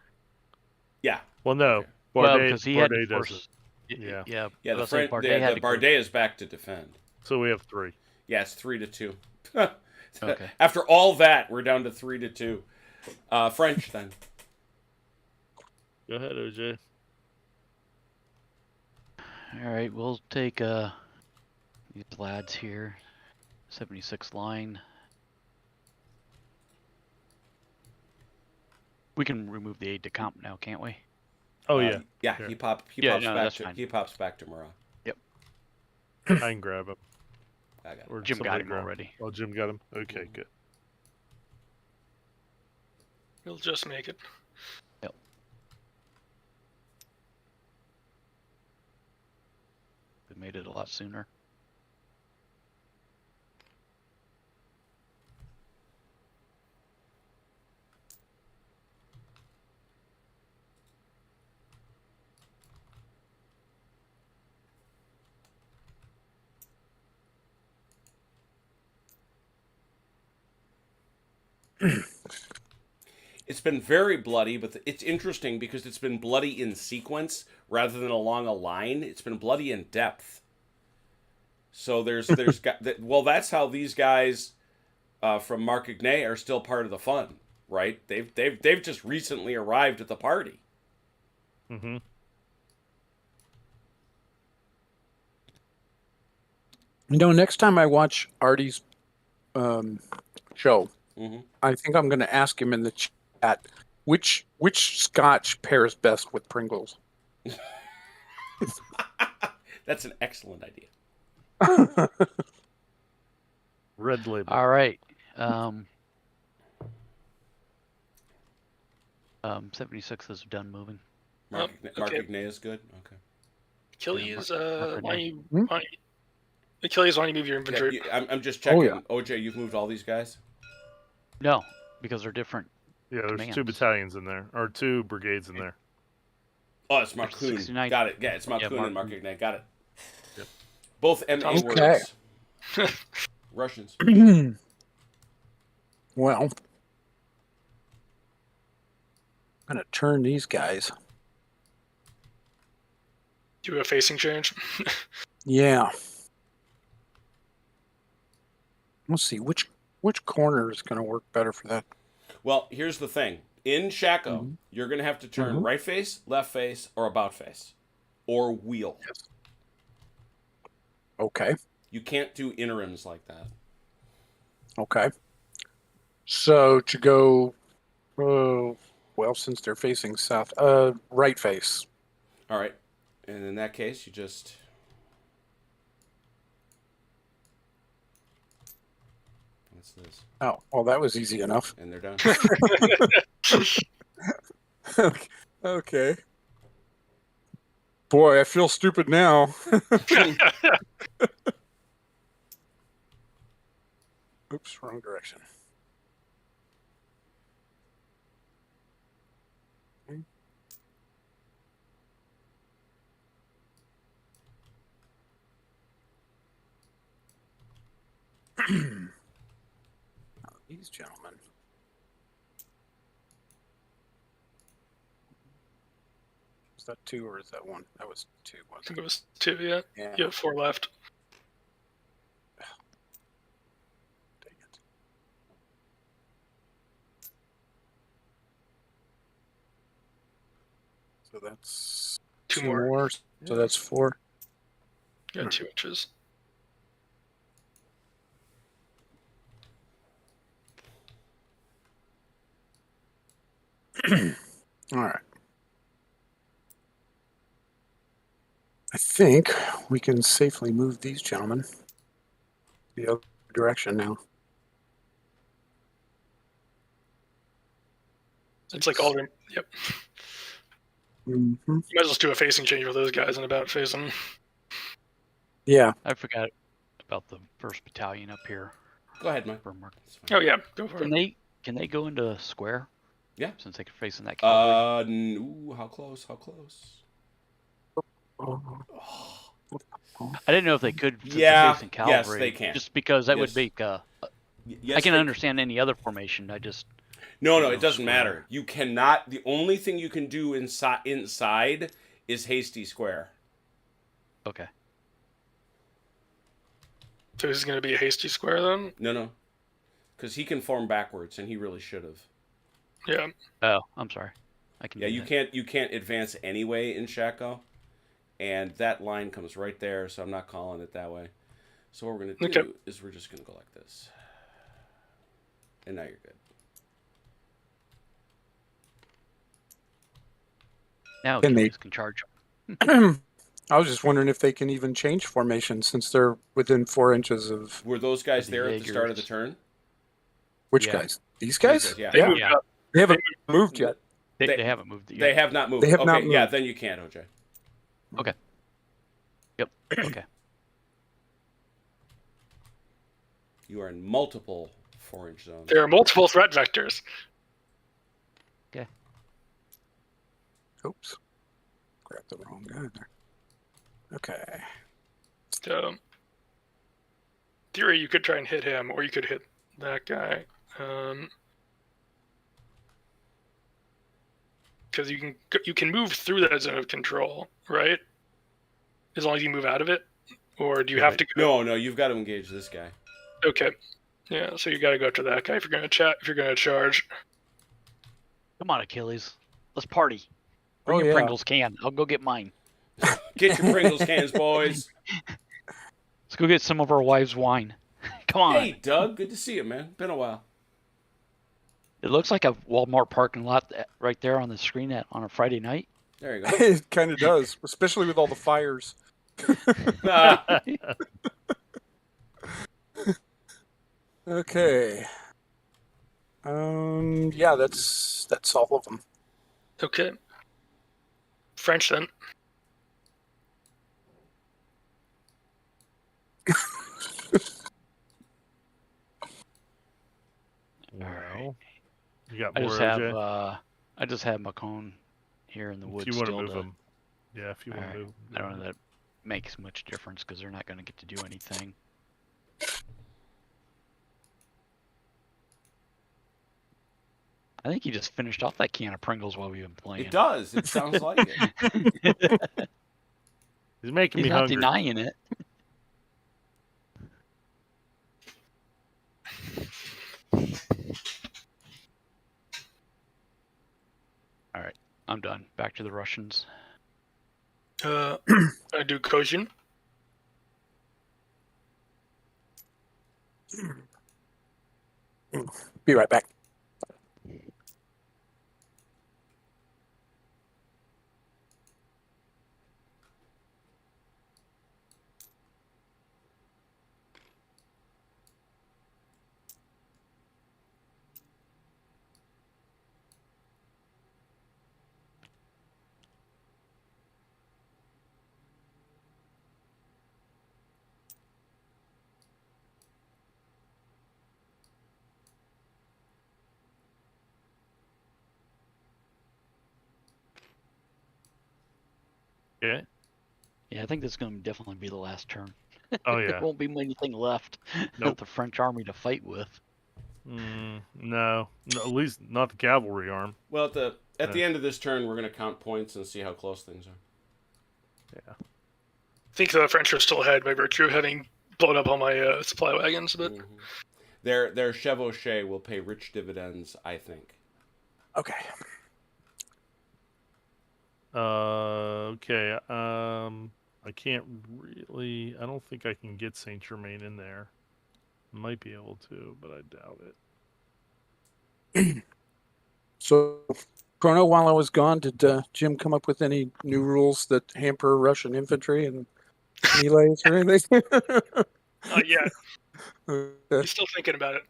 Yeah. Well, no. Okay. Well, Bardet, because he had Bardet to doesn't. force. Yeah. Yeah. Yeah. I The was saying Bardet, had the to go- Bardet is back to defend. So we have 3. Yeah, it's 3-2. Okay. After all that, we're down to 3-2. French then. Go ahead, OJ. All right, we'll take these lads here. 76 line. We can remove the aide de camp now, can't we? Oh yeah, Yeah. Sure. He pops Yeah, back no, that's to fine. he pops back to Murat. I can grab him. I got it. Or Jim got somebody him grab already. Oh, Jim got him. Okay, good. We'll just make it. We made it a lot sooner. It's been very bloody, but it's interesting because it's been bloody in sequence rather than along a line. It's been bloody in depth. So there's well, that's how these guys from Marcigny are still part of the fun, right? They've just recently arrived at the party. Mm-hmm. You know, next time I watch Artie's show, Mm-hmm. I think I'm going to ask him in the chat which scotch pairs best with Pringles. That's an excellent idea. Red label. All right. 76 is done moving. Okay. Marcigny is good. Okay. Achilles, Mark why name. you, Achilles, why don't you move your Yeah, inventory? I'm just checking. yeah. OJ, you've moved all these guys. No, because they're different. Yeah, there's commands. 2 battalions in there, or 2 brigades in there. Oh, it's Marcoon. 69. Got it. Yeah, it's Marcoon Yeah, and Marcoon. Marcigny. Got it. Yep. Both MA Okay. words. Russians. Well, I'm going to turn these guys. Do a facing change. Yeah. Let's see which corner is going to work better for that. Well, here's the thing. In Shako, Mhm. you're going to have to turn Mhm. right face, left face, or about face. Or wheel. Yes. Okay. You can't do interims like that. Okay. So to go, well, since they're facing south, right face. All right. And in that case, you just... What's this? Oh, well, that was easy enough. And they're done. Okay. Boy, I feel stupid now. Oops, wrong direction. These gentlemen. Is that 2 or is that 1? That was 2, I wasn't think it? it was 2, yeah. Yeah. You have 4 left. Dang it. So that's 2 2 more. more. So that's 4. You got 2 inches. All right. I think we can safely move these gentlemen the other direction now. It's like all. Yep. Mhm. You might as well do a facing change with those guys and about facing. Yeah. I forgot about the 1st Battalion up here. Go ahead, Mike. For Mark. It's fine. Oh yeah, go for it. Can they go into square? Yeah. Since they're facing that cavalry. Ooh, how close? How close? Oh. I didn't know if they could since Yeah, they're facing cavalry. yes, they can. Just because that Yes. would make. Yes, I can they- understand any other formation. I just. No, No it doesn't square. matter. You cannot. The only thing you can do inside is hasty square. Okay. So this is going to be a hasty square then? No, because he can form backwards, and he really should have. Yeah. Oh, I'm sorry. I can. Yeah, do you that. can't advance anyway in Shako, and that line comes right there. So I'm not calling it that way. So what we're gonna do Okay. is we're just gonna go like this, and now you're good. Now Can they- Achilles can charge. I was just wondering if they can even change formation since they're within 4 inches of Were those guys The there at the start of the Jaegers. turn? which Yeah. guys? These guys? Yeah. They Yeah. moved Yeah. up. They haven't moved yet. They haven't moved it yet. They have not moved. They have okay, not yeah, moved. then you can't, OJ. Yep. Okay. You are in multiple 4-inch zones. There are multiple threat vectors. Oops. Grabbed the wrong guy there. Okay. So, theory, you could try and hit him, or you could hit that guy. Because you can move through that zone of control, right? As long as you move out of it, or do you have to go? No, you've got to engage this guy. Okay, yeah. So you got to go to that guy if you're gonna chat. If you're gonna charge. Come on, Achilles. Let's party. Bring Oh, your yeah. Pringles can. I'll go get mine. Get your Pringles cans, boys. Let's go get some of our wives' wine. Come on. Hey, Doug, good to see you, man. Been a while. It looks like a Walmart parking lot right there on the screen on a Friday night. There you go. It kind of does, especially with all the fires. Ah, Okay. Yeah, that's all of them. Okay. French then. Well, you got I more just have OJ? I just have Macone here in the woods. If you want to still move them. Yeah, if you want to Alright. move. I don't know if that makes much difference because they're not going to get to do anything. I think he just finished off that can of Pringles while we've been playing. it does. It sounds like it. He's making He's me not hungry. denying it. All right, I'm done. Back to the Russians. I do Kojin. Be right back. Okay. Yeah, I think this is going to definitely be the last turn. Oh There yeah. won't be anything left Nope. the French army to fight with. No, at least not the cavalry arm. Well, at the Yeah. end of this turn, we're going to count points and see how close things are. Yeah. I think the French are still ahead by virtue of having blown up all my supply wagons a bit. Mm-hmm. Their chevauchée will pay rich dividends, I think. Okay. Okay. I can't really. I don't think I can get Saint Germain in there. Might be able to, but I doubt it. So, Chrono, while I was gone, did Jim come up with any new rules that hamper Russian infantry and melees or anything? Yeah, Okay. he's still thinking about it.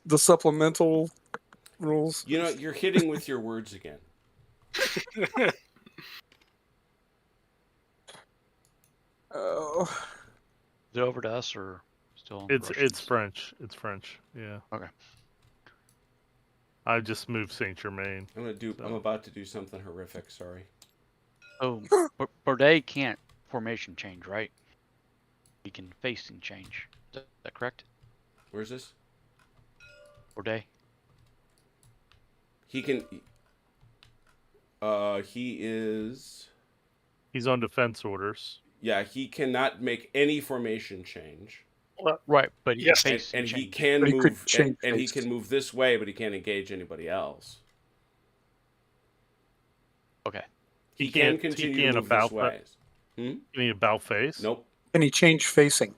The supplemental rules. You know, you're hitting with your words again. Oh, Is it over to us or still? It's Russians? French. It's French. Yeah. Okay. I just moved Saint Germain. I'm about to do something horrific. Sorry. Oh, Bordet can't formation change, right? He can facing change. Is that correct? Where's this? Bordet. He can. He is. He's on defense orders. Yeah, he cannot make any formation change. Right, but he Yes, can And, face and he change. can But he could move, change and he faces. can move this way, but he can't engage anybody else. Okay. He can continue to move this way. You need about face? Nope. can he change facing?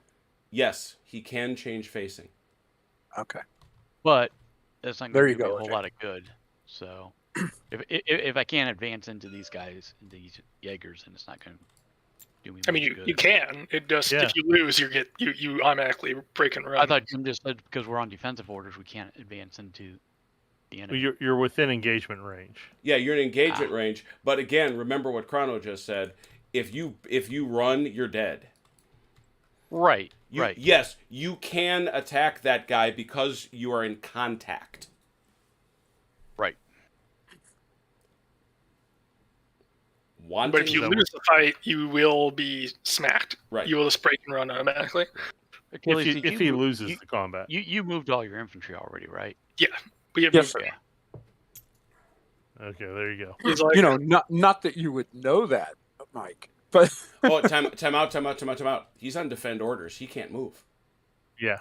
Yes, he can change facing. Okay. But that's not There going you to do me go, a whole Jack. lot of good. So if I can't advance into these guys, into these Jaegers, then it's not going to do me I much mean, good. you can. It just Yeah. if you lose, you automatically break and run. I thought Jim just said because we're on defensive orders, we can't advance into the enemy. You're within engagement range. Yeah, you're in engagement range, but again, remember what Chrono just said. If you run, you're dead. Right. Right. Yes, you can attack that guy because you are in contact. Right. Wanting But if you lose the fight, you will be smacked. Right. You will just break and run automatically. Achilles, If he loses the combat. you moved all your infantry already, right? We have Yes, moved sir. Yeah. Okay, there you go. He's like, You know, not that you would know that, Mike, but Oh, time out. He's on defend orders. He can't move. Yeah.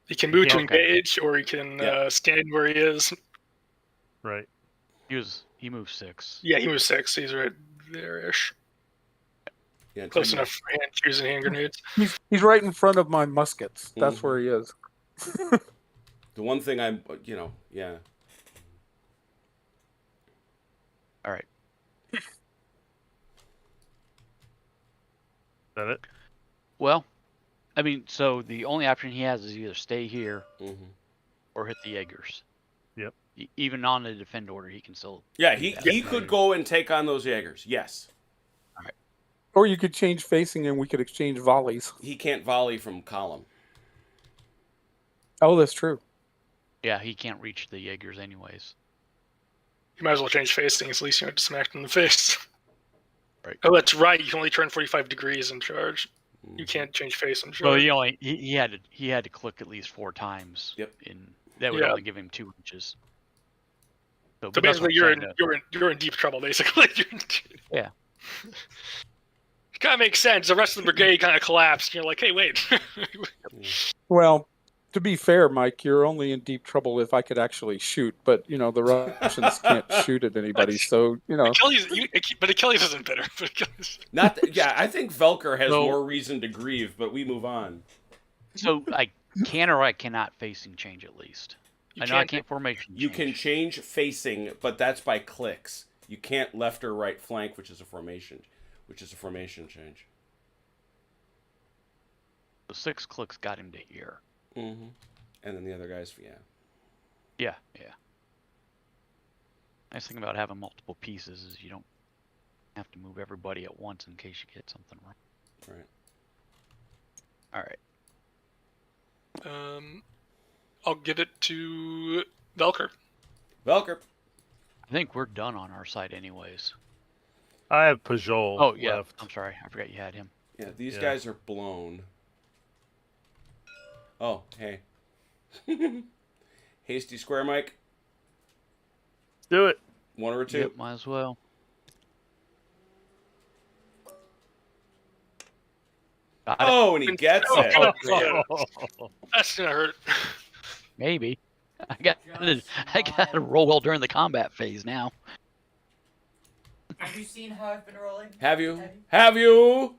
he can move to Okay. engage, or he can Yeah. stand where he is. Right. He moved 6. Yeah, he was 6. He's right there-ish. Yeah, Close time enough for hand using hand grenades. he's right in front of my muskets. That's where he is. The one thing I'm, yeah. All right. Is that it? Well, I mean, so the only option he has is either stay here Mm-hmm. or hit the Jaegers. Yep. Even on the defend order, he can still. Yeah, do he that. could go and take on those Jaegers. Yes, Or you could change facing and we could exchange volleys. he can't volley from column. Oh, that's true. Yeah, he can't reach the Jaegers anyways. You might as well change facings. At least you don't get smacked in the face. Right. Oh, that's right. You can only turn 45 degrees and charge. You can't change face and charge. Well, he had to click at least 4 times. Yep. That would Yeah. only give him 2 inches. So but that's what basically, I'm saying, you're in deep trouble. Basically. Yeah. Kind of makes sense. The rest of the brigade kind of collapsed. You're like, hey, wait. Well, to be fair, Mike, you're only in deep trouble if I could actually shoot. But the Russians can't shoot at anybody, so Achilles, but Achilles isn't bitter. But Achilles... Yeah, I think Velker has So- more reason to grieve, but we move on. So I can or I cannot facing change at least. I know I can't formation You change. can change facing, but that's by clicks. You can't left or right flank, which is a formation change. The 6 clicks got him to here. Mm-hmm. And then the other guys, yeah. Yeah. Nice thing about having multiple pieces is you don't have to move everybody at once in case you get something wrong. Right. All right. I'll give it to Velker. Velker. I think we're done on our side anyways. I have Pajol Oh, yeah. left. I'm sorry. I forgot you had him. Yeah, these Yeah. guys are blown. Oh, hey. Hasty square, Mike. Do it. 1 or 2. Yep, might as well. Got it. Oh, and he gets it. Yeah. That's gonna hurt. Maybe. I got to roll well during the combat phase now. Have you seen how I've been rolling? Have you? Have you?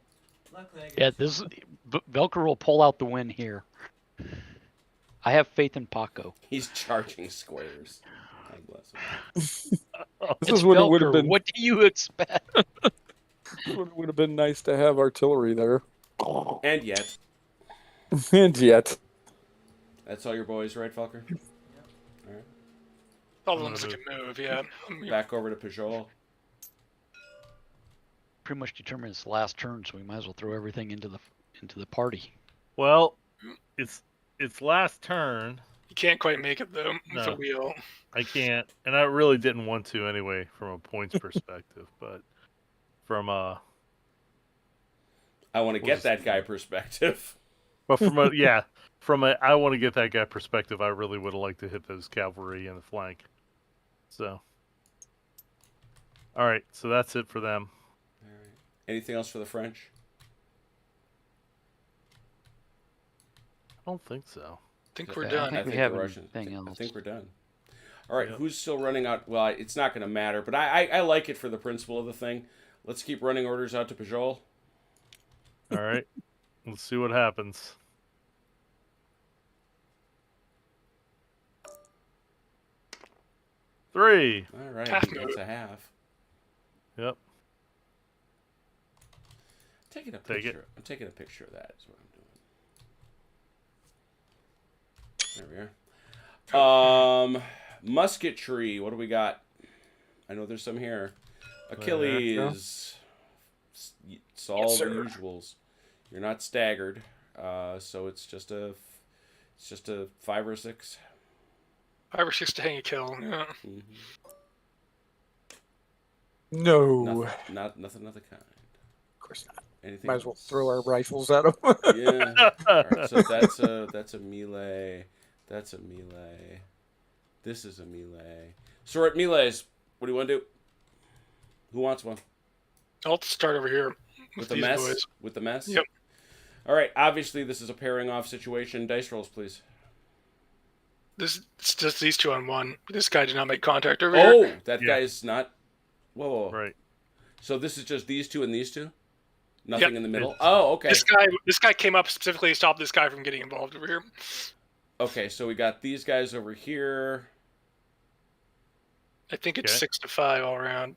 Luckily, I Yeah, guess. this Velcro will pull out the win here. I have faith in Paco. He's charging squares. God bless him. this It's is when it would have Velcro. been. What do you expect? It would have been nice to have artillery there. And yet, And yet, that's all your boys, right, Felker? All the ones that can move, yeah. Back over to Pajol. Pretty much determined it's the last turn, so we might as well throw everything into the party. Well, it's last turn. You can't quite make it though with No. a wheel. I can't, and I really didn't want to anyway, from a points perspective. But from I want to get that guy perspective. but from a I want to get that guy perspective. I really would have liked to hit those cavalry in the flank. So, all right, so that's it for them. All right. Anything else for the French? I don't think so. I think we're Yeah, done. I think we the have Russians. anything I else. think we're done. All right, Yep. who's still running out? Well, it's not going to matter, but I like it for the principle of the thing. Let's keep running orders out to Pajol. All right, let's see what happens. Three. All right, Half he gets move. a half. Yep. Taking a Take picture. it. I'm taking a picture of that. Is what I'm doing. There we are. Musketry. What do we got? I know there's some here. Achilles. It's all the usuals. You're not staggered, so it's just a 5 or 6. 5 or 6 to hang a kill. Yeah. Mm-hmm. no. Nothing of the kind. Of course not. Anything? Might as well else? throw our rifles at them. Yeah. All right, so that's a melee. That's a melee. This is a melee. So we're at melees. What do you want to do? Who wants one? I'll start over here With with the these mess? boys. With the mess? Yep. All right. Obviously, this is a pairing off situation. Dice rolls, please. It's just these 2 on 1. This guy did not make contact over here. Oh, that Yeah. guy's not. Whoa. Right. So this is just these 2 and these 2? Nothing Yep. in the middle? Oh, okay. This guy came up specifically to stop this guy from getting involved over here. Okay, so we got these guys over here. I think it's Okay. 6 to 5 all around.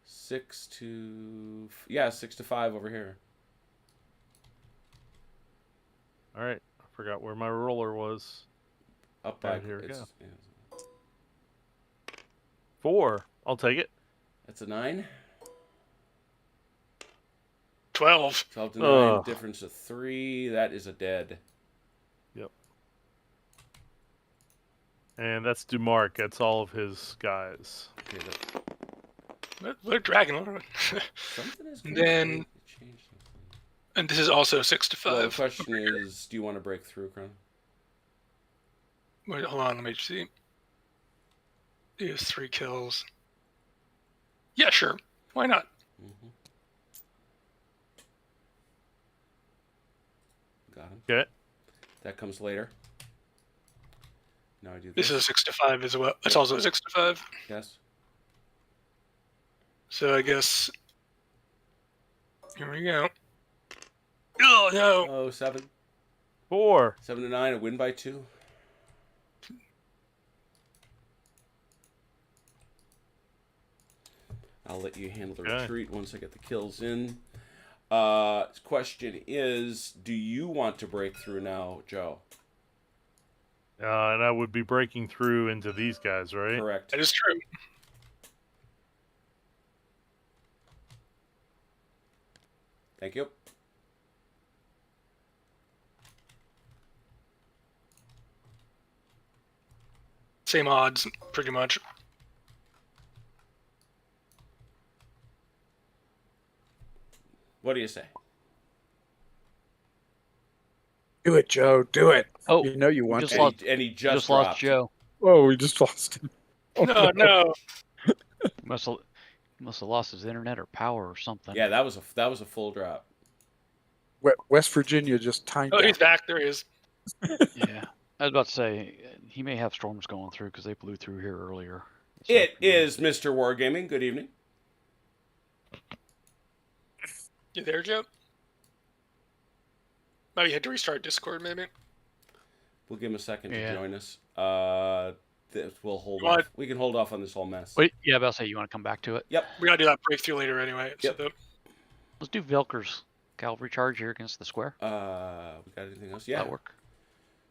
6 to 5 over here. All right. I forgot where my roller was. Up by Here we go. yeah, 4. I'll take it. that's a 9. 12. 12 to 9, Ugh. difference of 3. That is a dead. And that's Dumark. That's all of his guys. Okay, They're dragging. something is And going then- to change something. And this is also 6 to 5. Well, the question is, do you want to break through, Crown? Wait, hold on, let me see. He has 3 kills. Yeah, sure. Why not? Mm-hmm. Got him. Okay. That comes later. Now I do This is a 6 to 5 as well. It's also a 6 to 5. Yes. So I guess. Here we go. Oh, no. Oh, 7. 4. 7 to 9. A win by 2. I'll let you handle the Okay. retreat once I get the kills in. Question is, do you want to break through now, Joe? And I would be breaking through into these guys, right? Correct. That is true. Thank you. Same odds, pretty much. What do you say? Do it, Joe. Do it. Oh, You know you want just to. lost- And he just Just dropped. lost Joe. Oh, we just lost him. Oh, No, no. Must have lost his internet or power or something. Yeah, that was a full drop. West Virginia just timed Oh, out. he's back. There he is. Yeah. I was about to say he may have storms going through because they blew through here earlier. It is Mr. Wargaming. Good evening. You there, Joe? Oh, you had to restart Discord, maybe. We'll give him a second Yeah. to join us. We'll hold What? off. We can hold off on this whole mess. Wait, yeah, about to say you want to come back to it. Yep. We gotta do that breakthrough later anyway. Yep. So Let's do Velker's cavalry charge here against the square. We got anything else? Yeah. That'll work.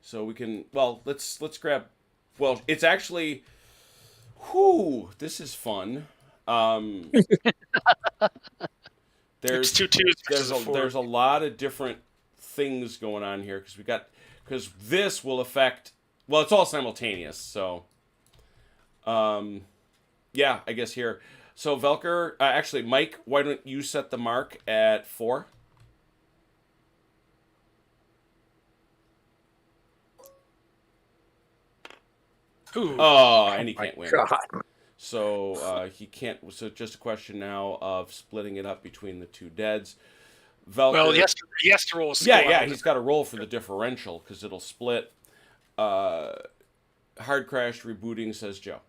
So we can. Well, let's grab. Well, it's actually. Whoo! This is fun. There's it's 2 2s there's versus a 4. there's a lot of different things going on here because this will affect. Well, it's all simultaneous. So. Yeah, I guess here. So Velker, actually, Mike, why don't you set the mark at 4? Ooh. Oh, and he can't win. God. So he can't. So just a question now of splitting it up between the two deads. Velker, Well, he has to roll a skill yeah, out. he's got to roll for the differential because it'll split. Hard crash rebooting, says Joe.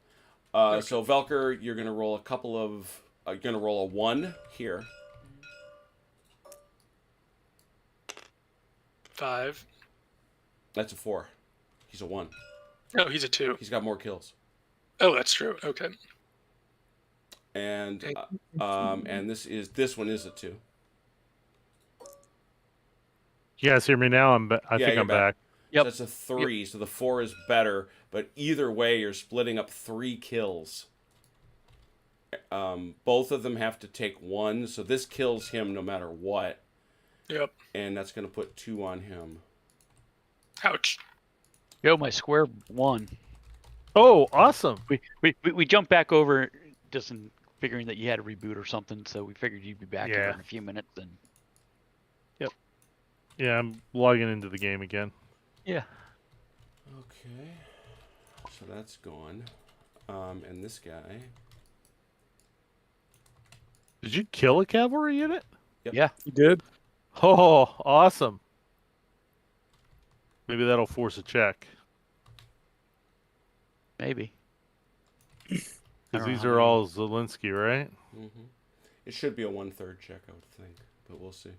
So Velker, you're gonna roll a couple of. You're gonna roll a 1 here. 5. That's a 4. He's a 1. Oh, he's a 2. He's got more kills. Oh, that's true. Okay. And this one is a 2. You guys hear me now? I Yeah, think you're I'm back. Yep. So that's a 3. So the 4 is better, but either way, you're splitting up 3 kills. Both of them have to take 1, so this kills him no matter what, Yep. and that's going to put 2 on him. Ouch. Yo, my square won. Oh, awesome. We jumped back over just in figuring that you had a reboot or something, so we figured you'd be back here Yeah. in a few minutes. And Yeah, I'm logging into the game again. yeah, Okay, so that's gone. And this guy. Did you kill a cavalry unit? Yep. Yeah. You did? Oh, awesome. Maybe that'll force a check. maybe. Because don't these know are how all Zelensky, right? It should be a 1/3 check, I would think, but we'll see.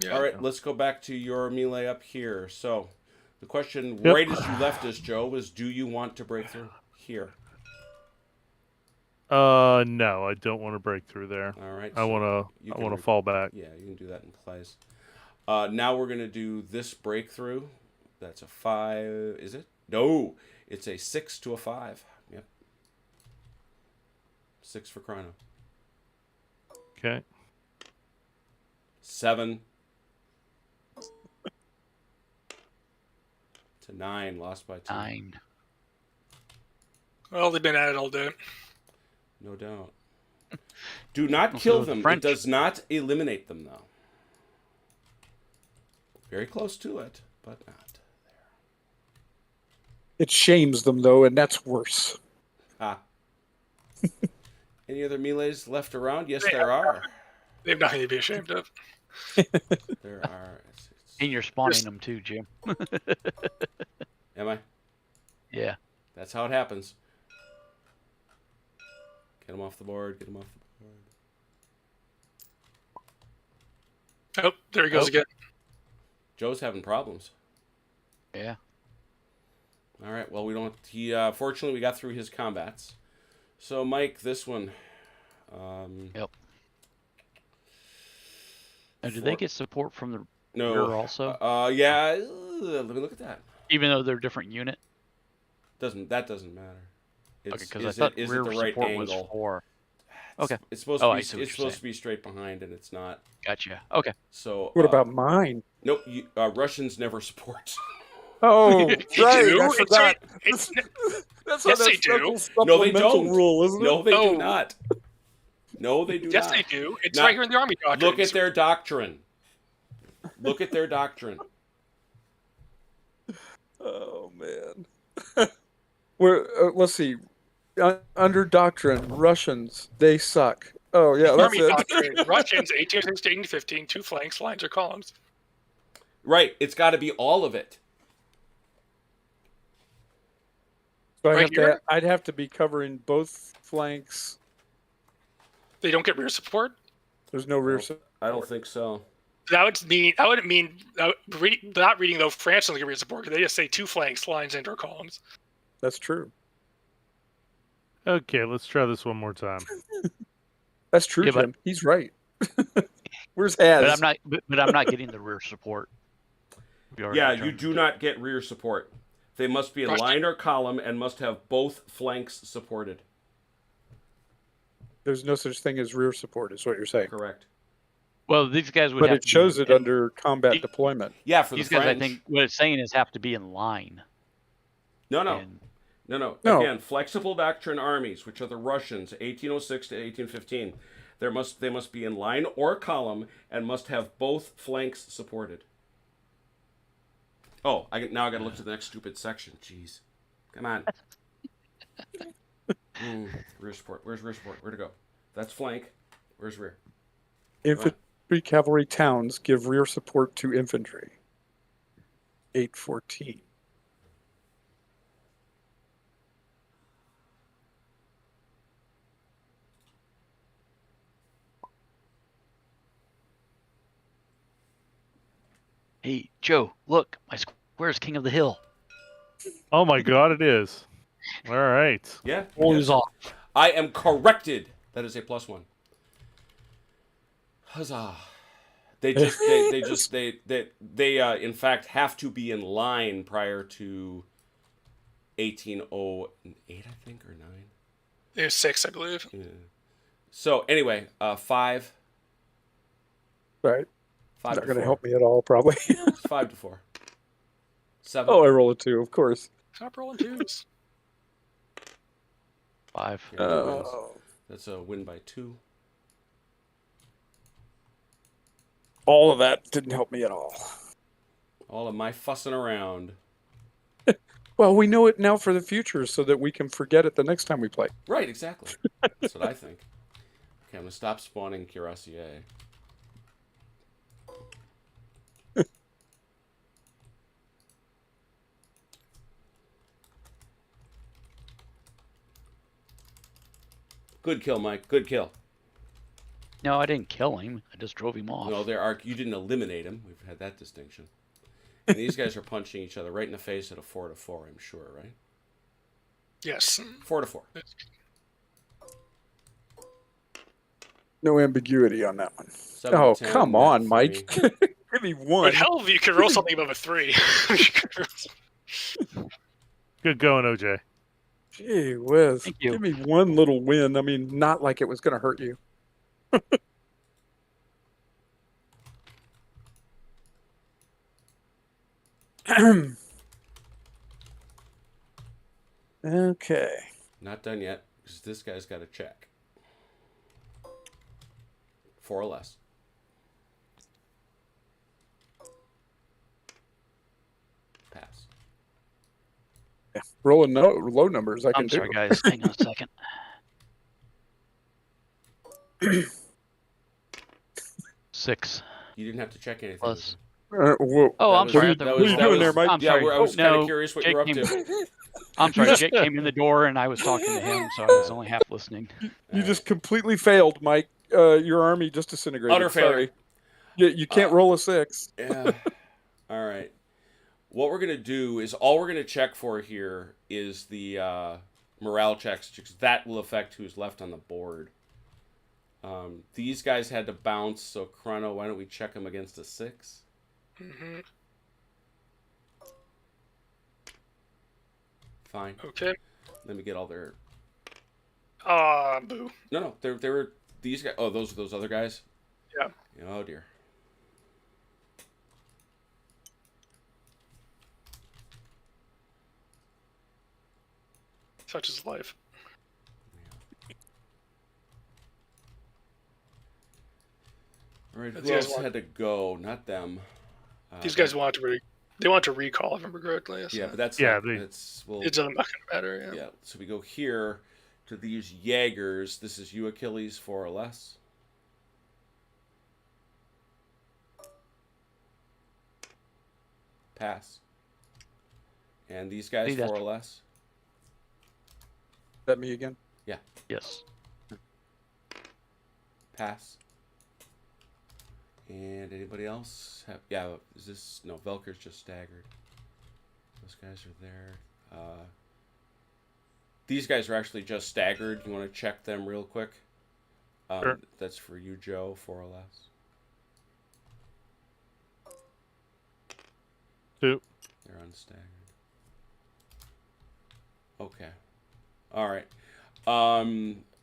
Yeah. All right, let's go back to your melee up here. So, the question Yep. right as you left us, Joe, was do you want to break through here? No, I don't want to break through there. All right. I so want you to. I can want re- to fall back. Yeah, you can do that in place. Now we're going to do this breakthrough. That's a 5, is it? No, it's a 6 to a 5. Yep. 6 for Chrono. Okay. 7 to 9, lost by 2. 9. Well, they've been at it all day. No doubt. Do not Also kill the them. It French. does not eliminate them, though. Very close to it, but not. It shames them, though, and that's worse. Ah. Any other melees left around? Yes, there are. They have nothing to be ashamed of. There are. And you're spawning them too, Jim. Am I? Yeah. That's how it happens. Get him off the board. Get him off the board. Oh, there he goes Oh. again. Joe's having problems. Yeah. All right. Well, we don't. Fortunately, we got through his combats. So, Mike, this one. Yep. Now, do they get support from the No. rear also? Yeah. Let me look at that. Even though they're different unit? That doesn't matter. Okay, It's, because I is thought it rear the right support angle? was 4. It's- Okay. It's supposed Oh, to I be. see what It's you're supposed saying. to be straight behind, and it's not. Gotcha. Okay. So. What about mine? Nope. Russians never support. Oh, They right. do. I It's forgot. right. It's, That's Yes, how they that do. special No, they supplemental don't. rule, isn't No, it? they Oh. do not. No, they do yes, not. they do. It's Not- right here in the Army doctrine. Look at their doctrine. Look at their doctrine. Oh man. Let's see. Under doctrine, Russians they suck. Oh yeah, that's Army it. doctrine. Russians, 1806 to 1815, 2 flanks, lines, or columns. Right. It's got to be all of it. So Right here? I'd have to be covering both flanks. They don't get rear support. There's no rear Oh. support. I don't think so. That would mean not reading though France doesn't get rear support because they just say 2 flanks, lines, and or columns. That's true. Okay, let's try this one more time. That's true, Yeah, but- Jim. He's right. Where's Has? But I'm not. But I'm not getting the rear support. We already Yeah, you determined do it. not get rear support. They must be in Russian- line or column and must have both flanks supported. There's no such thing as rear support, is what you're saying. Correct. Well, these guys would. But have it to be shows it in- under combat the- deployment. Yeah, for These the guys, French. I think, what it's saying is have to be in line. No. And No. No. Again, flexible doctrine armies, which are the Russians, 1806 to 1815. They must be in line or column and must have both flanks supported. Oh, now I got to look to the next stupid section. Jeez, come on. Rear support. Where's rear support? Where'd it go? That's flank. Where's rear? Infantry cavalry towns give rear support to infantry. 814. hey, Joe, look, my square's king of the hill. Oh my god, it is. All right. Yeah. Always yes. off. I am corrected. That is a +1. Huzzah! They in fact have to be in line prior to 1808, I think, or 9. There's 6, I believe. Yeah. So anyway, 5. Right. 5 Not to going to 4. help me at all, probably. 5 to 4. 7. Oh, I roll a 2, of course. Stop rolling 2s. 5. Yeah, that wins. Oh. That's a win by 2. All of that didn't help me at all. All of my fussing around. Well, we know it now for the future so that we can forget it the next time we play. Right, exactly. That's what I think. Okay, I'm gonna stop spawning cuirassier. Good kill, Mike. Good kill. No, I didn't kill him. I just drove him off. No, you didn't eliminate him. We've had that distinction. And these guys are punching each other right in the face at a 4 to 4. I'm sure, right? Yes. 4 to 4. No ambiguity on that one. 7 Oh, to 10, come net on, 3. Mike. Give me one. But hell, if you could roll something above a 3. Good going, OJ. Gee whiz. Thank you. Give me one little win. I mean, not like it was going to hurt you. Okay. Not done yet, because this guy's got a check. 4 or less. Pass. Yeah. Rolling low numbers, I can I'm sorry, do. guys. Hang on a second. Six. You didn't have to check anything. Plus. Whoa. Oh, That I'm was- sorry. that I thought- was- What are you doing there, Mike? I'm Yeah, sorry. I was kind of No, curious what Jake you're up came- to. I'm sorry. Jake came in the door and I was talking to him, so I was only half listening. You just completely failed, Mike. Your army just disintegrated. Utter failure. Sorry. You can't roll a 6. Yeah. All right. What we're gonna do is all we're gonna check for here is the morale checks, because that will affect who's left on the board. These guys had to bounce, so Chrono, why don't we check them against a 6? Hmm. Fine. Okay. Let me get all their. Boo. No, they were these guys. Oh, those are those other guys. Yeah. Oh dear. Such is life. All right. These Who guys else want- had to go? Not them. These guys want to they want to recall, if I remember correctly. So Yeah, but that's Yeah, not, they- that's well. it doesn't not gonna matter. Yeah. Yeah. So we go here to these Jaegers. This is you, Achilles, 4 or less. Pass. And these guys, See, that's- 4 or less. Is that me again? Yes. Pass. And anybody else? Yeah, is this... No, Velker's just staggered. Those guys are there. These guys are actually just staggered. You want to check them real quick? Sure. That's for you, Joe, 4 or less. 2. They're unstaggered. Okay. All right.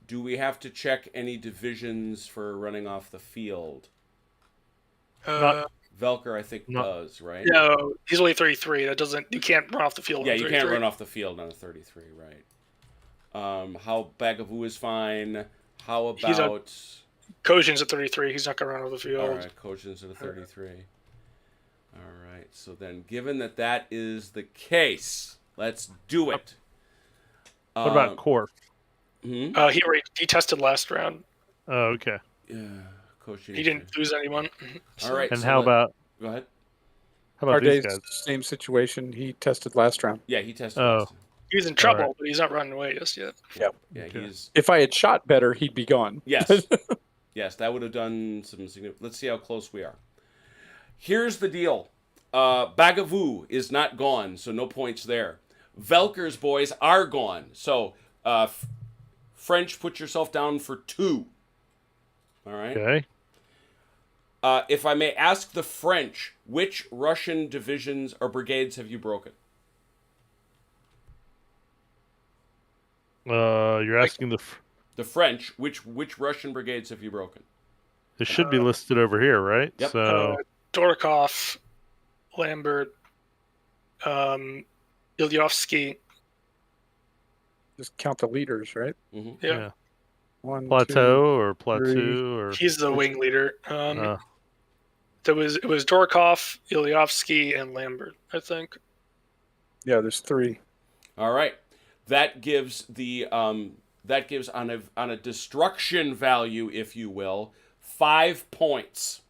Do we have to check any divisions for running off the field? Velker, I think, Not- does, right? No, he's only 33. That doesn't. You can't run off the field. Yeah, on you 33. can't run off the field on a 33, right? How Bagavoo is fine. How He's a- about... Kojin's at 33. He's not gonna run off the field. All right, Kojin's at a 33. All right, so then given that that is the case, let's do it. What about Korf? Hmm? He tested last round. Oh, okay. Yeah, Kojin. He didn't lose anyone. All right. And so how let- about Go ahead. these Arday's guys? same situation. He tested last round. Yeah, he tested. Oh. last time. He's in trouble, Alright. but he's not running away just yet. Yeah, Okay. he's... If I had shot better, he'd be gone. Yes. Yes, that would have done some significant... Let's see how close we are. Here's the deal. Bagavoo is not gone, so no points there. Velker's boys are gone. So, French, put yourself down for 2. All right? Okay. If I may ask the French, which Russian divisions or brigades have you broken? You're asking The French, which Russian brigades have you broken? it should be listed over here, right? Yep. So Dorokov, Lambert, Ilyovsky. Just count the leaders, right? Mm-hmm. Yeah. yeah. 1, 2, Plateau or Plateau or He's the wing leader. uh, It was Dorokov, Ilyovsky, and Lambert, I think. Yeah, there's 3. All right, that gives the on a destruction value, if you will, 5 points.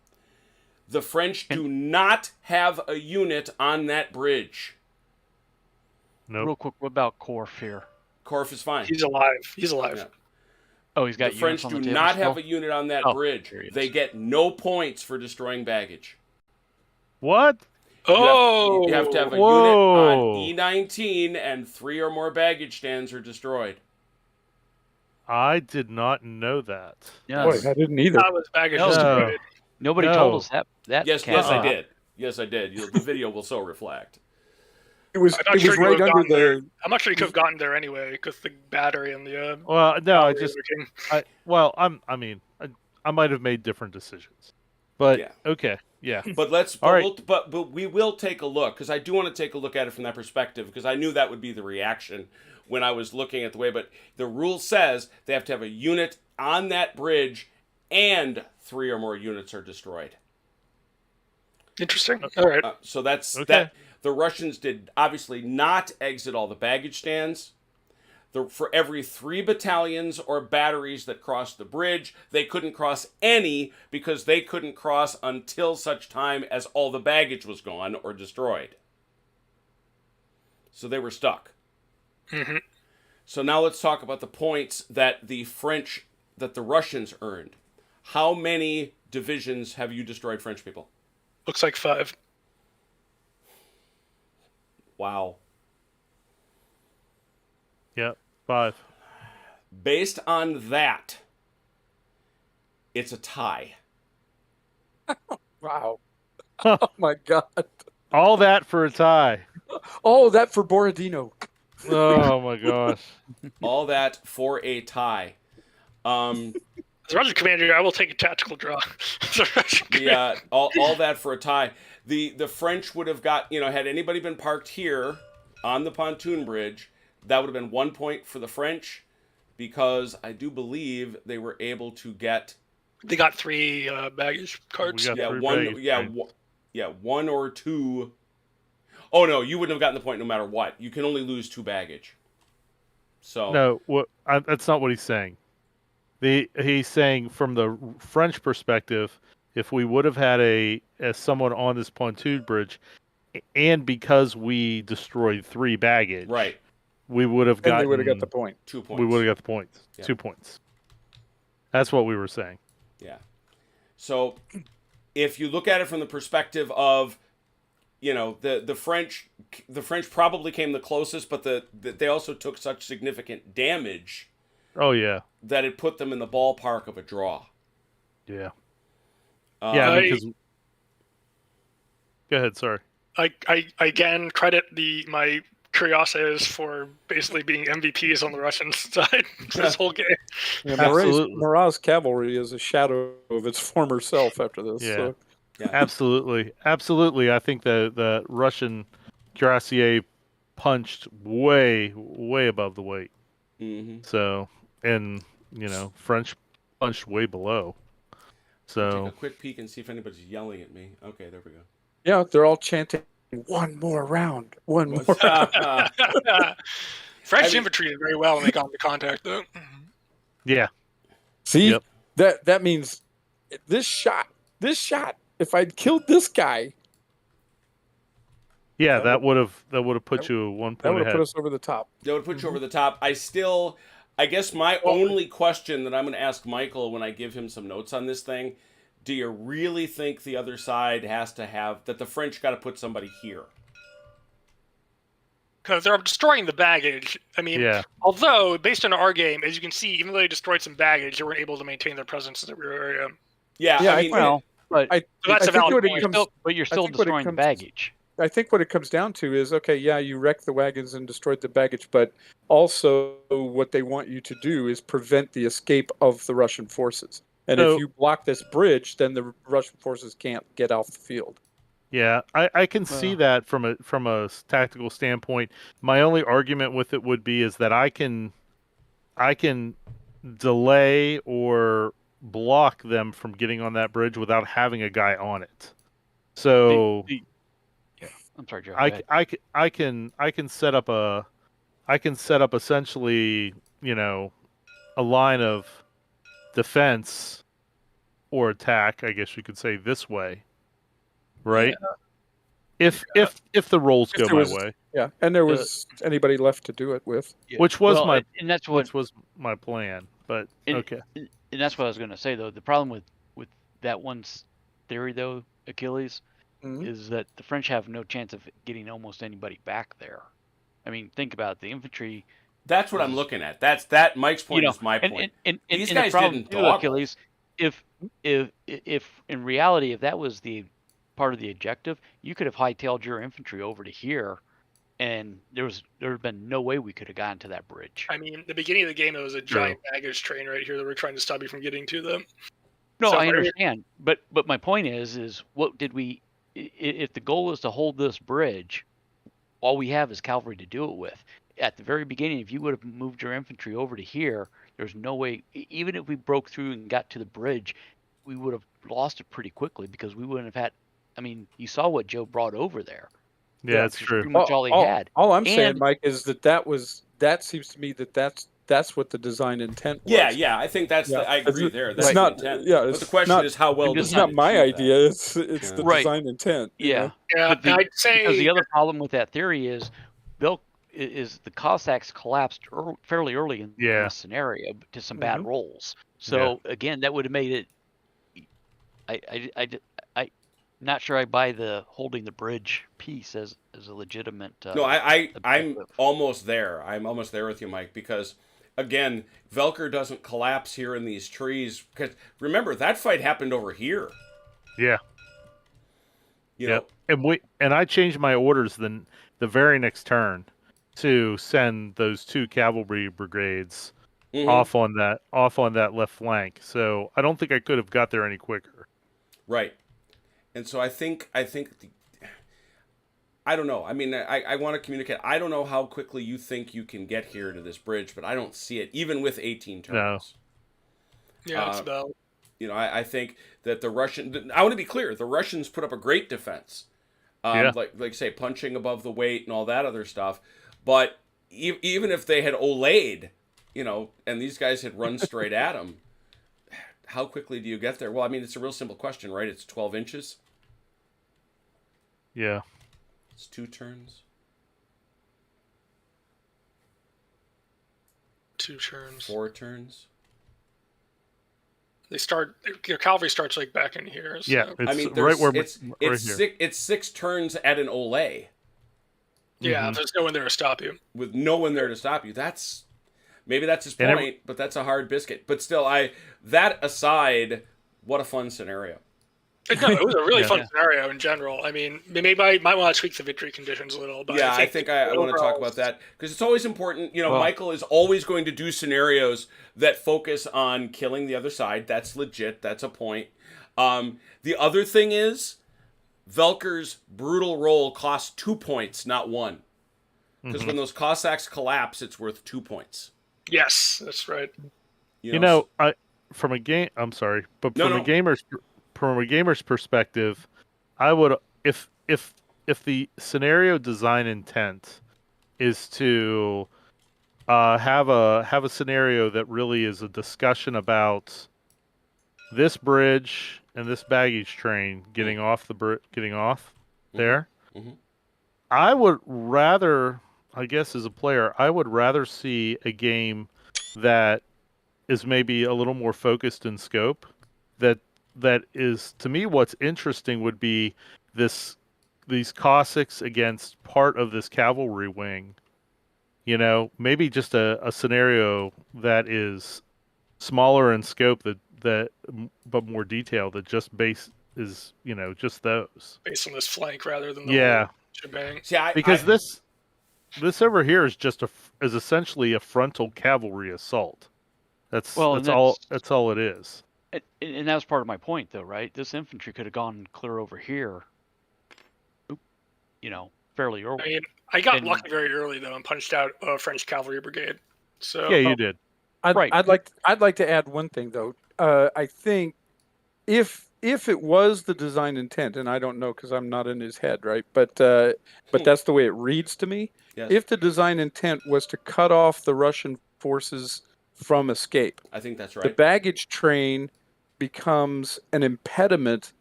The French do not have a unit on that bridge. nope. Real quick, what about Korf here? Korf is fine. He's alive. He's alive. Yeah. Oh, he's got The French units on do the table not still? have a unit on that Oh, bridge. there he is. They get no points for destroying baggage. What? Oh, You have to have a Whoa. unit on E19 and 3 or more baggage stands are destroyed. I did not know that. Yes. Boy, I didn't either. that was baggage No. destroyed. Nobody No. told us that. Yes, cat- yes, I did. Yes, I did. The video will so reflect. It was I'm not it sure was you right would've under gotten there. the. I'm not sure he could have gotten there anyway because the battery and the. Well, no, I battery just looking. I might have made different decisions. But Yeah. okay. Yeah. But All right. but we will take a look, because I do want to take a look at it from that perspective, because I knew that would be the reaction when I was looking at the way. But the rule says they have to have a unit on that bridge, and 3 or more units are destroyed. Interesting. All right. So that's Okay. that. The Russians did obviously not exit all the baggage stands. For every 3 battalions or batteries that crossed the bridge, they couldn't cross any because they couldn't cross until such time as all the baggage was gone or destroyed. So they were stuck. Mm-hmm. So now let's talk about the points that the Russians earned. How many divisions have you destroyed, French people? Looks like 5. Wow. Yep, 5. Based on that, it's a tie. Wow. Oh my God. All that for a tie. Oh, that for Borodino. Oh my gosh. All that for a tie. As a Russian commander, I will take a tactical draw. As a Russian commander. All that for a tie. The French would have got, had anybody been parked here on the pontoon bridge, that would have been 1 point for the French, because I do believe they were able to get. They got 3 baggage carts. We got Yeah, 3 one. baggage Yeah, trains. 1 or 2. Oh no, you wouldn't have gotten the point no matter what. You can only lose 2 baggage. So No, that's not what he's saying. He's saying from the French perspective, if we would have had someone on this pontoon bridge, and because we destroyed 3 baggage, right, we would have And gotten. they would have got the point. 2 points. We would have got the points. Yeah. 2 points. That's what we were saying. Yeah. So if you look at it from the perspective of, the French probably came the closest, but they also took such significant damage Oh yeah. that it put them in the ballpark of a draw. Yeah. Yeah. Because. Go ahead. Sorry. I again credit my curiosities for basically being MVPs on the Russian side this whole game. Yeah, Absolutely. Marat's cavalry is a shadow of its former self after this. Yeah. So. Absolutely. I think the Russian cuirassier punched way above the weight. Mm-hmm. So, and French punched way below. Take So a quick peek and see if anybody's yelling at me. Okay, there we go. Yeah, they're all chanting, one more round. One more round. French infantry did very well when they got into contact, though. yeah, See, Yep. that means this shot, if I'd killed this guy, yeah, That that would have put you 1 that point would have ahead. put us over the top. That would put you over the top. I guess my only question that I'm going to ask Michael when I give him some notes on this thing, do you really think the other side has to have, that the French got to put somebody here? Because they're destroying the baggage. I mean, Yeah. although, based on our game, as you can see, even though they destroyed some baggage, they weren't able to maintain their presence in the rear area. Yeah, Yeah, I mean, Well, but I So that's I a think valid what it point. comes- but you're I still think what it destroying the comes- baggage. I think what it comes down to is, okay, yeah, you wrecked the wagons and destroyed the baggage, but also what they want you to do is prevent the escape of the Russian forces. And So- if you block this bridge, then the Russian forces can't get off the field. Yeah, I can see that from a tactical standpoint. My only argument with it would be is that I can delay or block them from getting on that bridge without having a guy on it. So I'm sorry, Joe. go ahead. I can set up essentially, a line of defense or attack, I guess you could say, this way. Right? If the rolls If go there my was- way, Yeah, and there was anybody left to do it with. which was Well, and that's what which was my plan, but And- okay. and that's what I was going to say though. The problem with that one theory though, Achilles, Mhm. is that the French have no chance of getting almost anybody back there. I mean, think about it. The infantry. that's what I'm looking at. Mike's point is my point. And These the guys problem didn't too, dawdle. Achilles, if in reality, if that was the part of the objective, you could have hightailed your infantry over to here, and there would have been no way we could have gotten to that bridge. I mean, the beginning of the game, it was a giant baggage train right here that we're trying to stop you from getting to them. No, So I if I- understand, but my point is what did we? If the goal is to hold this bridge, all we have is cavalry to do it with. At the very beginning, if you would have moved your infantry over to here, there's no way. Even if we broke through and got to the bridge, we would have lost it pretty quickly because we wouldn't have had. I mean, you saw what Joe brought over there. Yeah, that's It's true. Pretty much all he had. All I'm saying, And- Mike, is that was that seems to me that's what the design intent was. Yeah. I think that's Yeah. I agree there. That's It's the not. intent. Yeah, But it's the question not, is how well just it's does not it my achieve that? idea. It's Yeah. the Right. design intent. you Yeah. know? Yeah, But I'd say because the other problem with that theory is the Cossacks collapsed fairly early in Yeah. this scenario to some bad Mhm. rolls. So again, that would have made it. I not sure I buy the holding the bridge piece as a legitimate. No, I'm objective. almost there. I'm almost there with you, Mike, because again, Velker doesn't collapse here in these trees. Because remember, that fight happened over here. Yeah. You know, And I changed my orders the very next turn to send those 2 cavalry brigades mhm. off on that left flank. So I don't think I could have got there any quicker. Right. And so I think I don't know. I mean, I want to communicate. I don't know how quickly you think you can get here to this bridge, but I don't see it, even with 18 turns. yeah, it's about You know, I think that the Russian. I want to be clear. The Russians put up a great defense, Yeah. like say punching above the weight and all that other stuff. But even if they had olayed, you know, and these guys had run straight at them, how quickly do you get there? Well, I mean, it's a real simple question, right? It's 12 inches. Yeah. It's 2 turns. 2 turns. 4 turns. They start. Your cavalry starts like back in here. So. Yeah. It's I mean, right where it's right it's here. it's 6 turns at an olay Yeah, there's no one there to stop you. with no one there to stop you. Maybe that's his And point, but that's a hard biscuit. But still, that aside, what a fun scenario. No, it was a really Yeah. fun scenario in general. I mean, maybe I might want to tweak the victory conditions a little. But Yeah, I think I want to talk about that because it's always important. You know, Well- Michael is always going to do scenarios that focus on killing the other side. That's legit. That's a point. The other thing is, Velker's brutal roll costs 2 points, not 1. Because when those Cossacks collapse, it's worth 2 points. Yes, that's right. You know, from a game, I'm sorry, but No, from a gamer's perspective, I would if the scenario design intent is to have a scenario that really is a discussion about this bridge and this baggage train getting off there. Mhm. I would rather, I guess, as a player, I would rather see a game that is maybe a little more focused in scope. That is, to me, what's interesting would be these Cossacks against part of this cavalry wing. You know, maybe just a scenario that is smaller in scope that but more detailed. That just is just those. Based on this flank rather than the Yeah. whole shebang. See, Because this over here is just is essentially a frontal cavalry assault. That's Well, and that's all it is. And that was part of my point, though, right? This infantry could have gone clear over here, fairly early. I mean, I got And- lucky very early though and punched out a French cavalry brigade. So Yeah, you did. Right. I'd like to add one thing though. I think if it was the design intent, and I don't know because I'm not in his head, right? But that's the way it reads to me. Yes. If the design intent was to cut off the Russian forces from escape, I think that's the right. baggage train becomes an impediment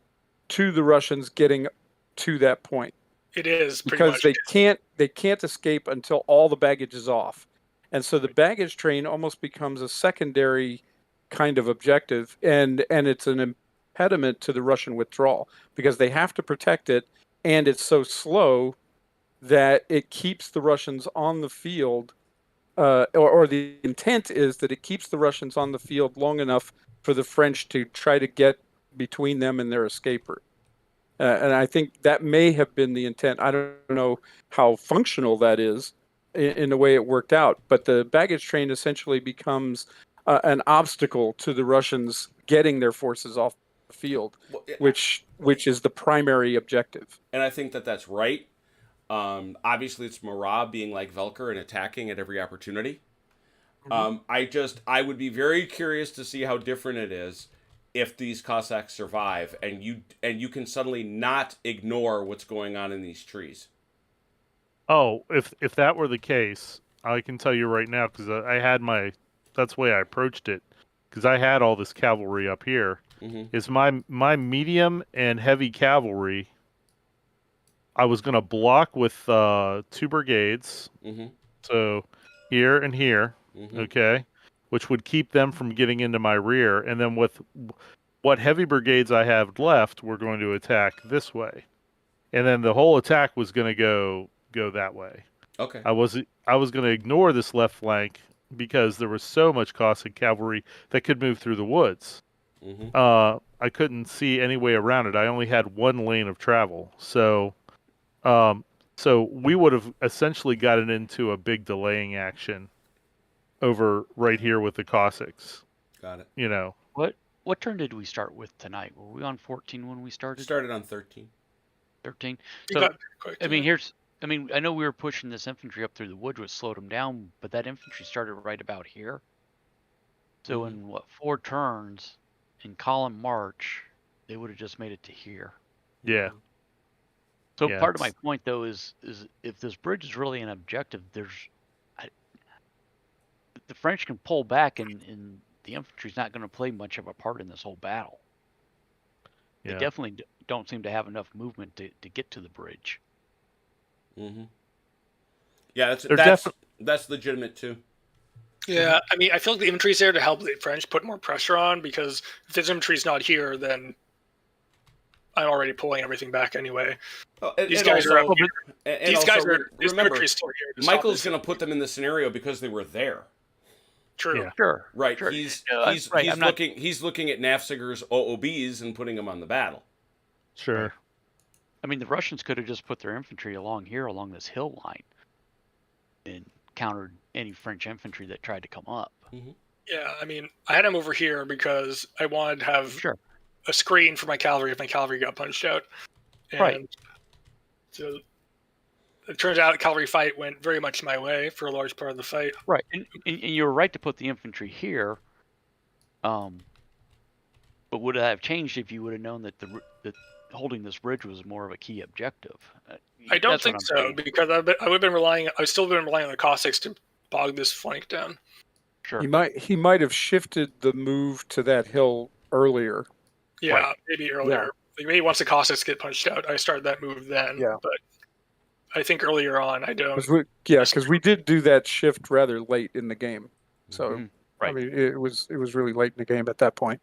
to the Russians getting to that point it is pretty because much. they can't escape until all the baggage is off. And so the baggage train almost becomes a secondary kind of objective, and it's an impediment to the Russian withdrawal because they have to protect it, and it's so slow that it keeps the Russians on the field, or the intent is that it keeps the Russians on the field long enough for the French to try to get between them and their escape route. And I think that may have been the intent. I don't know how functional that is in the way it worked out, but the baggage train essentially becomes an obstacle to the Russians getting their forces off the field, Well, which is the primary objective. and I think that that's right. Obviously, it's Marat being like Velker and attacking at every opportunity. I would be very curious to see how different it is if these Cossacks survive, and you can suddenly not ignore what's going on in these trees. Oh, if that were the case, I can tell you right now because I had my. That's the way I approached it, because I had all this cavalry up here. Mm-hmm. Is my medium and heavy cavalry. I was going to block with 2 brigades, Mm-hmm. so here and here, Mm-hmm. okay, which would keep them from getting into my rear, and then with what heavy brigades I have left, we're going to attack this way, and then the whole attack was going to go that way. Okay. I was going to ignore this left flank because there was so much Cossack cavalry that could move through the woods. Mm-hmm. I couldn't see any way around it. I only had one lane of travel, so we would have essentially gotten into a big delaying action over right here with the Cossacks. Got it. You know, What turn did we start with tonight? Were we on 14 when we started? Started on 13. 13. You So got quick, I mean, yeah. I know we were pushing this infantry up through the woods, which slowed them down, but that infantry started right about here. So Mhm. in 4 turns, in column march, they would have just made it to here. yeah, So Yeah, part of my it's- point, though, is if this bridge is really an objective, the French can pull back, and the infantry's not going to play much of a part in this whole battle. They yeah. definitely don't seem to have enough movement to get to the bridge. Mm-hmm. Yeah, They're that's legitimate too. Yeah, I mean, I feel like the infantry's there to help the French put more pressure on, because if this infantry's not here, then I'm already pulling everything back anyway. Oh, These guys are up here. and These also guys are. This remember, infantry's still here. to stop Michael's this. going to put them in the scenario because they were there. True. Yeah. Sure. Right. Sure. He's No, he's right, he's I'm not- looking he's looking at Nafziger's OOBs and putting them on the battle. Sure. I mean, the Russians could have just put their infantry along here, along this hill line, and countered any French infantry that tried to come up. Yeah, I mean, I had him over here because I wanted to have Sure. a screen for my cavalry if my cavalry got punched out. And Right. So it turns out the cavalry fight went very much my way for a large part of the fight. Right, and you were right to put the infantry here. But would it have changed if you would have known that that holding this bridge was more of a key objective? I don't That's what think I'm so, saying. because I would have been relying. I've still been relying on the Cossacks to bog this flank down. Sure. He might have shifted the move to that hill earlier. Yeah, Right. maybe earlier. Like maybe once the Cossacks get punched out, I start that move then. Yeah. But I think earlier on, I don't. Because we did do that shift rather late in the game. So Mhm. Right. I mean, it was really late in the game at that point.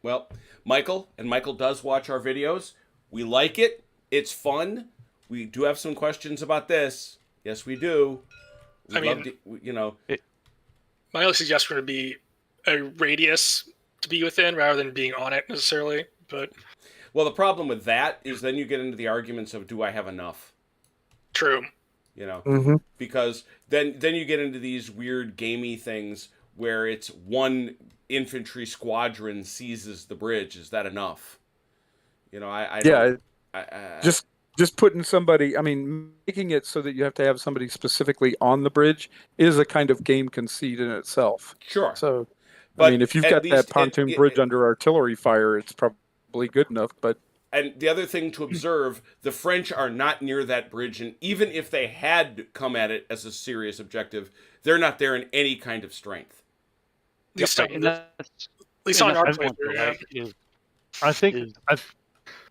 Well, Michael does watch our videos. We like it. It's fun. We do have some questions about this. Yes, we do. I mean, my only suggestion would be a radius to be within rather than being on it necessarily. But well, the problem with that is then you get into the arguments of, do I have enough? true. Because then you get into these weird gamey things where it's one infantry squadron seizes the bridge. Is that enough? Just putting somebody. I mean, making it so that you have to have somebody specifically on the bridge is a kind of game conceit in itself. Sure. So, But I mean, if you've at got least that pontoon bridge under artillery fire, it's probably good enough. But And the other thing to observe, the French are not near that bridge, and even if they had come at it as a serious objective, they're not there in any kind of strength. At least Right, on, and at that's least and on that's our my place. point, though, Yeah. right, is I think is I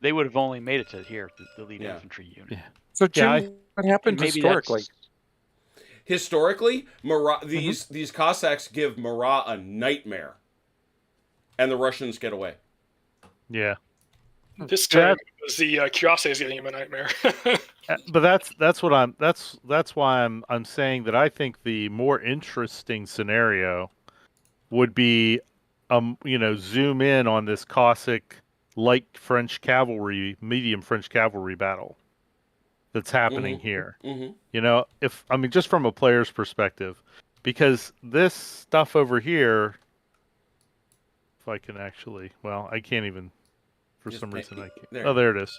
they would have only made it to here, the lead Yeah. infantry unit. Yeah. so, Jim, Yeah, what happened And maybe historically? that's- Historically, these Cossacks give Marat a nightmare, and the Russians get away. yeah. This time it was the Cuirassiers giving him a nightmare. But that's why I'm saying that I think the more interesting scenario would be zoom in on this Cossack light French cavalry, medium French cavalry battle that's happening here. Mm-hmm. Just from a player's perspective, because this stuff over here, if I can actually, I can't even. For Just some pick- reason I can't. there. Oh, there it is.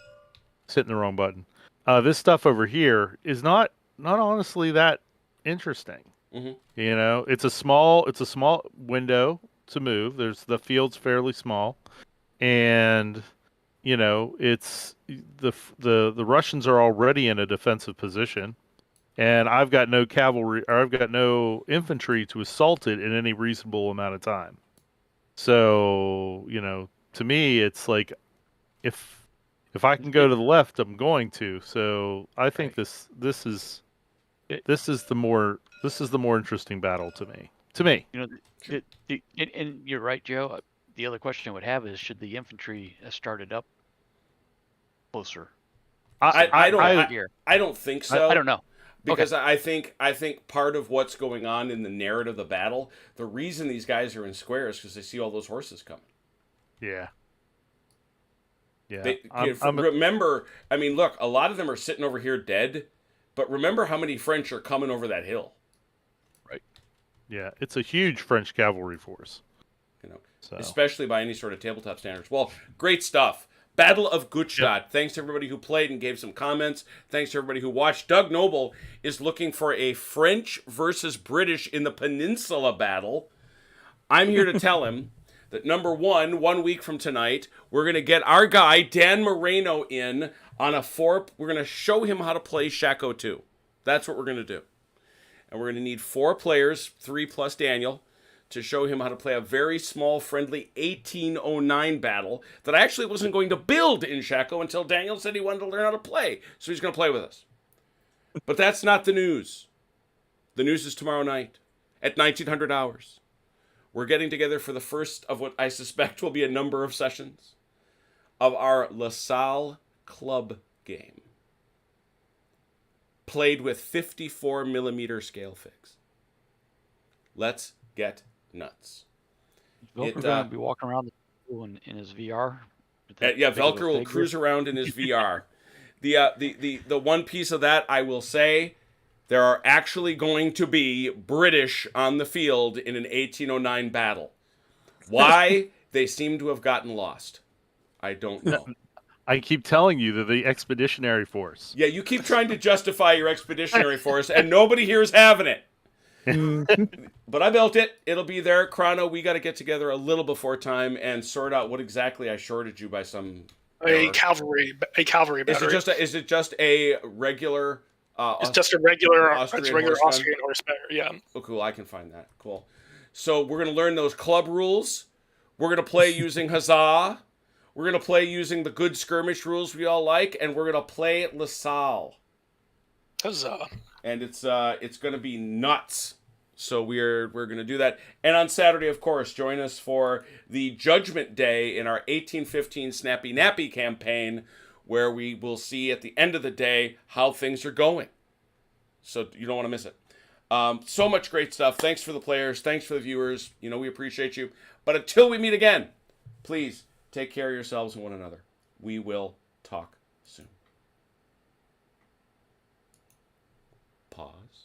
Hitting the wrong button. This stuff over here is not honestly that interesting. Mm-hmm. It's a small window to move. The field's fairly small, and it's the Russians are already in a defensive position. and I've got no cavalry, or I've got no infantry to assault it in any reasonable amount of time. So, to me, it's like if I can go to the left, I'm going to. So I think this is the more interesting battle to me. And you're right, Joe. The other question I would have is, should the infantry have started up closer? I Here? don't think so. I don't know. Because I think part of what's going on in the narrative of the battle, the reason these guys are in square is because they see all those horses coming. Yeah. Remember, I mean, look, a lot of them are sitting over here dead, but remember how many French are coming over that hill. Right. Yeah, it's a huge French cavalry force. Especially by any sort of tabletop standards. Well, great stuff. Battle of Guttstadt. Yep. Thanks to everybody who played and gave some comments. Thanks to everybody who watched. Doug Noble is looking for a French versus British in the Peninsula battle. I'm here to tell him that number 1 week from tonight, we're going to get our guy, Dan Moreno, in on we're going to show him how to play Shako 2. That's what we're going to do. And we're going to need 4 players, 3 plus Daniel, to show him how to play a very small, friendly 1809 battle that I actually wasn't going to build in Shako until Daniel said he wanted to learn how to play. So he's going to play with us. But that's not the news. The news is tomorrow night at 1900 hours. We're getting together for the first of what I suspect will be a number of sessions of our La Salle Club game. Played with 54 millimeter scale figs. Let's get nuts. Velcro going to be walking around in his VR. Yeah, Velcro will cruise around in his VR. The one piece of that I will say, there are actually going to be British on the field in an 1809 battle. Why? They seem to have gotten lost. I don't know. I keep telling you that the expeditionary force. Yeah, you keep trying to justify your expeditionary force, and nobody here is having it. But I built it. It'll be there. Chrono, we got to get together a little before time and sort out what exactly I shorted you by some a cavalry battery. Is it just a regular? It's just a regular Austrian horse battery. Yeah. Oh, cool. I can find that. Cool. So we're gonna learn those club rules. We're gonna play using Huzzah. We're gonna play using the good skirmish rules we all like, and we're gonna play La Salle. Huzzah! And it's gonna be nuts. So we're going to do that. And on Saturday, of course, join us for the Judgment Day in our 1815 Snappy Nappy campaign, where we will see at the end of the day how things are going. So you don't want to miss it. So much great stuff. Thanks for the players. Thanks for the viewers. We appreciate you. But until we meet again, please take care of yourselves and one another. We will talk soon. Pause.